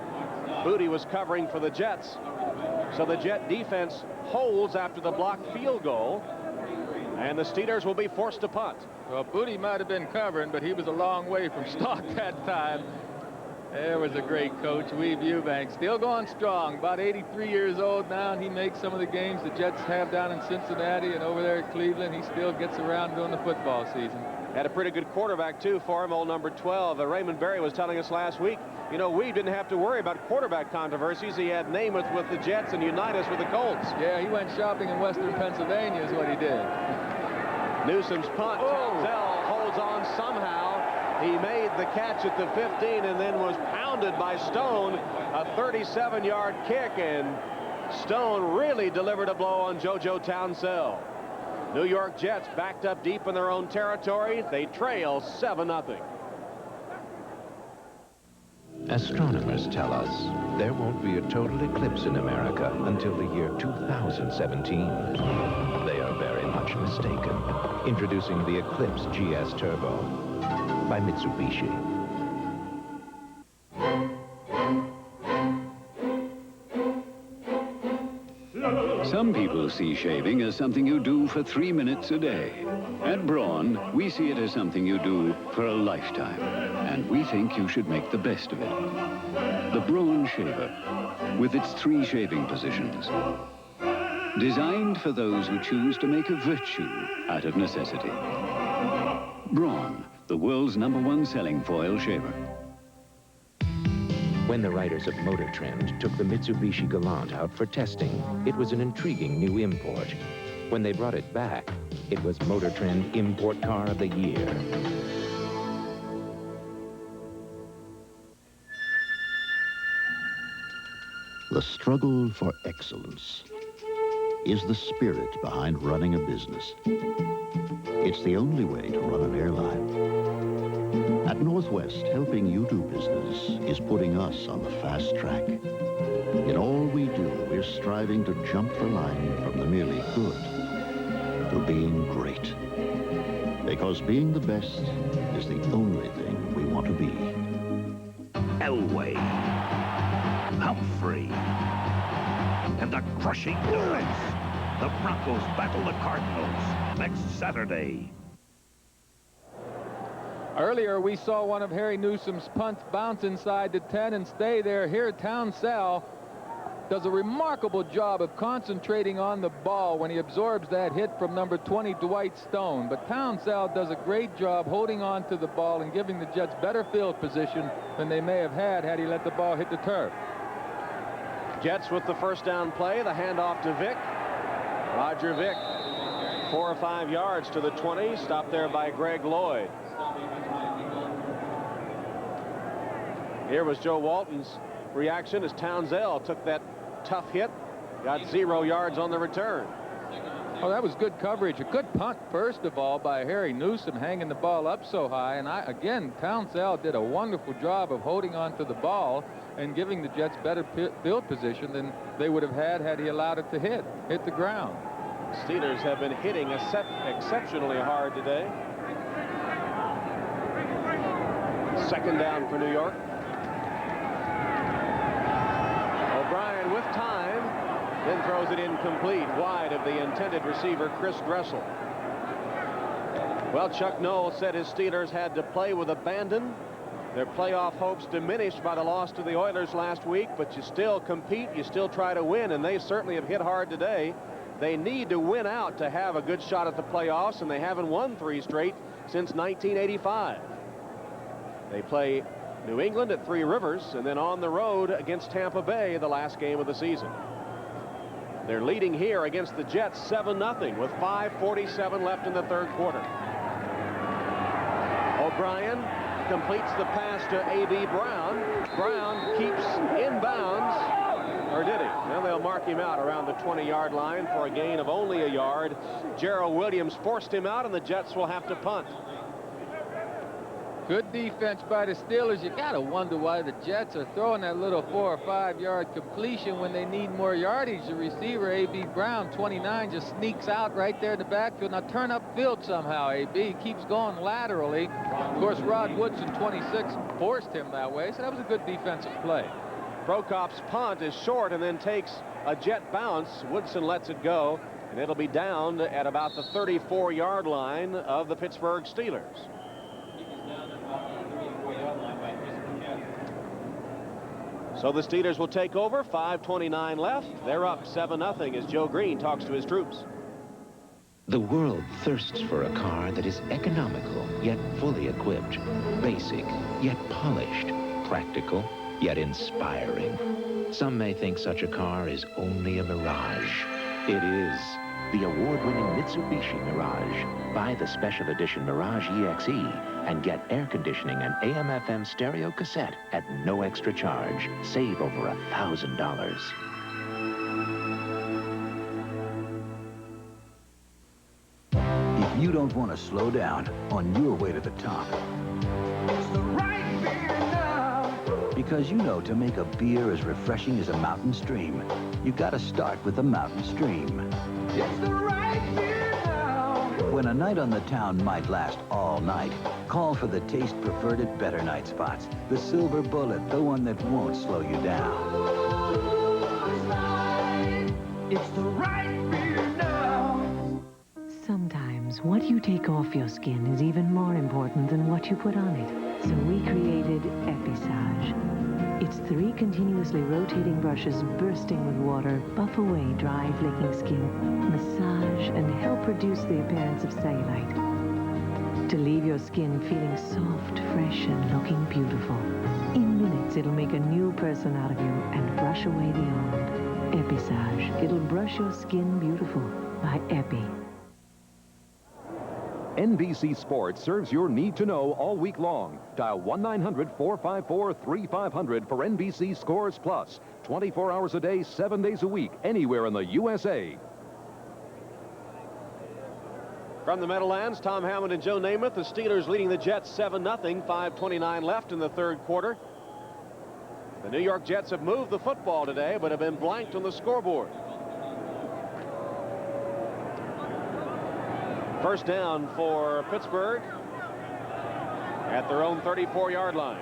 Booty was covering for the Jets. So the Jet defense holds after the blocked field goal, and the Steelers will be forced to punt. Well, Booty might have been covering, but he was a long way from Stock that time. There was a great coach, Weave Eubanks, still going strong, about 83 years old now, and he makes some of the games the Jets have down in Cincinnati and over there at Cleveland. He still gets around during the football season. Had a pretty good quarterback, too, for him, old number 12. Raymond Berry was telling us last week, you know, Weave didn't have to worry about quarterback controversies. He had Namath with the Jets and Unitas with the Colts. Yeah, he went shopping in Western Pennsylvania is what he did. Newsome's punt. Tanzel holds on somehow. He made the catch at the 15 and then was pounded by Stone. A 37-yard kick, and Stone really delivered a blow on JoJo Townsell. New York Jets backed up deep in their own territory. They trail 7-0. Astronomers tell us there won't be a total eclipse in America until the year 2017. They are very much mistaken. Introducing the Eclipse GS Turbo by Mitsubishi. Some people see shaving as something you do for 3 minutes a day. At Braun, we see it as something you do for a lifetime. And we think you should make the best of it. The Braun Shaver, with its 3 shaving positions. Designed for those who choose to make a virtue out of necessity. Braun, the world's #1 selling foil shaver. When the writers of Motor Trend took the Mitsubishi Galant out for testing, it was an intriguing new import. When they brought it back, it was Motor Trend Import Car of the Year. The struggle for excellence is the spirit behind running a business. It's the only way to run an airline. At Northwest, helping you do business is putting us on the fast track. In all we do, we're striving to jump the line from the merely good to being great. Because being the best is the only thing we want to be. Elway, Humphrey, and the crushing duress. The Broncos battle the Cardinals next Saturday. Earlier, we saw one of Harry Newsom's punts bounce inside the 10 and stay there. Here, Townsell does a remarkable job of concentrating on the ball when he absorbs that hit from number 20, Dwight Stone. But Townsell does a great job holding on to the ball and giving the Jets better field position than they may have had he let the ball hit the turf. Jets with the first down play, the handoff to Vick. Roger Vick, 4 or 5 yards to the 20, stopped there by Greg Lloyd. Here was Joe Walton's reaction as Townsell took that tough hit, got 0 yards on the return. Oh, that was good coverage. A good punt, first of all, by Harry Newsom, hanging the ball up so high. And again, Townsell did a wonderful job of holding on to the ball and giving the Jets better field position than they would have had he allowed it to hit the ground. Steelers have been hitting exceptionally hard today. Second down for New York. O'Brien with time, then throws it incomplete, wide of the intended receiver, Chris Dressel. Well, Chuck Noll said his Steelers had to play with abandon. Their playoff hopes diminished by the loss to the Oilers last week, but you still compete, you still try to win, and they certainly have hit hard today. They need to win out to have a good shot at the playoffs, and they haven't won 3 straight since 1985. They play New England at Three Rivers, and then on the road against Tampa Bay, the last game of the season. They're leading here against the Jets 7-0 with 5:47 left in the third quarter. O'Brien completes the pass to A.B. Brown. Brown keeps inbounds, or did he? Well, they'll mark him out around the 20-yard line for a gain of only a yard. Gerald Williams forced him out, and the Jets will have to punt. Good defense by the Steelers. You got to wonder why the Jets are throwing that little 4 or 5 yard completion when they need more yardage. The receiver, A.B. Brown, 29, just sneaks out right there in the backfield. Now turn upfield somehow, A.B. Keeps going laterally. Of course, Rod Woodson, 26, forced him that way, so that was a good defensive play. Prokop's punt is short and then takes a jet bounce. Woodson lets it go, and it'll be down at about the 34-yard line of the Pittsburgh Steelers. So the Steelers will take over. 5:29 left. They're up 7-0 as Joe Green talks to his troops. The world thirsts for a car that is economical, yet fully equipped, basic, yet polished, practical, yet inspiring. Some may think such a car is only a mirage. It is. The award-winning Mitsubishi Mirage. Buy the special edition Mirage EXE and get air conditioning and AM/FM stereo cassette at no extra charge. Save over $1,000. If you don't want to slow down on your way to the top, It's the right beer now. because you know to make a beer as refreshing as a mountain stream, you got to start with the Mountain Stream. It's the right beer now. When a night on the town might last all night, call for the taste preferred at Better Night Spots. The Silver Bullet, the one that won't slow you down. It's the right beer now. Sometimes what you take off your skin is even more important than what you put on it. So we created Episage. Its 3 continuously rotating brushes bursting with water buff away dry, flaking skin, massage, and help reduce the appearance of cellulite. To leave your skin feeling soft, fresh, and looking beautiful. In minutes, it'll make a new person out of you and brush away the old. Episage. It'll brush your skin beautiful by Epi. NBC Sports serves your need to know all week long. Dial 1-900-454-3500 for NBC Scores Plus. 24 hours a day, 7 days a week, anywhere in the USA. From the Meadowlands, Tom Hammond and Joe Namath. The Steelers leading the Jets 7-0. 5:29 left in the third quarter. The New York Jets have moved the football today, but have been blanked on the scoreboard. First down for Pittsburgh at their own 34-yard line.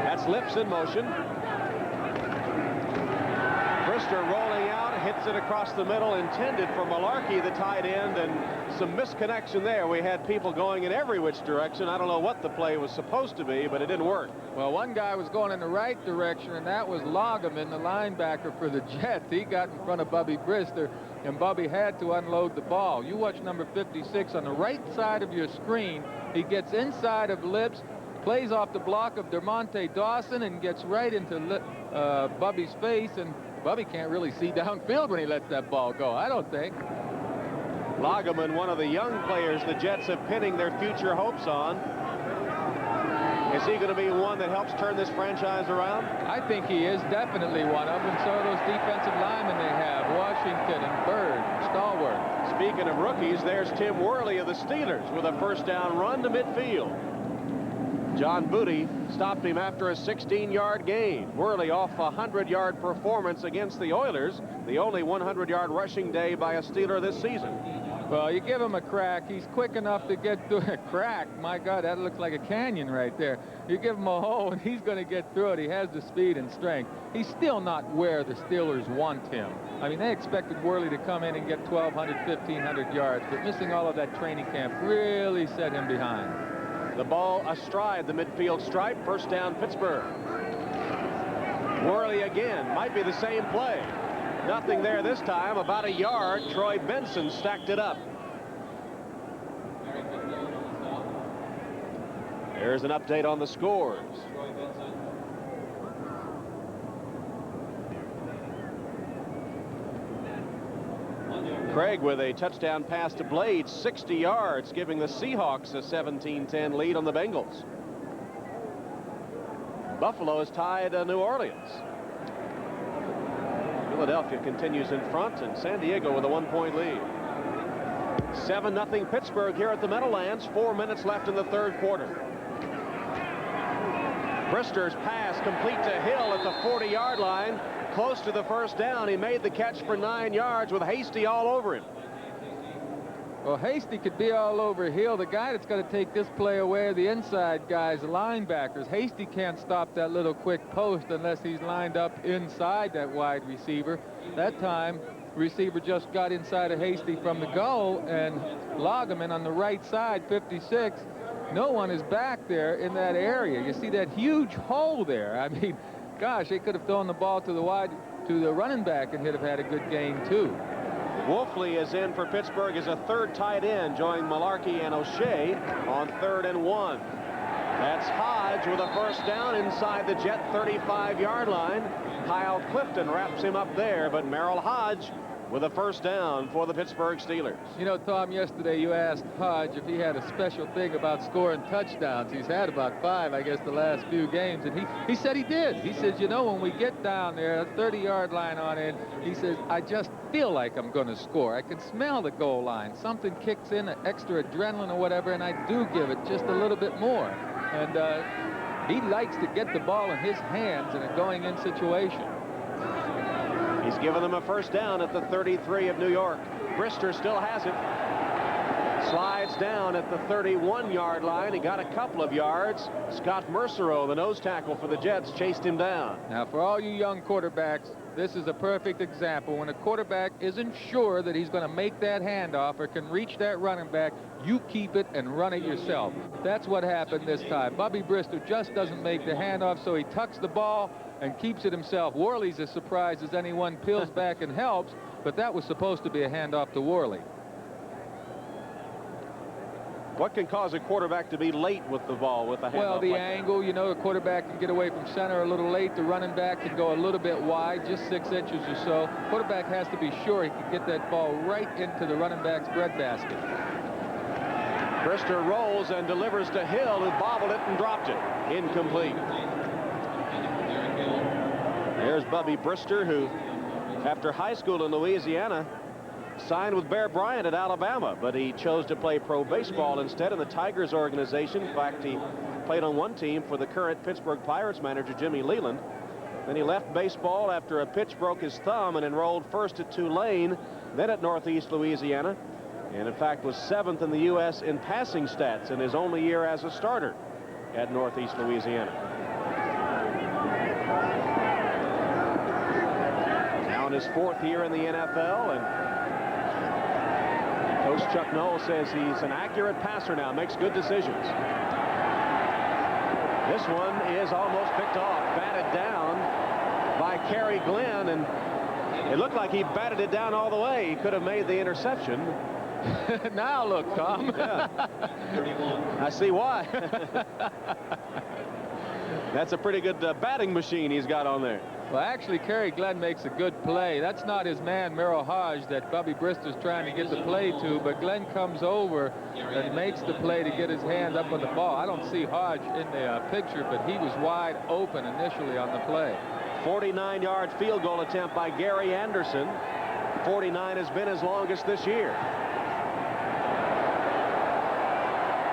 That's Lips in motion. Brister rolling out, hits it across the middle, intended for Malarkey, the tight end, and some misconnection there. We had people going in every which direction. I don't know what the play was supposed to be, but it didn't work. Well, one guy was going in the right direction, and that was Loggeman, the linebacker for the Jets. He got in front of Bubby Brister, and Bubby had to unload the ball. You watch number 56 on the right side of your screen. He gets inside of Lips, plays off the block of DeMonte Dawson, and gets right into Bubby's face, and Bubby can't really see downfield when he lets that ball go, I don't think. Loggeman, one of the young players the Jets have pinning their future hopes on. Is he going to be one that helps turn this franchise around? I think he is definitely one of them. So are those defensive linemen they have, Washington and Bird, stalwart. Speaking of rookies, there's Tim Worley of the Steelers with a first down run to midfield. John Booty stopped him after a 16-yard gain. Worley off a 100-yard performance against the Oilers, the only 100-yard rushing day by a Steeler this season. Well, you give him a crack. He's quick enough to get through a crack. My God, that looks like a canyon right there. You give him a hole, and he's going to get through it. He has the speed and strength. He's still not where the Steelers want him. I mean, they expected Worley to come in and get 1,200, 1,500 yards, but missing all of that training camp really set him behind. The ball astride the midfield stripe. First down, Pittsburgh. Worley again. Might be the same play. Nothing there this time. About a yard. Troy Benson stacked it up. There's an update on the scores. Craig with a touchdown pass to Blades, 60 yards, giving the Seahawks a 17-10 lead on the Bengals. Buffalo has tied New Orleans. Philadelphia continues in front, and San Diego with a 1-point lead. 7-0 Pittsburgh here at the Meadowlands. 4 minutes left in the third quarter. Brister's pass complete to Hill at the 40-yard line. Close to the first down. He made the catch for 9 yards with Hasty all over him. Well, Hasty could be all over Hill. The guy that's going to take this play away are the inside guys, the linebackers. Hasty can't stop that little quick post unless he's lined up inside that wide receiver. That time, receiver just got inside of Hasty from the goal, and Loggeman on the right side, 56. No one is back there in that area. You see that huge hole there. I mean, gosh, they could have thrown the ball to the running back, and he'd have had a good gain too. Wolfley is in for Pittsburgh as a third tight end, joining Malarkey and O'Shea on 3rd and 1. That's Hodge with a first down inside the Jet 35-yard line. Kyle Clifton wraps him up there, but Merrill Hodge with a first down for the Pittsburgh Steelers. You know, Tom, yesterday you asked Hodge if he had a special thing about scoring touchdowns. He's had about 5, I guess, the last few games, and he said he did. He says, you know, when we get down there, a 30-yard line on in, he says, I just feel like I'm going to score. I can smell the goal line. Something kicks in, extra adrenaline or whatever, and I do give it just a little bit more. And he likes to get the ball in his hands in a going-in situation. He's given them a first down at the 33 of New York. Brister still has it. Slides down at the 31-yard line. He got a couple of yards. Scott Mercereau, the nose tackle for the Jets, chased him down. Now, for all you young quarterbacks, this is a perfect example. When a quarterback isn't sure that he's going to make that handoff or can reach that running back, you keep it and run it yourself. That's what happened this time. Bubby Brister just doesn't make the handoff, so he tucks the ball and keeps it himself. Worley's as surprised as anyone, peels back and helps, but that was supposed to be a handoff to Worley. What can cause a quarterback to be late with the ball with a handoff? Well, the like angle, you know, a quarterback can get away from center a little late. The running back can go a little bit wide, just 6 inches or so. Quarterback has to be sure he can get that ball right into the running back's breadbasket. Brister rolls and delivers to Hill, who bobbled it and dropped it. Incomplete. There's Bubby Brister, who, after high school in Louisiana, signed with Bear Bryant at Alabama, but he chose to play pro baseball instead in the Tigers organization. In fact, he played on one team for the current Pittsburgh Pirates manager, Jimmy Leland. Then he left baseball after a pitch broke his thumb and enrolled first at Tulane, then at Northeast Louisiana, and in fact was 7th in the U.S. in passing stats in his only year as a starter at Northeast Louisiana. Now in his 4th year in the NFL, and Coach Chuck Noll says he's an accurate passer now, makes good decisions. This one is almost picked off, batted down by Kerry Glenn, and it looked like he batted it down all the way. He could have made the interception. Now look, Tom. Yeah. I see why. That's a pretty good batting machine he's got on there. Well, actually, Kerry Glenn makes a good play. That's not his man, Merrill Hodge, that Bubby Brister's trying to get the play to, but Glenn comes over and makes the play to get his hand up on the ball. I don't see Hodge in the picture, but he was wide open initially on the play. 49-yard field goal attempt by Gary Anderson. 49 has been his longest this year.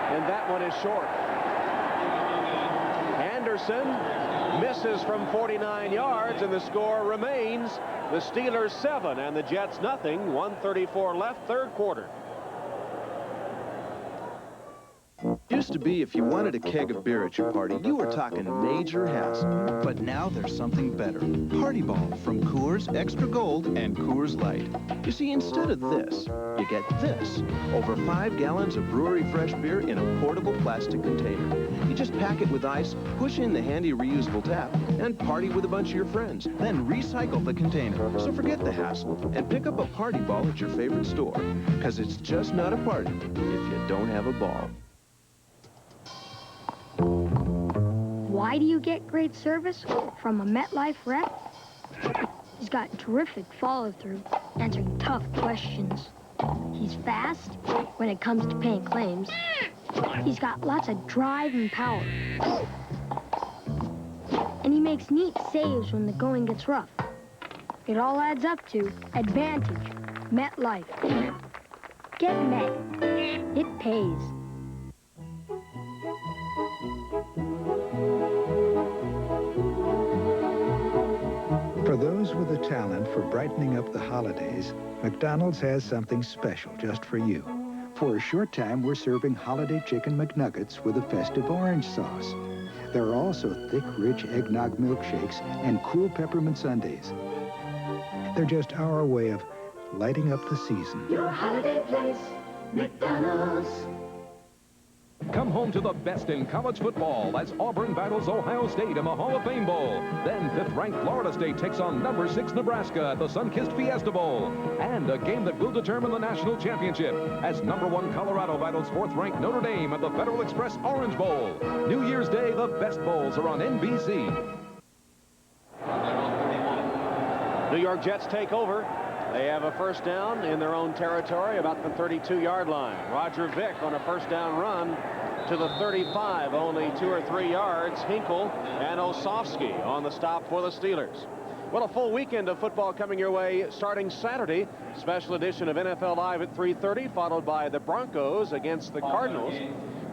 And that one is short. Anderson misses from 49 yards, and the score remains the Steelers 7 and the Jets nothing. 1:34 left, 3rd quarter. Used to be if you wanted a keg of beer at your party, you were talking major hassle. But now there's something better. Party Ball from Coors Extra Gold and Coors Light. You see, instead of this, you get this. Over 5 gallons of brewery fresh beer in a portable plastic container. You just pack it with ice, push in the handy reusable tap, and party with a bunch of your friends. Then recycle the container. So forget the hassle and pick up a Party Ball at your favorite store. Because it's just not a party if you don't have a ball. Why do you get great service from a MetLife rep? He's got terrific follow-through, answering tough questions. He's fast when it comes to paying claims. He's got lots of drive and power. And he makes neat saves when the going gets rough. It all adds up to advantage. MetLife. Get Met. It pays. For those with a talent for brightening up the holidays, McDonald's has something special just for you. For a short time, we're serving holiday chicken McNuggets with a festive orange sauce. There are also thick, rich eggnog milkshakes and cool peppermint sundaes. They're just our way of lighting up the season. Your holiday place, McDonald's. Come home to the best in college football as Auburn battles Ohio State in the Hall of Fame Bowl. Then 5th-ranked Florida State takes on number 6 Nebraska at the Sun-Kissed Fiesta Bowl. And a game that will determine the national championship as number 1 Colorado battles 4th-ranked Notre Dame at the Federal Express Orange Bowl. New Year's Day, the best bowls are on NBC. New York Jets take over. They have a first down in their own territory, about the 32-yard line. Roger Vick on a first down run to the 35, only 2 or 3 yards. Hinkle and Osofsky on the stop for the Steelers. Well, a full weekend of football coming your way starting Saturday. Special edition of NFL Live at 3:30, followed by the Broncos against the Cardinals.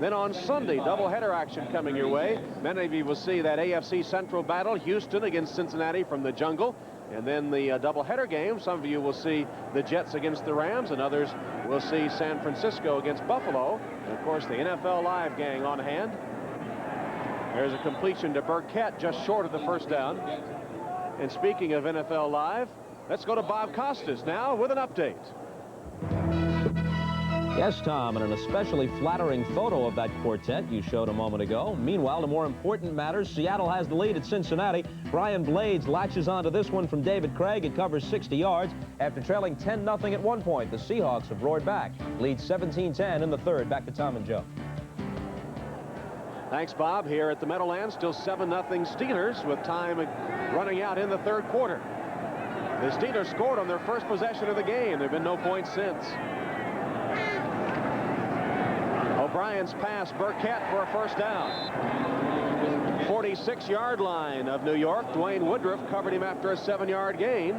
Then on Sunday, doubleheader action coming your way. Many of you will see that AFC Central battle, Houston against Cincinnati from the jungle. And then the doubleheader game, some of you will see the Jets against the Rams, and others will see San Francisco against Buffalo. And, of course, the NFL Live gang on hand. There's a completion to Burkett just short of the first down. And speaking of NFL Live, let's go to Bob Costas now with an update. Yes, Tom, and an especially flattering photo of that quartet you showed a moment ago. Meanwhile, to more important matters, Seattle has the lead at Cincinnati. Brian Blades latches onto this one from David Craig. It covers 60 yards. After trailing 10-0 at one point, the Seahawks have roared back. Lead 17-10 in the third. Back to Tom and Joe. Thanks, Bob. Here at the Meadowlands, still 7-0 Steelers with time running out in the third quarter. The Steelers scored on their first possession of the game. There have been no points since. O'Brien's pass, Burkett for a first down. 46-yard line of New York. Dwayne Woodruff covered him after a 7-yard gain.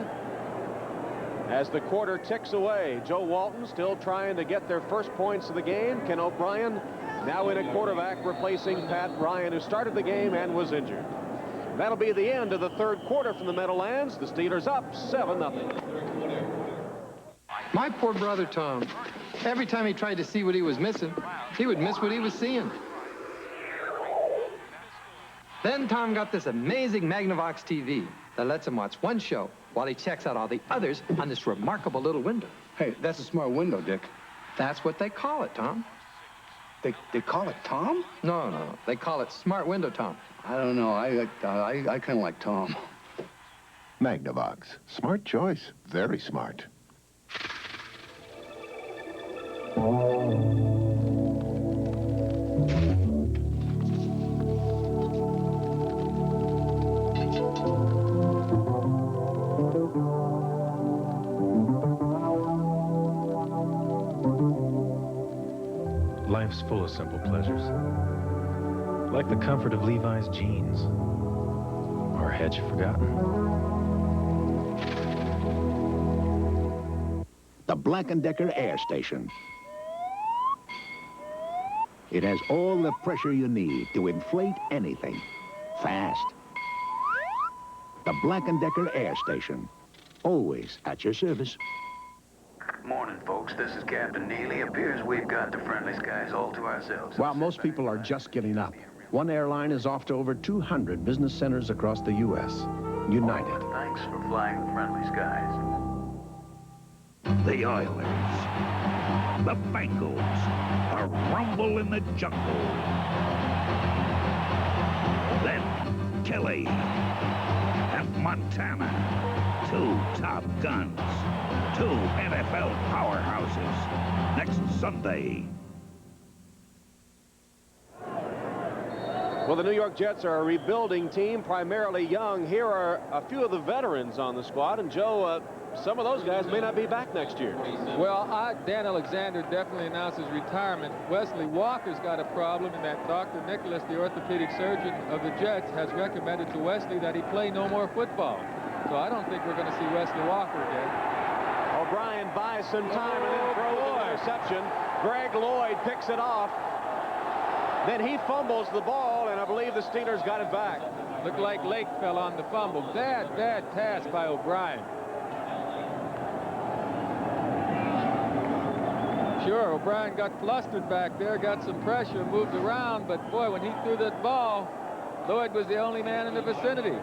As the quarter ticks away, Joe Walton still trying to get their first points of the game. Ken O'Brien now in at quarterback, replacing Pat Ryan, who started the game and was injured. That'll be the end of the third quarter from the Meadowlands. The Steelers up 7-0. My poor brother Tom, every time he tried to see what he was missing, he would miss what he was seeing. Then Tom got this amazing Magnavox TV that lets him watch one show while he checks out all the others on this remarkable little window. Hey, that's a smart window, Dick. That's what they call it, Tom. They call it Tom? No. They call it Smart Window, Tom. I don't know. I kind of like Tom. Magnavox. Smart choice. Very smart. Life's full of simple pleasures, like the comfort of Levi's jeans. Or had you forgotten? The Black & Decker Air Station. It has all the pressure you need to inflate anything. Fast. The Black & Decker Air Station. Always at your service. Morning, folks. This is Captain Neely. Appears we've got the Friendly Skies all to ourselves. While most people are just getting up, one airline is off to over 200 business centers across the U.S. United. Thanks for flying the Friendly Skies. The Oilers, the Bengals, a rumble in the jungle. Then Kelly and Montana, two top guns, two NFL powerhouses. Next Sunday. Well, the New York Jets are a rebuilding team, primarily young. Here are a few of the veterans on the squad, and Joe, some of those guys may not be back next year. Well, Dan Alexander definitely announced his retirement. Wesley Walker's got a problem in that Dr. Nicholas, the orthopedic surgeon of the Jets, has recommended to Wesley that he play no more football. So I don't think we're going to see Wesley Walker again. O'Brien buys some time and then throws an interception. Greg Lloyd picks it off. Then he fumbles the ball, and I believe the Steelers got it back. Looked like Lake fell on the fumble. Bad pass by O'Brien. Sure, O'Brien got flustered back there, got some pressure, moved around, but boy, when he threw that ball, Lloyd was the only man in the vicinity.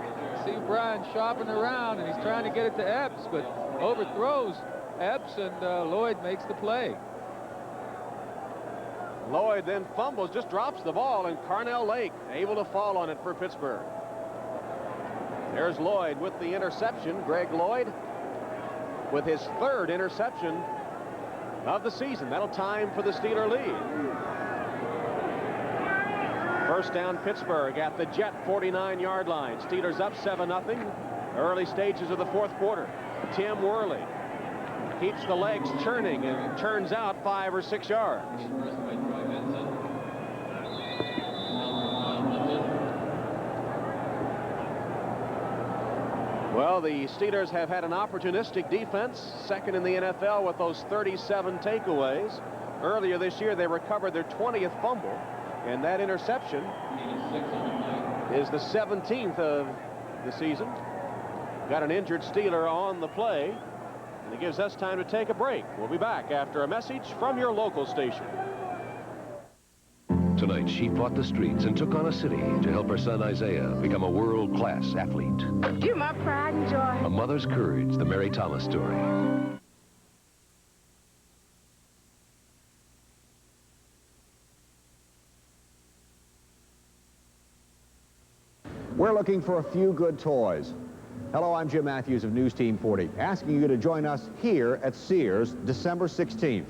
See O'Brien shopping around, and he's trying to get it to Epps, but overthrows Epps, and Lloyd makes the play. Lloyd then fumbles, just drops the ball, and Carnell Lake able to fall on it for Pittsburgh. There's Lloyd with the interception. Greg Lloyd with his third interception of the season. That'll time for the Steeler lead. First down, Pittsburgh at the Jet 49-yard line. Steelers up 7-0. Early stages of the fourth quarter. Tim Worley keeps the legs churning and turns out 5 or 6 yards. Well, the Steelers have had an opportunistic defense, second in the NFL with those 37 takeaways. Earlier this year, they recovered their 20th fumble, and that interception is the 17th of the season. got an injured Steeler on the play, and it gives us time to take a break. We'll be back after a message from your local station. Tonight, she fought the streets and took on a city to help her son Isaiah become a world-class athlete. You're my pride and joy. A mother's courage, the Mary Thomas story. We're looking for a few good toys. Hello, I'm Jim Matthews of News Team 40, asking you to join us here at Sears December 16th.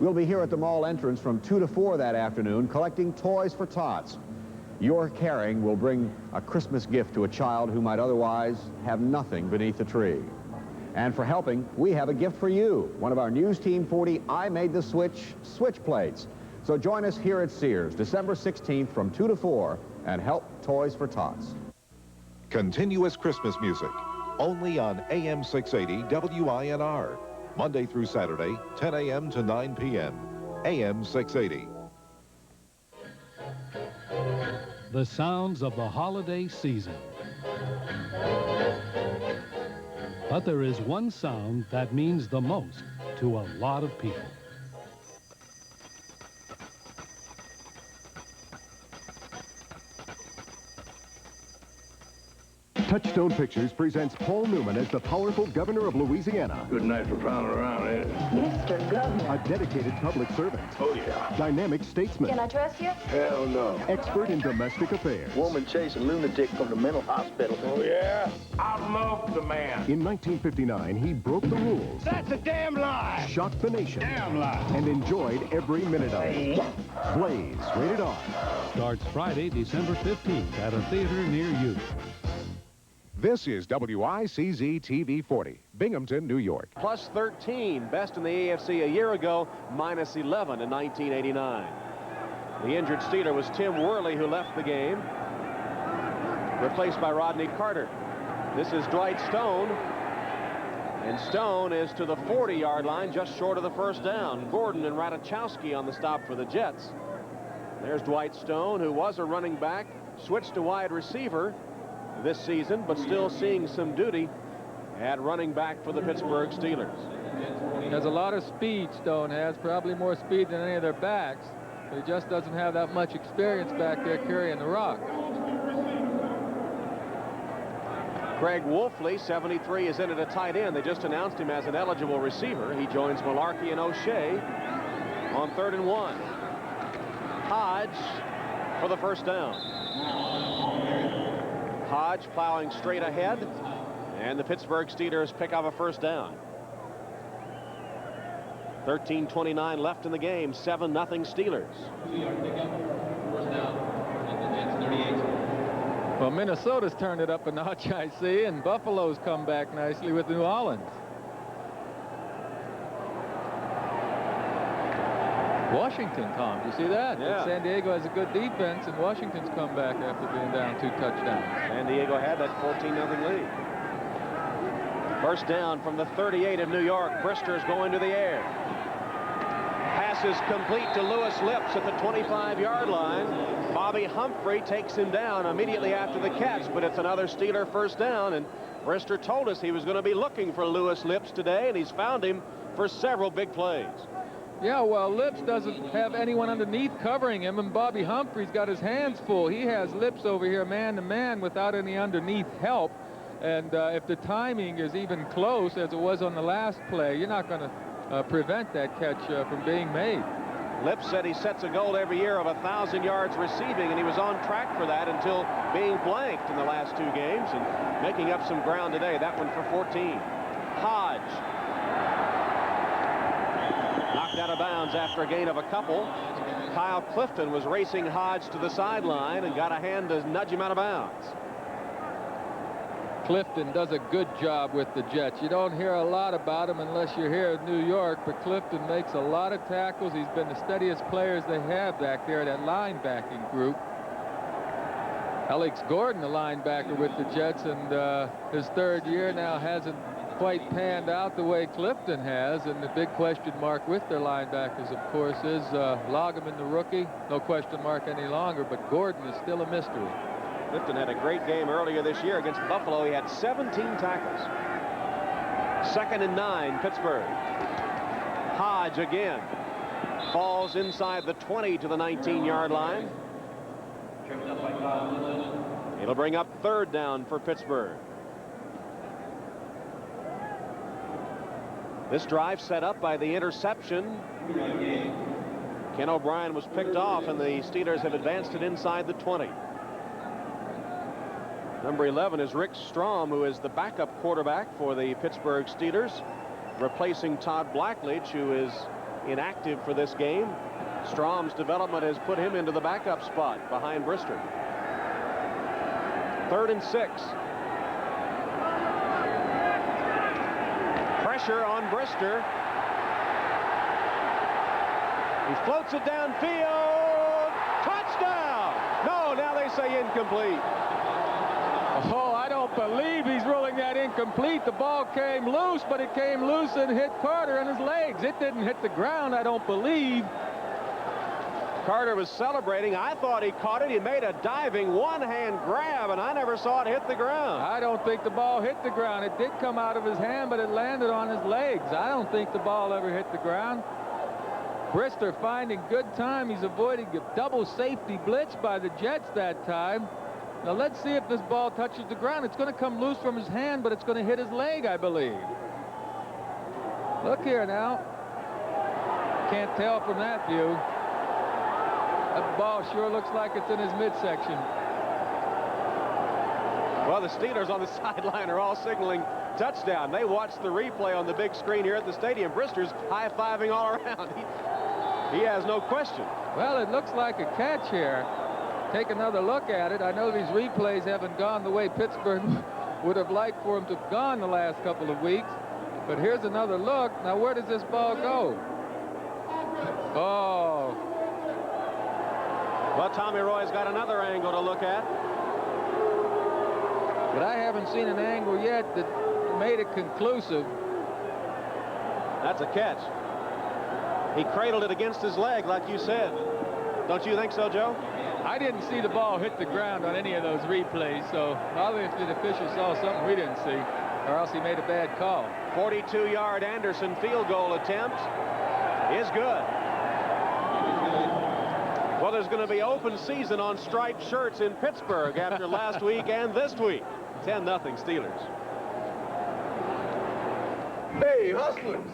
We'll be here at the mall entrance from 2 to 4 that afternoon collecting toys for tots. Your caring will bring a Christmas gift to a child who might otherwise have nothing beneath the tree. And for helping, we have a gift for you, one of our News Team 40 I Made the Switch plates. So join us here at Sears December 16th from 2 to 4 and help Toys for Tots. Continuous Christmas music, only on AM 680 WINR. Monday through Saturday, 10 a.m. to 9 p.m. AM 680. The sounds of the holiday season. But there is one sound that means the most to a lot of people. Touchstone Pictures presents Paul Newman as the powerful governor of Louisiana. Good night for prowling around, ain't it? Mr. Governor. A dedicated public servant. Oh, yeah. Dynamic statesman. Can I trust you? Hell no. Expert in domestic affairs. Woman chasing lunatic from the mental hospital. Oh, yeah? I love the man. In 1959, he broke the rules. That's a damn lie. Shocked the nation. Damn lie. And enjoyed every minute of it. Blaze, rated R. Starts Friday, December 15th at a theater near you. This is WICZ TV 40, Binghamton, New York. Plus 13, best in the AFC a year ago, minus 11 in 1989. The injured Steeler was Tim Worley, who left the game, replaced by Rodney Carter. This is Dwight Stone, and Stone is to the 40-yard line, just short of the first down. Gordon and Ratajkowski on the stop for the Jets. There's Dwight Stone, who was a running back, switched to wide receiver this season, but still seeing some duty at running back for the Pittsburgh Steelers. He has a lot of speed, Stone has, probably more speed than any of their backs, but he just doesn't have that much experience back there carrying the rock. Craig Wolfley, 73, is in at a tight end. They just announced him as an eligible receiver. He joins Malarkey and O'Shea on 3rd and 1. Hodge for the first down. Hodge plowing straight ahead, and the Pittsburgh Steelers pick up a first down. 13:29 left in the game, 7-0 Steelers. Well, Minnesota's turned it up a notch, I see, and Buffalo's come back nicely with New Orleans. Washington, Tom, do you see that? Yeah. San Diego has a good defense, and Washington's come back after being down 2 touchdowns. San Diego had that 14-0 lead. First down from the 38 of New York. Brister's going to the air. Pass is complete to Lewis Lips at the 25-yard line. Bobby Humphrey takes him down immediately after the catch, but it's another Steeler first down, and Brister told us he was going to be looking for Lewis Lips today, and he's found him for several big plays. Yeah, well, Lips doesn't have anyone underneath covering him, and Bobby Humphrey's got his hands full. He has Lips over here man-to-man without any underneath help. And if the timing is even close, as it was on the last play, you're not going to prevent that catch from being made. Lips said he sets a goal every year of 1,000 yards receiving, and he was on track for that until being blanked in the last 2 games and making up some ground today. That one for 14. Hodge. Knocked out of bounds after a gain of a couple. Kyle Clifton was racing Hodge to the sideline and got a hand to nudge him out of bounds. Clifton does a good job with the Jets. You don't hear a lot about him unless you're here in New York, but Clifton makes a lot of tackles. He's been the steadiest players they have back there, that linebacking group. Alex Gordon, the linebacker with the Jets, and his 3rd year now hasn't quite panned out the way Clifton has, and the big question mark with their linebackers, of course, is Loggeman, the rookie. No question mark any longer, but Gordon is still a mystery. Lifton had a great game earlier this year against Buffalo. He had 17 tackles. 2nd and 9, Pittsburgh. Hodge again. Falls inside the 20 to the 19-yard line. It'll bring up 3rd down for Pittsburgh. This drive set up by the interception. Ken O'Brien was picked off, and the Steelers have advanced it inside the 20. Number 11 is Rick Strom, who is the backup quarterback for the Pittsburgh Steelers, replacing Todd Blackledge, who is inactive for this game. Strom's development has put him into the backup spot behind Brister. 3rd and 6. Pressure on Brister. He floats it downfield. Touchdown! No, now they say incomplete. Oh, I don't believe he's ruling that incomplete. The ball came loose, but it came loose and hit Carter in his legs. It didn't hit the ground, I don't believe. Carter was celebrating. I thought he caught it. He made a diving one-hand grab, and I never saw it hit the ground. I don't think the ball hit the ground. It did come out of his hand, but it landed on his legs. I don't think the ball ever hit the ground. Brister finding good time. He's avoiding a double safety blitz by the Jets that time. Now let's see if this ball touches the ground. It's going to come loose from his hand, but it's going to hit his leg, I believe. Look here now. Can't tell from that view. That ball sure looks like it's in his midsection. Well, the Steelers on the sideline are all signaling touchdown. They watched the replay on the big screen here at the stadium. Brister's high-fiving all around. He has no question. Well, it looks like a catch here. Take another look at it. I know these replays haven't gone the way Pittsburgh would have liked for them to have gone the last couple of weeks. But here's another look. Now, where does this ball go? Oh. Well, Tommy Roy's got another angle to look at. But I haven't seen an angle yet that made it conclusive. That's a catch. He cradled it against his leg, like you said. Don't you think so, Joe? I didn't see the ball hit the ground on any of those replays, so obviously the official saw something we didn't see, or else he made a bad call. 42-yard Anderson field goal attempt is good. Well, there's going to be open season on striped shirts in Pittsburgh after last week and this week. 10-0 Steelers. Hey, hustlers,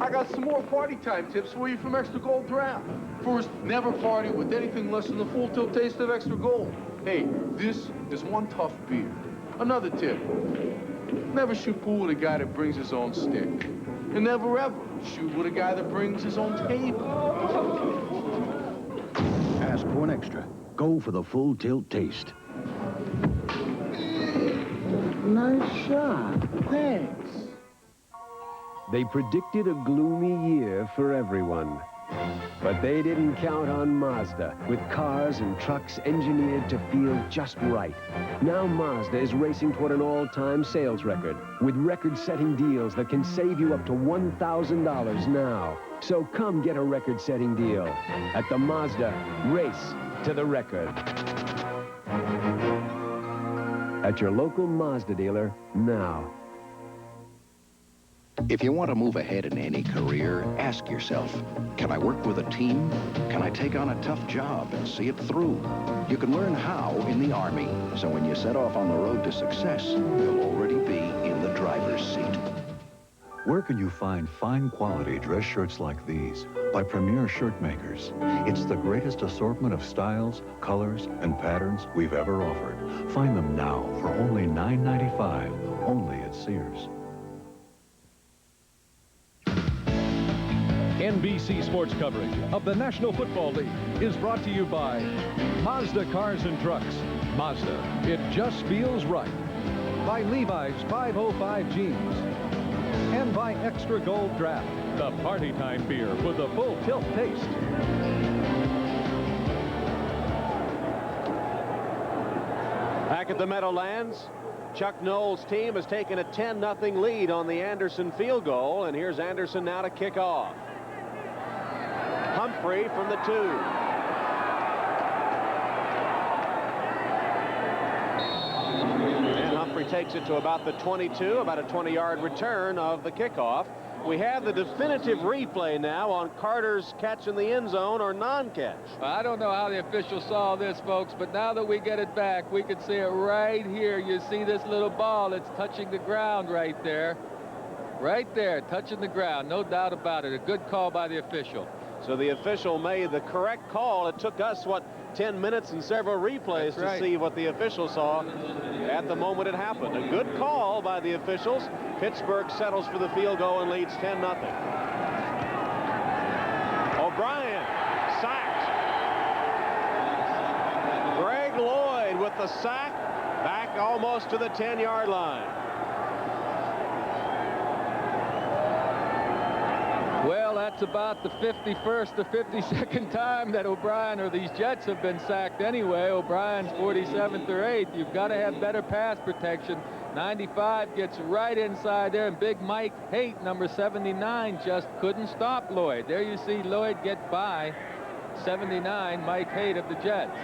I got some more party time tips for you from Extra Gold Draft. First, never party with anything less than the full tilt taste of Extra Gold. Hey, this is one tough beer. Another tip, never shoot pool with a guy that brings his own stick. And never ever shoot with a guy that brings his own table. Ask for an extra. Go for the full tilt taste. Nice shot. Thanks. They predicted a gloomy year for everyone. But they didn't count on Mazda, with cars and trucks engineered to feel just right. Now Mazda is racing toward an all-time sales record, with record-setting deals that can save you up to $1,000 now. So come get a record-setting deal at the Mazda Race to the Record. At your local Mazda dealer now. If you want to move ahead in any career, ask yourself, can I work with a team? Can I take on a tough job and see it through? You can learn how in the Army, so when you set off on the road to success, you'll already be in the driver's seat. Where can you find fine quality dress shirts like these by Premier Shirt Makers? It's the greatest assortment of styles, colors, and patterns we've ever offered. Find them now for only $9.95, only at Sears. NBC Sports coverage of the National Football League is brought to you by Mazda Cars and Trucks. Mazda, it just feels right. By Levi's 505 Jeans. And by Extra Gold Draft, the party time beer with a full tilt taste. Back at the Meadowlands, Chuck Noll's team has taken a 10-0 lead on the Anderson field goal, and here's Anderson now to kick off. Humphrey from the 2. takes it to about the 22, about a 20-yard return of the kickoff. We have the definitive replay now on Carter's catch in the end zone or non-catch. Well, I don't know how the officials saw this, folks, but now that we get it back, we can see it right here. You see this little ball. It's touching the ground right there. Right there, touching the ground. No doubt about it. A good call by the official. So the official made the correct call. It took us, what, 10 minutes and several replays to see what the official saw at the moment it happened. A good call by the officials. Pittsburgh settles for the field goal and leads 10-0. O'Brien sacked. Greg Lloyd with the sack, back almost to the 10-yard line. Well, that's about the 51st or 52nd time that O'Brien or these Jets have been sacked anyway. O'Brien's 47th or 8th. You've got to have better pass protection. 95 gets right inside there, and big Mike Haight, number 79, just couldn't stop Lloyd. There you see Lloyd get by 79, Mike Haight of the Jets.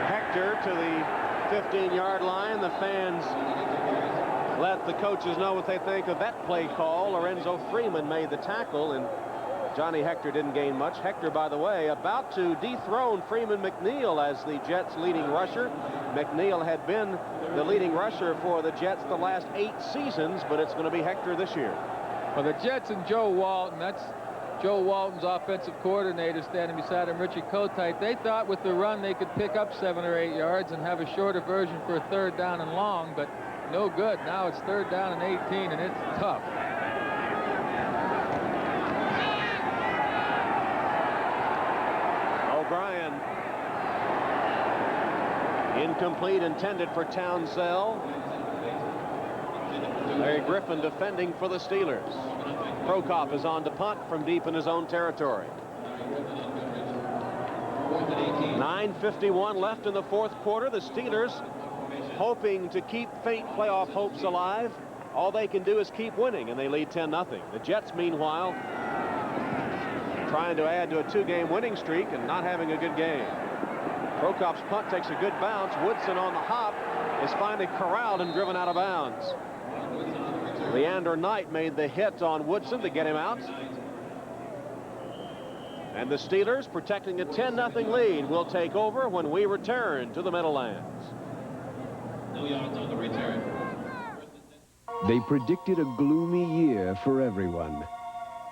Hector to the 15-yard line. The fans let the coaches know what they think of that play call. Lorenzo Freeman made the tackle, and Johnny Hector didn't gain much. Hector, by the way, about to dethrone Freeman McNeil as the Jets' leading rusher. McNeil had been the leading rusher for the Jets the last 8 seasons, but it's going to be Hector this year. Well, the Jets and Joe Walton, that's Joe Walton's offensive coordinator standing beside him, Richie Kotite. They thought with the run they could pick up 7 or 8 yards and have a shorter version for a 3rd down and long, but no good. Now it's 3rd down and 18, and it's tough. O'Brien. Incomplete, intended for Townsell. Larry Griffin defending for the Steelers. Prokop is on to punt from deep in his own territory. 9:51 left in the 4th quarter. The Steelers hoping to keep faint playoff hopes alive. All they can do is keep winning, and they lead 10-0. The Jets, meanwhile, trying to add to a 2-game winning streak and not having a good game. Prokop's punt takes a good bounce. Woodson on the hop is finally corralled and driven out of bounds. Leander Knight made the hit on Woodson to get him out. And the Steelers, protecting a 10-0 lead, will take over when we return to the Meadowlands. No yards on the return. They predicted a gloomy year for everyone.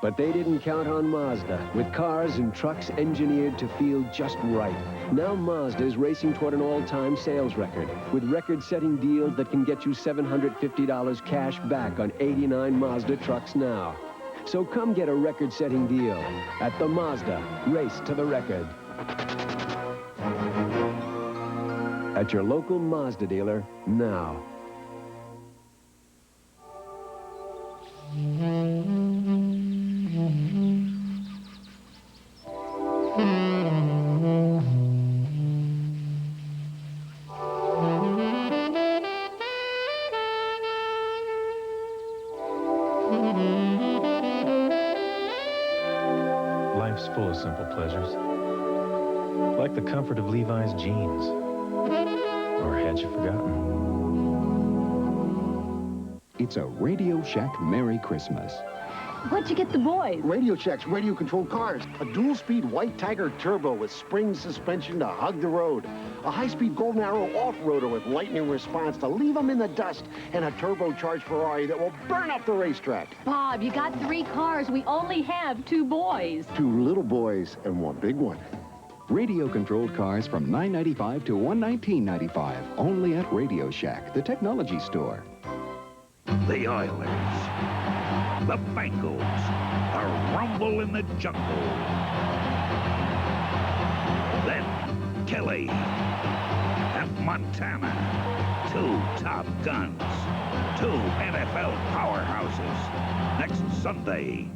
But they didn't count on Mazda, with cars and trucks engineered to feel just right. Now Mazda is racing toward an all-time sales record, with record-setting deals that can get you $750 cash back on 89 Mazda trucks now. So come get a record-setting deal at the Mazda Race to the Record. At your local Mazda dealer now. Life's full of simple pleasures, like the comfort of Levi's jeans. Or had you forgotten? It's a Radio Shack Merry Christmas. What'd you get the boys? Radio Shack's radio-controlled cars. A dual-speed White Tiger Turbo with spring suspension to hug the road. A high-speed Golden Arrow off-roader with lightning response to leave them in the dust. And a turbocharged Ferrari that will burn up the racetrack. Bob, you got 3 cars. We only have 2 boys. 2 little boys and 1 big one. Radio-controlled cars from $9.95 to $119.95. Only at Radio Shack, the technology store. The Oilers, the Bengals, a rumble in the jungle. Then Kelly and Montana, 2 top guns, 2 NFL powerhouses. Next Sunday.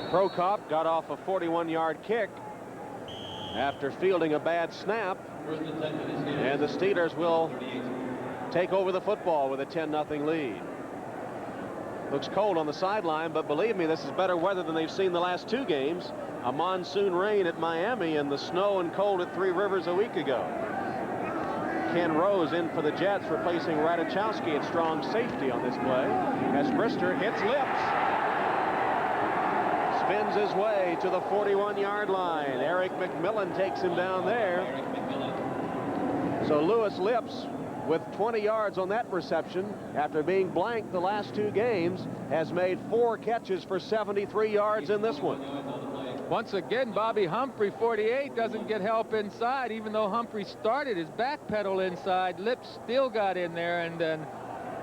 Prokop got off a 41-yard kick after fielding a bad snap. And the Steelers will take over the football with a 10-0 lead. Looks cold on the sideline, but believe me, this is better weather than they've seen the last 2 games. A monsoon rain at Miami and the snow and cold at Three Rivers a week ago. Ken Rose in for the Jets, replacing Radachowski at strong safety on this play, as Brister hits Lips. Spins his way to the 41-yard line. Eric McMillan takes him down there. So Lewis Lips, with 20 yards on that reception, after being blanked the last 2 games, has made 4 catches for 73 yards in this one. Once again, Bobby Humphrey, 48, doesn't get help inside, even though Humphrey started his back pedal inside. Lips still got in there, and then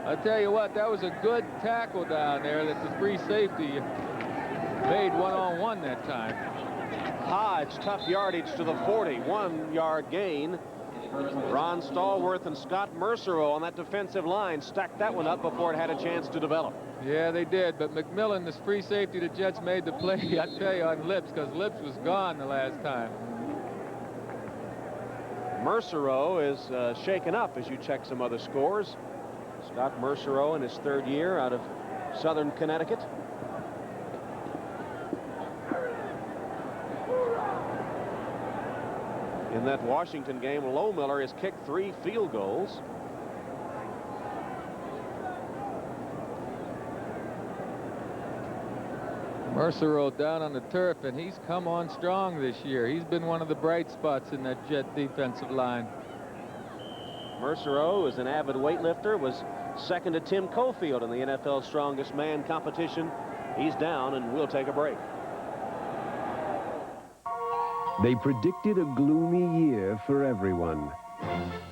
I'll tell you what, that was a good tackle down there that the free safety made one-on-one that time. Hodge, tough yardage to the 40, 1-yard gain. Ron Stallworth and Scott Mercereau on that defensive line stacked that one up before it had a chance to develop. Yeah, they did, but McMillan, this free safety, the Jets made the play, I tell you, on Lips, because Lips was gone the last time. Mercereau is shaken up as you check some other scores. Scott Mercereau in his 3rd year out of Southern Connecticut. In that Washington game, Lohmiller has kicked 3 field goals. Mercereau down on the turf, and he's come on strong this year. He's been one of the bright spots in that Jet defensive line. Mercereau is an avid weightlifter, was second to Tim Cofield in the NFL Strongest Man competition. He's down, and we'll take a break. They predicted a gloomy year for everyone.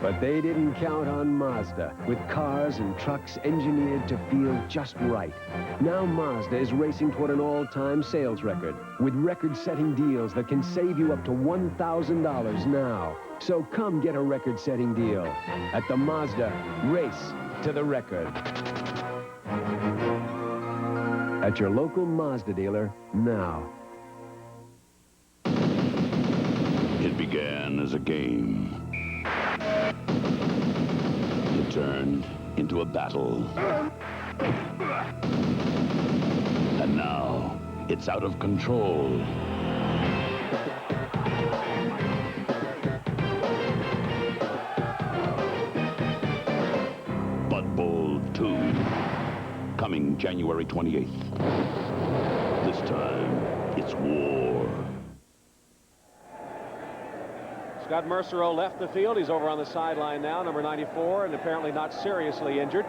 But they didn't count on Mazda, with cars and trucks engineered to feel just right. Now Mazda is racing toward an all-time sales record, with record-setting deals that can save you up to $1,000 now. So come get a record-setting deal at the Mazda Race to the Record. At your local Mazda dealer now. It began as a game. It turned into a battle. And now, it's out of control. Bud Bowl 2, coming January 28th. This time, it's war. Scott Mercereau left the field. He's over on the sideline now, number 94, and apparently not seriously injured.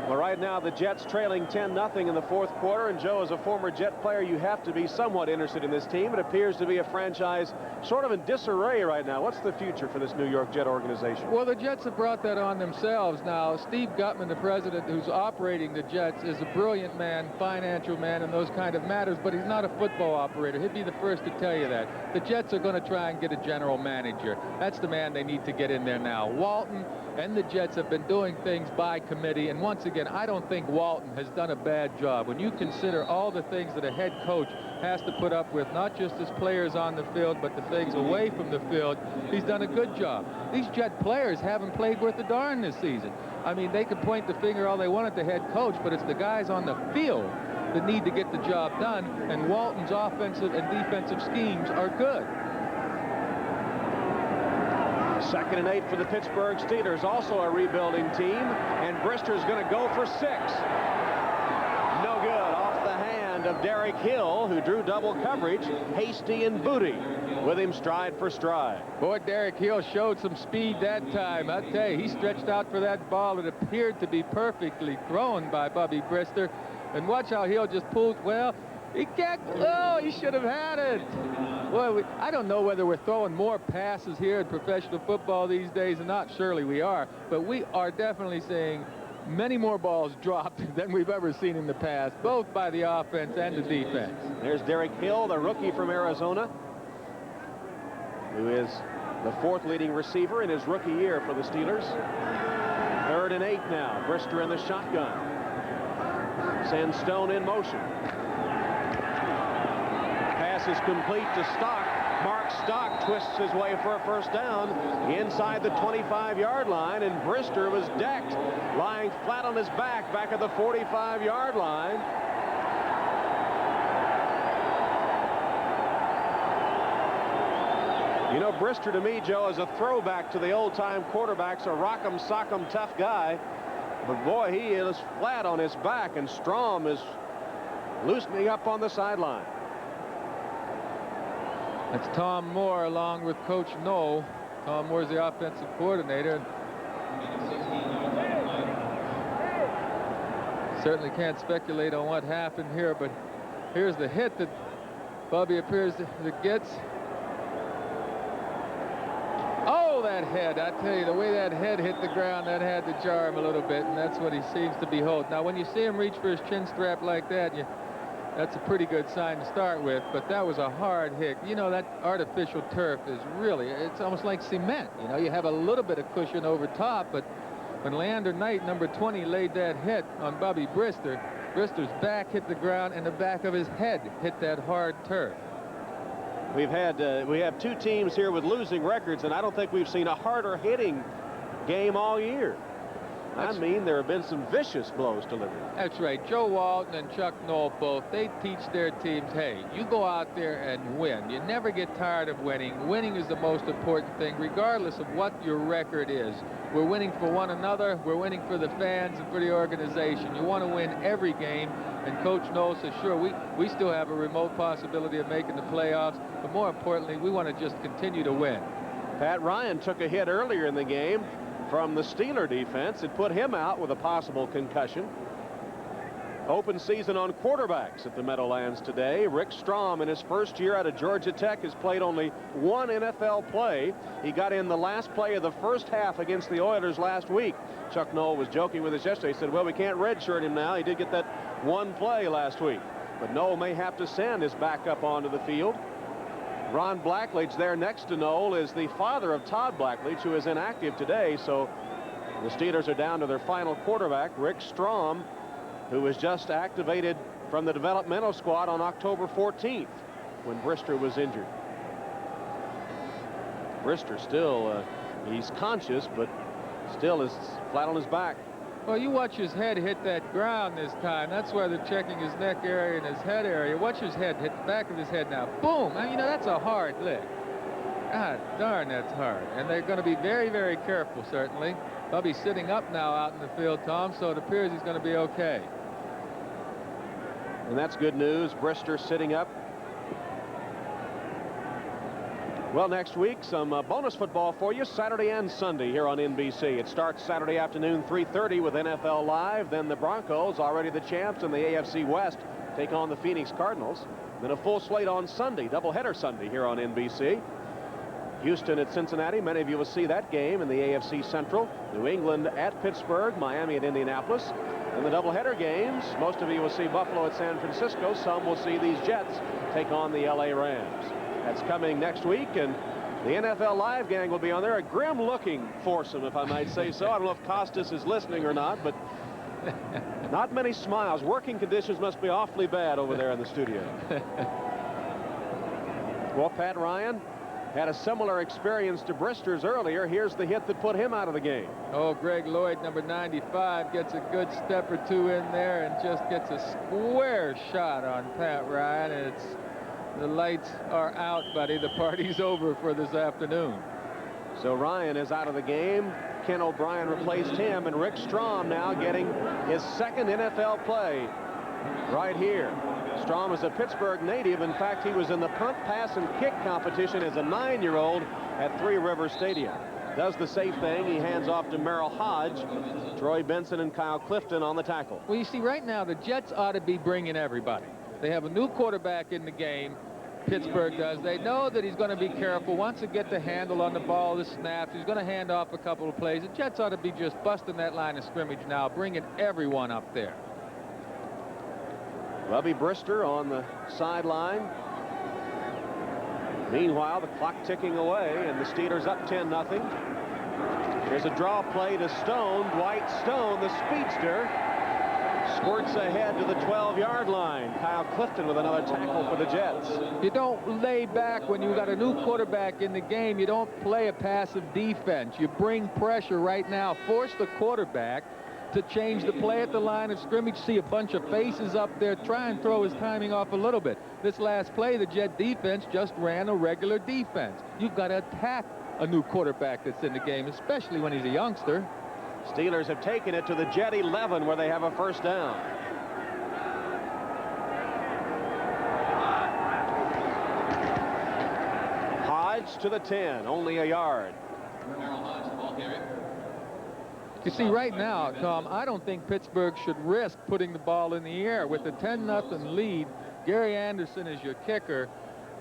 Well, right now, the Jets trailing 10-0 in the 4th quarter. And, Joe, as a former Jet player, you have to be somewhat interested in this team. It appears to be a franchise sort of in disarray right now. What's the future for this New York Jet organization? Well, the Jets have brought that on themselves now. Steve Gutman, the president who's operating the Jets, is a brilliant man, financial man, and those kind of matters, but he's not a football operator. He'd be the first to tell you that. The Jets are going to try and get a general manager. That's the man they need to get in there now. Walton and the Jets have been doing things by committee, and once again, I don't think Walton has done a bad job. When you consider all the things that a head coach has to put up with, not just as players on the field, but the things away from the field, he's done a good job. These Jet players haven't played worth a darn this season. I mean, they can point the finger all they want at the head coach, but it's the guys on the field that need to get the job done, and Walton's offensive and defensive schemes are good. 2nd and 8 for the Pittsburgh Steelers, also a rebuilding team, and Brister's going to go for 6. No good. Off the hand of Derek Hill, who drew double coverage. Hasty and Booty with him stride for stride. Boy, Derek Hill showed some speed that time. I tell you, he stretched out for that ball. It appeared to be perfectly thrown by Bubby Brister. And watch how Hill just pulled. Well, he can't. Oh, he should have had it. Boy, I don't know whether we're throwing more passes here in professional football these days or not. Surely we are. But we are definitely seeing many more balls dropped than we've ever seen in the past, both by the offense and the defense. There's Derek Hill, the rookie from Arizona, who is the 4th leading receiver in his rookie year for the Steelers. 3rd and 8 now. Brister in the shotgun. Sandstone in motion. Pass is complete to Stock. Mark Stock twists his way for a first down inside the 25-yard line, and Brister was decked, lying flat on his back at the 45-yard line. You know, Brister to me, Joe, is a throwback to the old-time quarterbacks, a rock'em sock'em tough guy. But boy, he is flat on his back, and Strom is loosening up on the sideline. That's Tom Moore along with Coach Knoll. Tom Moore's the offensive coordinator. Certainly can't speculate on what happened here, but here's the hit that Bubby appears to gets. Oh, that head. I tell you, the way that head hit the ground, that had to jar him a little bit, and that's what he seems to be holding. Now, when you see him reach for his chin strap like that, that's a pretty good sign to start with, but that was a hard hit. You know, that artificial turf is really, it's almost like cement. You know, you have a little bit of cushion over top, but when Leander Knight, number 20, laid that hit on Bubby Brister, Brister's back hit the ground and the back of his head hit that hard turf. We have two teams here with losing records, and I don't think we've seen a harder hitting game all year. I mean, there have been some vicious blows delivered. That's right. Joe Walton and Chuck Knoll both, they teach their teams, hey, you go out there and win. You never get tired of winning. Winning is the most important thing, regardless of what your record is. We're winning for one another. We're winning for the fans and for the organization. You want to win every game. And Coach Knoll says, sure, we still have a remote possibility of making the playoffs, but more importantly, we want to just continue to win. Pat Ryan took a hit earlier in the game from the Steeler defense. It put him out with a possible concussion. Open season on quarterbacks at the Meadowlands today. Rick Strom, in his first year out of Georgia Tech, has played only one NFL play. He got in the last play of the first half against the Oilers last week. Chuck Knoll was joking with us yesterday. He said, well, we can't redshirt him now. He did get that one play last week. But Knoll may have to send his backup onto the field. Ron Blackledge there next to Knoll is the father of Todd Blackledge, who is inactive today. So the Steelers are down to their final quarterback, Rick Strom, who was just activated from the developmental squad on October 14th when Brister was injured. Brister still, he's conscious, but still is flat on his back. Well, you watch his head hit that ground this time. That's why they're checking his neck area and his head area. Watch his head hit the back of his head now. Boom! I mean, you know, that's a hard lick. God darn, that's hard. And they're going to be very, very careful, certainly. Bubby's sitting up now out in the field, Tom, so it appears he's going to be okay. And that's good news. Brister sitting up. Well, next week, some bonus football for you Saturday and Sunday here on NBC. It starts Saturday afternoon, 3:30 with NFL Live. Then the Broncos, already the champs in the AFC West, take on the Phoenix Cardinals. Then a full slate on Sunday, doubleheader Sunday here on NBC. Houston at Cincinnati. Many of you will see that game in the AFC Central. New England at Pittsburgh, Miami at Indianapolis. In the doubleheader games, most of you will see Buffalo at San Francisco. Some will see these Jets take on the LA Rams. That's coming next week, and the NFL Live gang will be on there. A grim-looking foursome, if I might say so. I don't know if Costas is listening or not, but not many smiles. Working conditions must be awfully bad over there in the studio. Well, Pat Ryan had a similar experience to Brister's earlier. Here's the hit that put him out of the game. Oh, Greg Lloyd, number 95, gets a good step or two in there and just gets a square shot on Pat Ryan. And the lights are out, buddy. The party's over for this afternoon. So Ryan is out of the game. Ken O'Brien replaced him, and Rick Strom now getting his second NFL play right here. Strom is a Pittsburgh native. In fact, he was in the punt, pass, and kick competition as a 9-year-old at Three Rivers Stadium. Does the safe thing. He hands off to Merrill Hodge, Troy Benson, and Kyle Clifton on the tackle. Well, you see, right now, the Jets ought to be bringing everybody. They have a new quarterback in the game. Pittsburgh does. They know that he's going to be careful. Once they get the handle on the ball, the snaps, he's going to hand off a couple of plays. The Jets ought to be just busting that line of scrimmage now, bringing everyone up there. Bubby Brister on the sideline. Meanwhile, the clock ticking away, and the Steelers up 10-0. Here's a draw play to Stone. Dwight Stone, the speedster, squirts ahead to the 12-yard line. Kyle Clifton with another tackle for the Jets. You don't lay back when you got a new quarterback in the game. You don't play a passive defense. You bring pressure right now. Force the quarterback to change the play at the line of scrimmage. See a bunch of faces up there. Try and throw his timing off a little bit. This last play, the Jet defense just ran a regular defense. You've got to attack a new quarterback that's in the game, especially when he's a youngster. Steelers have taken it to the Jet 11 where they have a first down. Hodge to the 10, only a yard. You see, right now, Tom, I don't think Pittsburgh should risk putting the ball in the air. With the 10-0 lead, Gary Anderson is your kicker.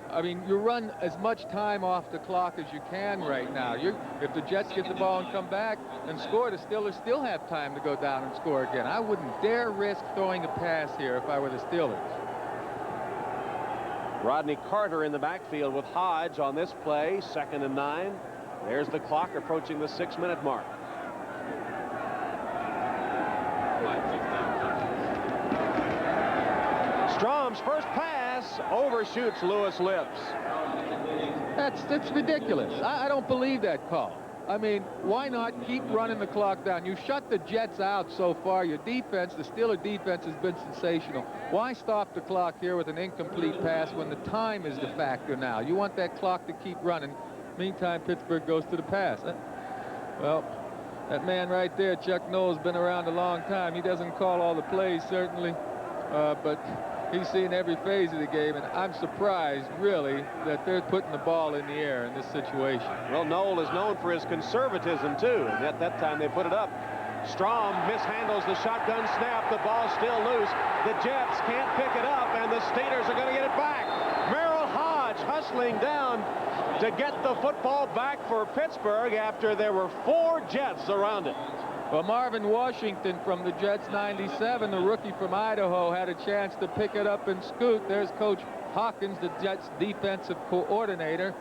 I mean, you run as much time off the clock as you can right now. If the Jets get the ball and come back and score, the Steelers still have time to go down and score again. I wouldn't dare risk throwing a pass here if I were the Steelers. Rodney Carter in the backfield with Hodge on this play, 2nd and 9. There's the clock approaching the 6-minute mark. Strom's first pass overshoots Lewis Lips. That's ridiculous. I don't believe that call. I mean, why not keep running the clock down? You shut the Jets out so far. Your defense, the Steeler defense, has been sensational. Why stop the clock here with an incomplete pass when the time is the factor now? You want that clock to keep running. Meantime, Pittsburgh goes to the pass. Well, that man right there, Chuck Noll's been around a long time. He doesn't call all the plays, certainly, but he's seen every phase of the game, and I'm surprised, really, that they're putting the ball in the air in this situation. Well, Noll is known for his conservatism, too, and at that time they put it up. Strom mishandles the shotgun snap. The ball's still loose. The Jets can't pick it up, and the Steelers are going to get it back. Merrill Hodge hustling down to get the football back for Pittsburgh after there were 4 Jets around it. Well, Marvin Washington from the Jets 97, the rookie from Idaho, had a chance to pick it up and scoot. There's Coach Hawkins, the Jets defensive coordinator.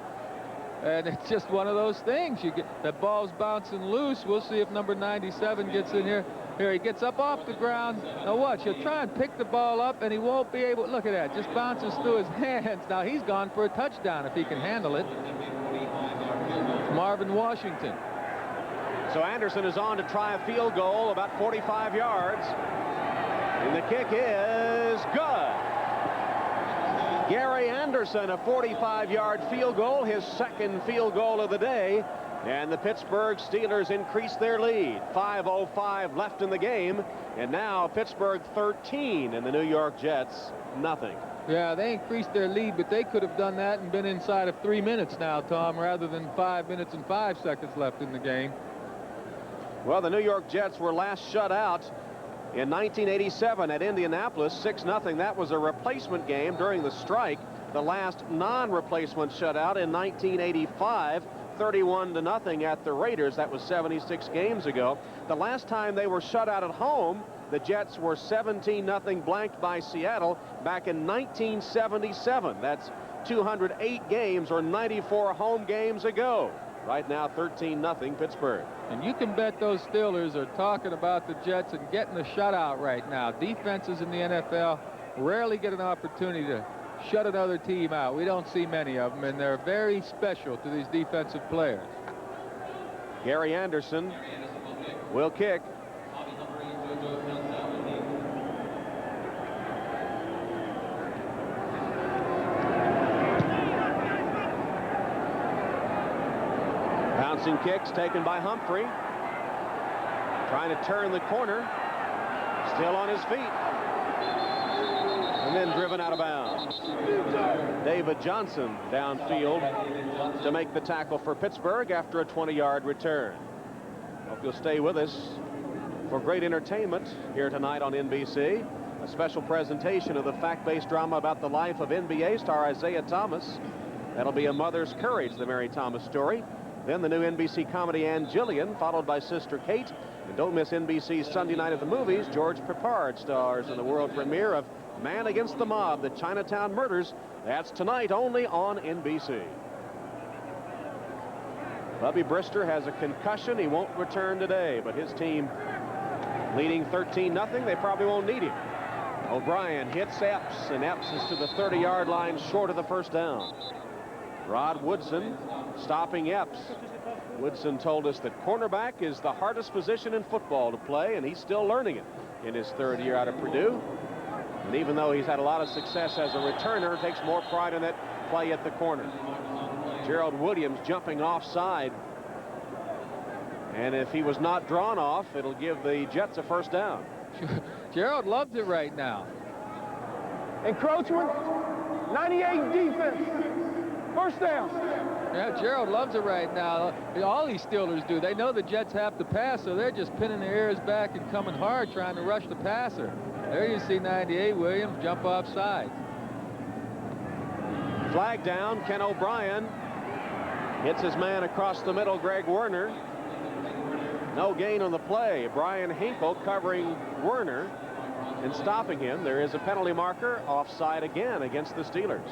And it's just one of those things. You get the ball's bouncing loose. We'll see if number 97 gets in here. Here he gets up off the ground. Now watch, he'll try and pick the ball up, and he won't be able. Look at that, just bounces through his hands. Now he's gone for a touchdown if he can handle it. Marvin Washington. So Anderson is on to try a field goal about 45 yards. And the kick is good. Gary Anderson, a 45-yard field goal, his 2nd field goal of the day. And the Pittsburgh Steelers increase their lead. 5:05 left in the game. And now Pittsburgh 13 and the New York Jets nothing. Yeah, they increased their lead, but they could have done that and been inside of 3 minutes now, Tom, rather than 5 minutes and 5 seconds left in the game. Well, the New York Jets were last shut out in 1987 at Indianapolis, 6-0. That was a replacement game during the strike. The last non-replacement shutout in 1985, 31-0 at the Raiders. That was 76 games ago. The last time they were shut out at home, the Jets were 17-0 blanked by Seattle back in 1977. That's 208 games or 94 home games ago. Right now, 13-0 Pittsburgh. And you can bet those Steelers are talking about the Jets and getting a shutout right now. Defenses in the NFL rarely get an opportunity to shut another team out. We don't see many of them, and they're very special to these defensive players. Gary Anderson will kick. Bouncing kicks taken by Humphrey. Trying to turn the corner. Still on his feet. And then driven out of bounds. David Johnson downfield to make the tackle for Pittsburgh after a 20-yard return. Hope you'll stay with us for great entertainment here tonight on NBC. A special presentation of the fact-based drama about the life of NBA star Isaiah Thomas. That'll be A Mother's Courage, the Mary Thomas story. Then the new NBC comedy Ann Jillian, followed by Sister Kate. And don't miss NBC's Sunday Night at the Movies. George Peppard stars in the world premiere of Man Against the Mob, The Chinatown Murders. That's tonight only on NBC. Bubby Brister has a concussion. He won't return today, but his team Leading 13-0, they probably won't need him. O'Brien hits Epps, and Epps is to the 30-yard line short of the first down. Rod Woodson stopping Epps. Woodson told us that cornerback is the hardest position in football to play, and he's still learning it in his third year out of Purdue. And even though he's had a lot of success as a returner, takes more pride in that play at the corner. Gerald Williams jumping offside. And if he was not drawn off, it'll give the Jets a first down. Gerald loves it right now. Encroachment, 98 defense. First down. Yeah, Gerald loves it right now. All these Steelers do. They know the Jets have to pass, so they're just pinning their ears back and coming hard, trying to rush the passer. There you see 98 Williams jump offside. Flag down. Ken O'Brien hits his man across the middle, Greg Werner. No gain on the play. Brian Hinkle covering Werner and stopping him. There is a penalty marker, offside again against the Steelers.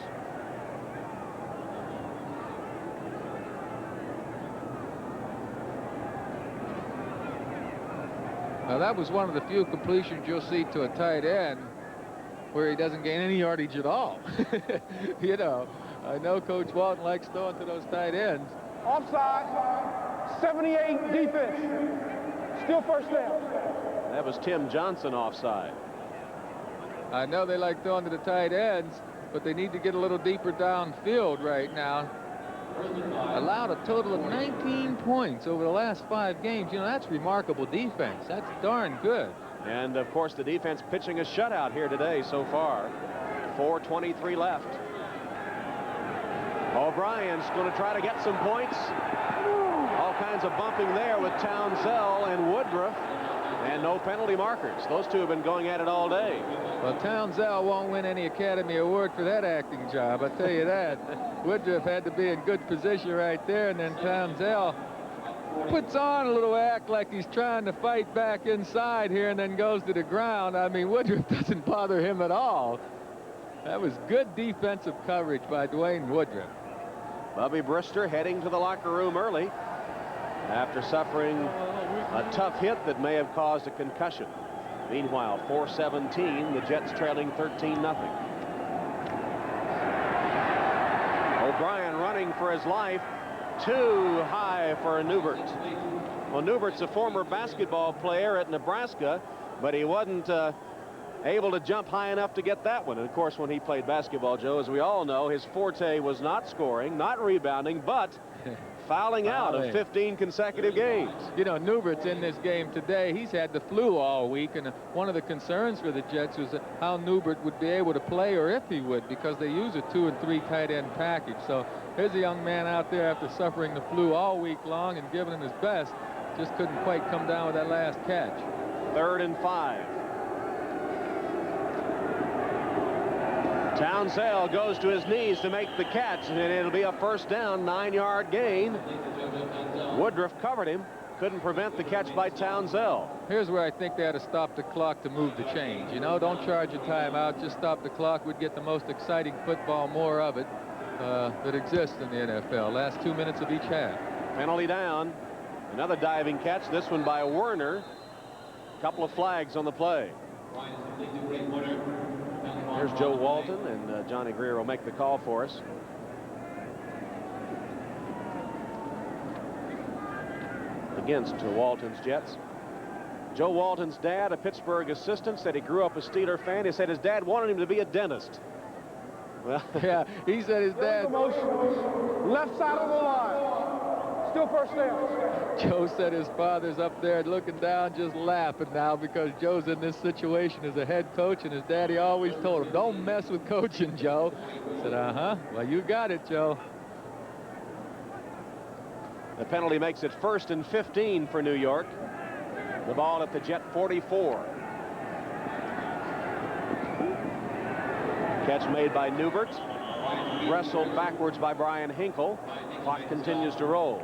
Now, that was one of the few completions you'll see to a tight end where he doesn't gain any yardage at all. You know, I know Coach Walton likes throwing to those tight ends. Offside, 78 defense. Still first down. That was Tim Johnson offside. I know they like throwing to the tight ends, but they need to get a little deeper downfield right now. Allowed a total of 19 points over the last 5 games. You know, that's remarkable defense. That's darn good. And, of course, the defense pitching a shutout here today so far. 4:23 left. O'Brien's going to try to get some points. All kinds of bumping there with Townsell and Woodruff. And no penalty markers. Those two have been going at it all day. Well, Townsell won't win any Academy Award for that acting job, I tell you that. Woodruff had to be in good position right there, and then Townsell puts on a little act like he's trying to fight back inside here and then goes to the ground. I mean, Woodruff doesn't bother him at all. That was good defensive coverage by Dwayne Woodruff. Bubby Brister heading to the locker room early after suffering a tough hit that may have caused a concussion. Meanwhile, 4:17, the Jets trailing 13-0. O'Brien running for his life. Too high for Newbert. Well, Newbert's a former basketball player at Nebraska, but he wasn't able to jump high enough to get that one. And of course, when he played basketball, Joe, as we all know, his forte was not scoring, not rebounding, but fouling out of 15 consecutive games. You know, Newbert's in this game today. He's had the flu all week, and one of the concerns for the Jets was how Newbert would be able to play, or if he would, because they use a 2 and 3 tight end package. So here's a young man out there after suffering the flu all week long and giving him his best. Just couldn't quite come down with that last catch. 3rd and 5. Townsell goes to his knees to make the catch, and it'll be a first down, 9-yard gain. Woodruff covered him, couldn't prevent the catch by Townsell. Here's where I think they had to stop the clock to move the change. You know, don't charge a timeout, just stop the clock. We'd get the most exciting football, more of it, that exists in the NFL. Last 2 minutes of each half. Penalty down. Another diving catch, this one by Werner. Couple of flags on the play. Here's Joe Walton, and Johnny Greer will make the call for us. Against Walton's Jets. Joe Walton's dad, a Pittsburgh assistant, said he grew up a Steeler fan. He said his dad wanted him to be a dentist. Well, yeah, he said his dad. Left side of the line. Still first down. Joe said his father's up there looking down, just laughing now because Joe's in this situation as a head coach, and his daddy always told him, don't mess with coaching, Joe. I said, well, you got it, Joe. The penalty makes it 1st and 15 for New York. The ball at the Jet 44. Catch made by Newbert. Wrestled backwards by Brian Hinkle. Clock continues to roll.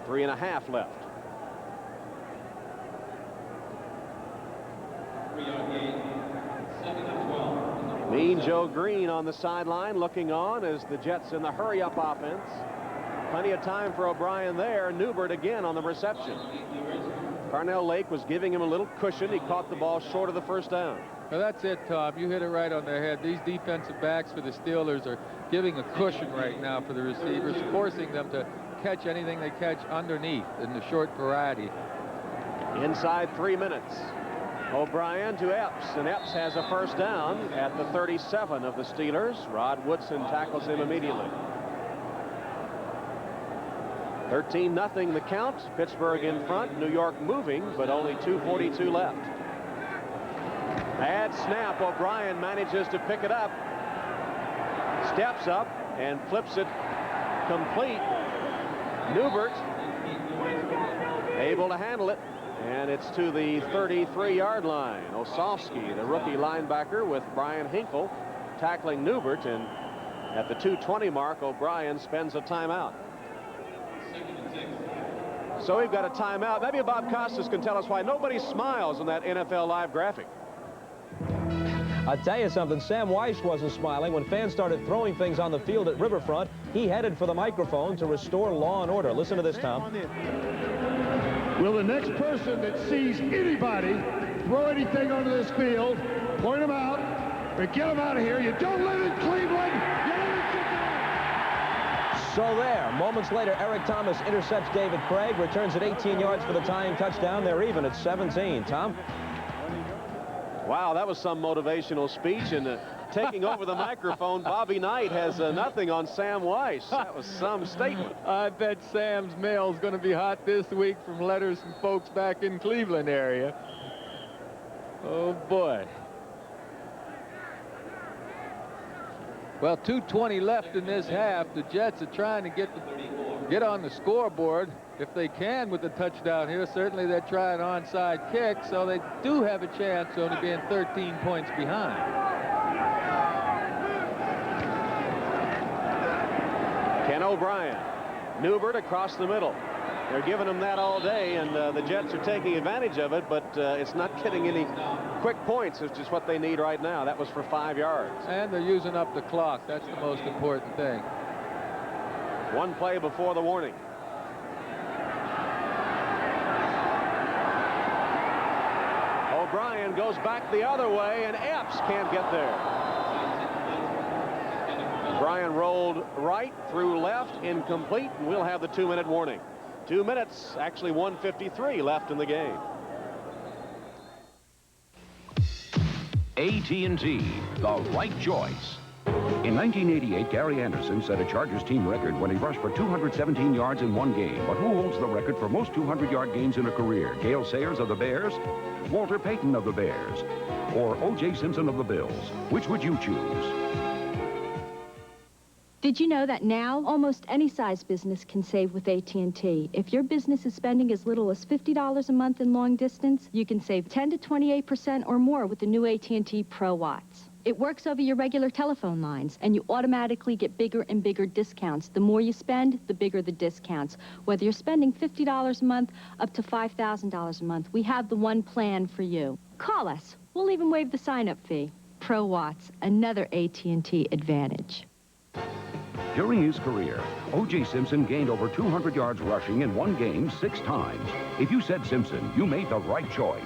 3.5 left. Mean Joe Green on the sideline looking on as the Jets in the hurry-up offense. Plenty of time for O'Brien there. Newbert again on the reception. Carnell Lake was giving him a little cushion. He caught the ball short of the first down. Well, that's it, Tom. You hit it right on their head. These defensive backs for the Steelers are giving a cushion right now for the receivers, forcing them to catch anything they catch underneath in the short variety. Inside 3 minutes. O'Brien to Epps, and Epps has a first down at the 37 of the Steelers. Rod Woodson tackles him immediately. 13-0 the count. Pittsburgh in front. New York moving, but only 2:42 left. Bad snap. O'Brien manages to pick it up. Steps up and flips it complete. Newbert able to handle it. And it's to the 33-yard line. Osofsky, the rookie linebacker, with Brian Hinkle tackling Newbert. And at the 2:20 mark, O'Brien spends a timeout. So we've got a timeout. Maybe Bob Costas can tell us why nobody smiles on that NFL Live graphic. I'll tell you something, Sam Weiss wasn't smiling when fans started throwing things on the field at Riverfront. He headed for the microphone to restore law and order. Listen to this, Tom. Will the next person that sees anybody throw anything onto this field, point them out, or get them out of here. You don't live in Cleveland. You live in Cincinnati. So there, moments later, Eric Thomas intercepts David Craig, returns at 18 yards for the tying touchdown. They're even at 17. Tom? Wow, that was some motivational speech. And taking over the microphone, Bobby Knight has nothing on Sam Weiss. That was some statement. I bet Sam's mail's going to be hot this week from letters from folks back in Cleveland area. Oh, boy. Well, 2:20 left in this half. The Jets are trying to get on the scoreboard if they can with the touchdown here. Certainly they're trying onside kick, so they do have a chance of only being 13 points behind. Ken O'Brien. Newbert across the middle. They're giving him that all day, and the Jets are taking advantage of it, but it's not getting any quick points. It's just what they need right now. That was for 5 yards. And they're using up the clock. That's the most important thing. One play before the warning. O'Brien goes back the other way, and Epps can't get there. O'Brien rolled right through left, incomplete, and we'll have the 2-minute warning. 2 minutes, actually 1:53 left in the game. AT&T, the right choice. In 1988, Gary Anderson set a Chargers team record when he rushed for 217 yards in one game. But who holds the record for most 200-yard games in a career? Gale Sayers of the Bears? Walter Payton of the Bears? Or O.J. Simpson of the Bills? Which would you choose? Did you know that now almost any size business can save with AT&T? If your business is spending as little as $50 a month in long distance, you can save 10 to 28% or more with the new AT&T Pro Watts. It works over your regular telephone lines, and you automatically get bigger and bigger discounts. The more you spend, the bigger the discounts. Whether you're spending $50 a month up to $5,000 a month, we have the one plan for you. Call us. We'll even waive the sign-up fee. Pro Watts, another AT&T advantage. During his career, O.J. Simpson gained over 200 yards rushing in one game 6 times. If you said Simpson, you made the right choice.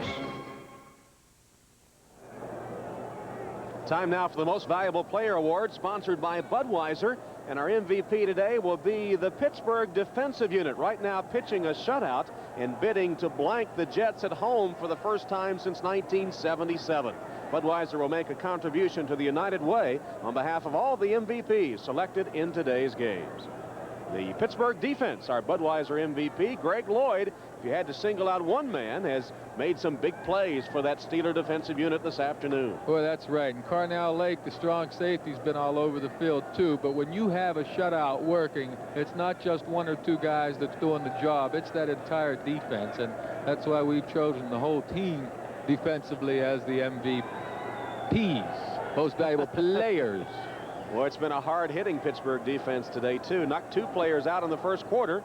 Time now for the Most Valuable Player Award, sponsored by Budweiser. And our MVP today will be the Pittsburgh defensive unit, right now pitching a shutout and bidding to blank the Jets at home for the first time since 1977. Budweiser will make a contribution to the United Way on behalf of all the MVPs selected in today's games. The Pittsburgh defense, our Budweiser MVP, Greg Lloyd, if you had to single out one man, has made some big plays for that Steeler defensive unit this afternoon. Boy, that's right. And Carnell Lake, the strong safety's been all over the field, too. But when you have a shutout working, it's not just one or two guys that's doing the job. It's that entire defense. And that's why we've chosen the whole team defensively as the MVPs, most valuable players. Well, it's been a hard-hitting Pittsburgh defense today, too. Knocked 2 players out in the first quarter.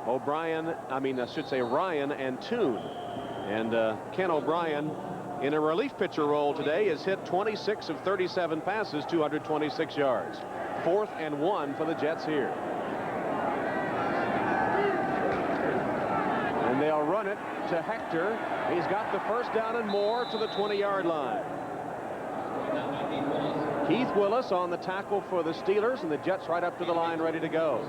Ryan and Toon. And Ken O'Brien, in a relief pitcher role today, has hit 26 of 37 passes, 226 yards. 4th and 1 for the Jets here. And they'll run it it to Hector. He's got the first down and more to the 20-yard line. Keith Willis on the tackle for the Steelers, and the Jets right up to the line ready to go.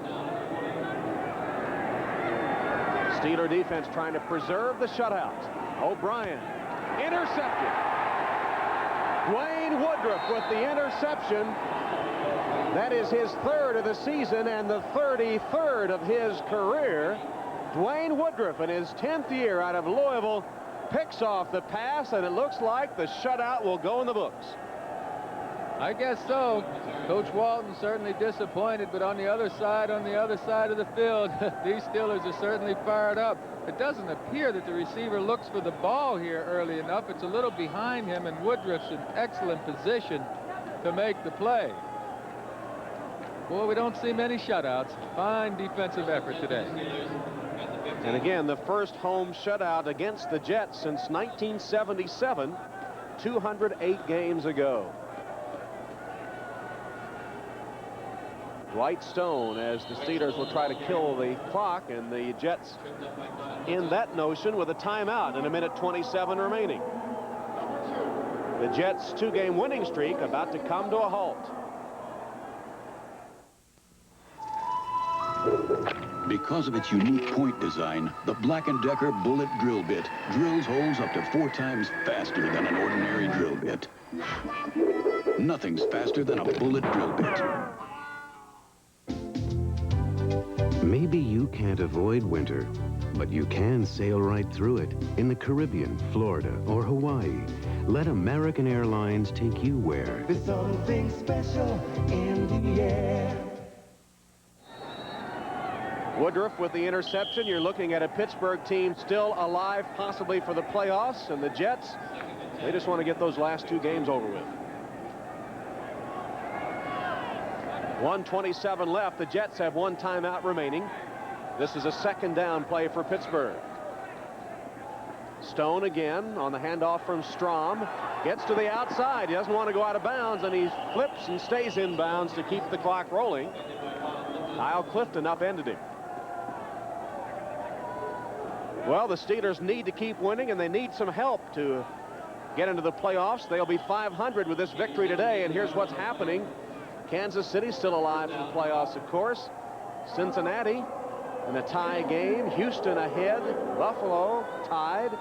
Steeler defense trying to preserve the shutout. O'Brien intercepted. Dwayne Woodruff with the interception. That is his 3rd of the season and the 33rd of his career. Dwayne Woodruff in his 10th year out of Louisville picks off the pass, and it looks like the shutout will go in the books. I guess so. Coach Walton certainly disappointed, but on the other side of the field, these Steelers are certainly fired up. It doesn't appear that the receiver looks for the ball here early enough. It's a little behind him, and Woodruff's in excellent position to make the play. Boy, we don't see many shutouts. Fine defensive effort today. And again, the first home shutout against the Jets since 1977, 208 games ago. Dwight Stone as the Steelers will try to kill the clock, and the Jets in that notion with a timeout and 1:27 remaining. The Jets' 2-game winning streak about to come to a halt. Because of its unique point design, the Black & Decker Bullet Drill Bit drills holes up to 4 times faster than an ordinary drill bit. Nothing's faster than a bullet drill bit. Maybe you can't avoid winter, but you can sail right through it in the Caribbean, Florida, or Hawaii. Let American Airlines take you where. There's something special in the air. Woodruff with the interception. You're looking at a Pittsburgh team still alive possibly for the playoffs, and the Jets, they just want to get those last 2 games over with. 1:27 left. The Jets have 1 timeout remaining. This is a 2nd down play for Pittsburgh. Stone again on the handoff from Strom. Gets to the outside. He doesn't want to go out of bounds, and he flips and stays in bounds to keep the clock rolling. Kyle Clifton upended him. Well, the Steelers need to keep winning, and they need some help to get into the playoffs. They'll be 500 with this victory today, and here's what's happening. Kansas City still alive for the playoffs, of course. Cincinnati in a tie game. Houston ahead. Buffalo tied.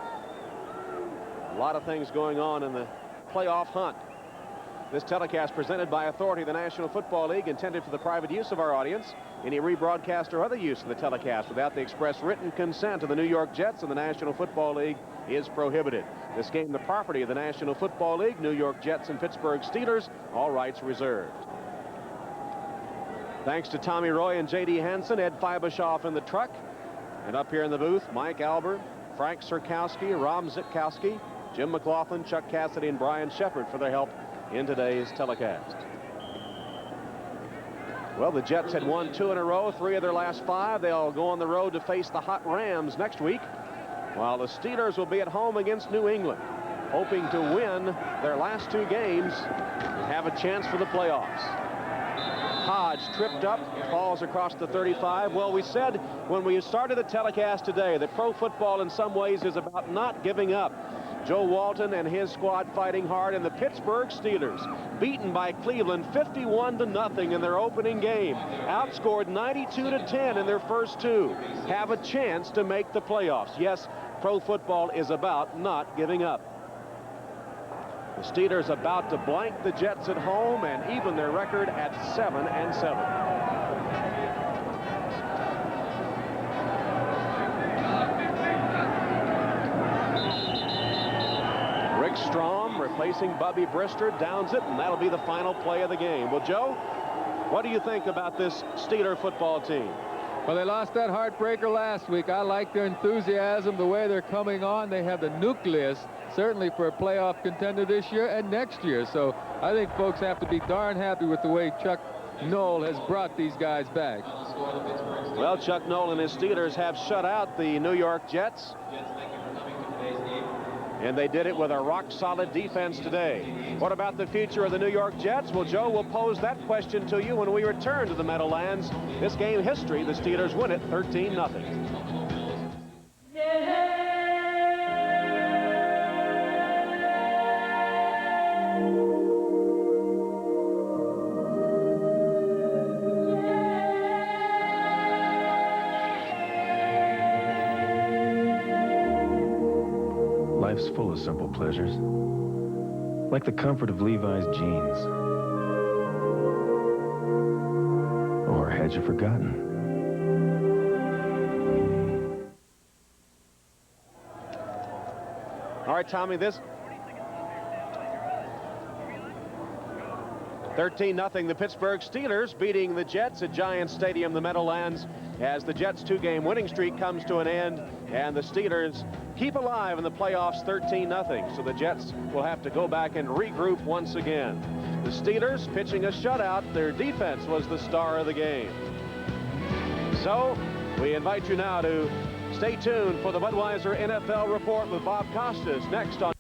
A lot of things going on in the playoff hunt. This telecast presented by authority of the National Football League, intended for the private use of our audience. Any rebroadcast or other use of the telecast without the express written consent of the New York Jets and the National Football League is prohibited. This game the property of the National Football League, New York Jets and Pittsburgh Steelers, all rights reserved. Thanks to Tommy Roy and J.D. Hansen, Ed Fibashoff in the truck. And up here in the booth, Mike Albert, Frank Sirkowski, Rom Zitkowski, Jim McLaughlin, Chuck Cassidy, and Brian Shepard for their help in today's telecast. Well, the Jets had won 2 in a row, 3 of their last 5. They'll go on the road to face the hot Rams next week, while the Steelers will be at home against New England, hoping to win their last 2 games and have a chance for the playoffs. Hodge tripped up, falls across the 35. Well, we said when we started the telecast today that pro football in some ways is about not giving up. Joe Walton and his squad fighting hard, and the Pittsburgh Steelers beaten by Cleveland 51-0 in their opening game, outscored 92-10 in their first 2, have a chance to make the playoffs. Yes, pro football is about not giving up. The Steelers about to blank the Jets at home and even their record at 7-7. Rick Strom replacing Bubby Brister, downs it, and that'll be the final play of the game. Well, Joe, what do you think about this Steeler football team? Well, they lost that heartbreaker last week. I like their enthusiasm, the way they're coming on. They have the nucleus, certainly for a playoff contender this year and next year. So I think folks have to be darn happy with the way Chuck Noll has brought these guys back. Well, Chuck Noll and his Steelers have shut out the New York Jets, and they did it with a rock-solid defense today. What about the future of the New York Jets? Well, Joe, we'll pose that question to you when we return to the Meadowlands. This game history, the Steelers win it 13-0. Yeah. Life's full of simple pleasures, like the comfort of Levi's jeans, or had you forgotten? All right, Tommy, this 13-0, the Pittsburgh Steelers beating the Jets at Giants Stadium, the Meadowlands, as the Jets' 2-game winning streak comes to an end, and the Steelers keep alive in the playoffs 13-0. So the Jets will have to go back and regroup once again. The Steelers pitching a shutout. Their defense was the star of the game. So we invite you now to stay tuned for the Budweiser NFL Report with Bob Costas next on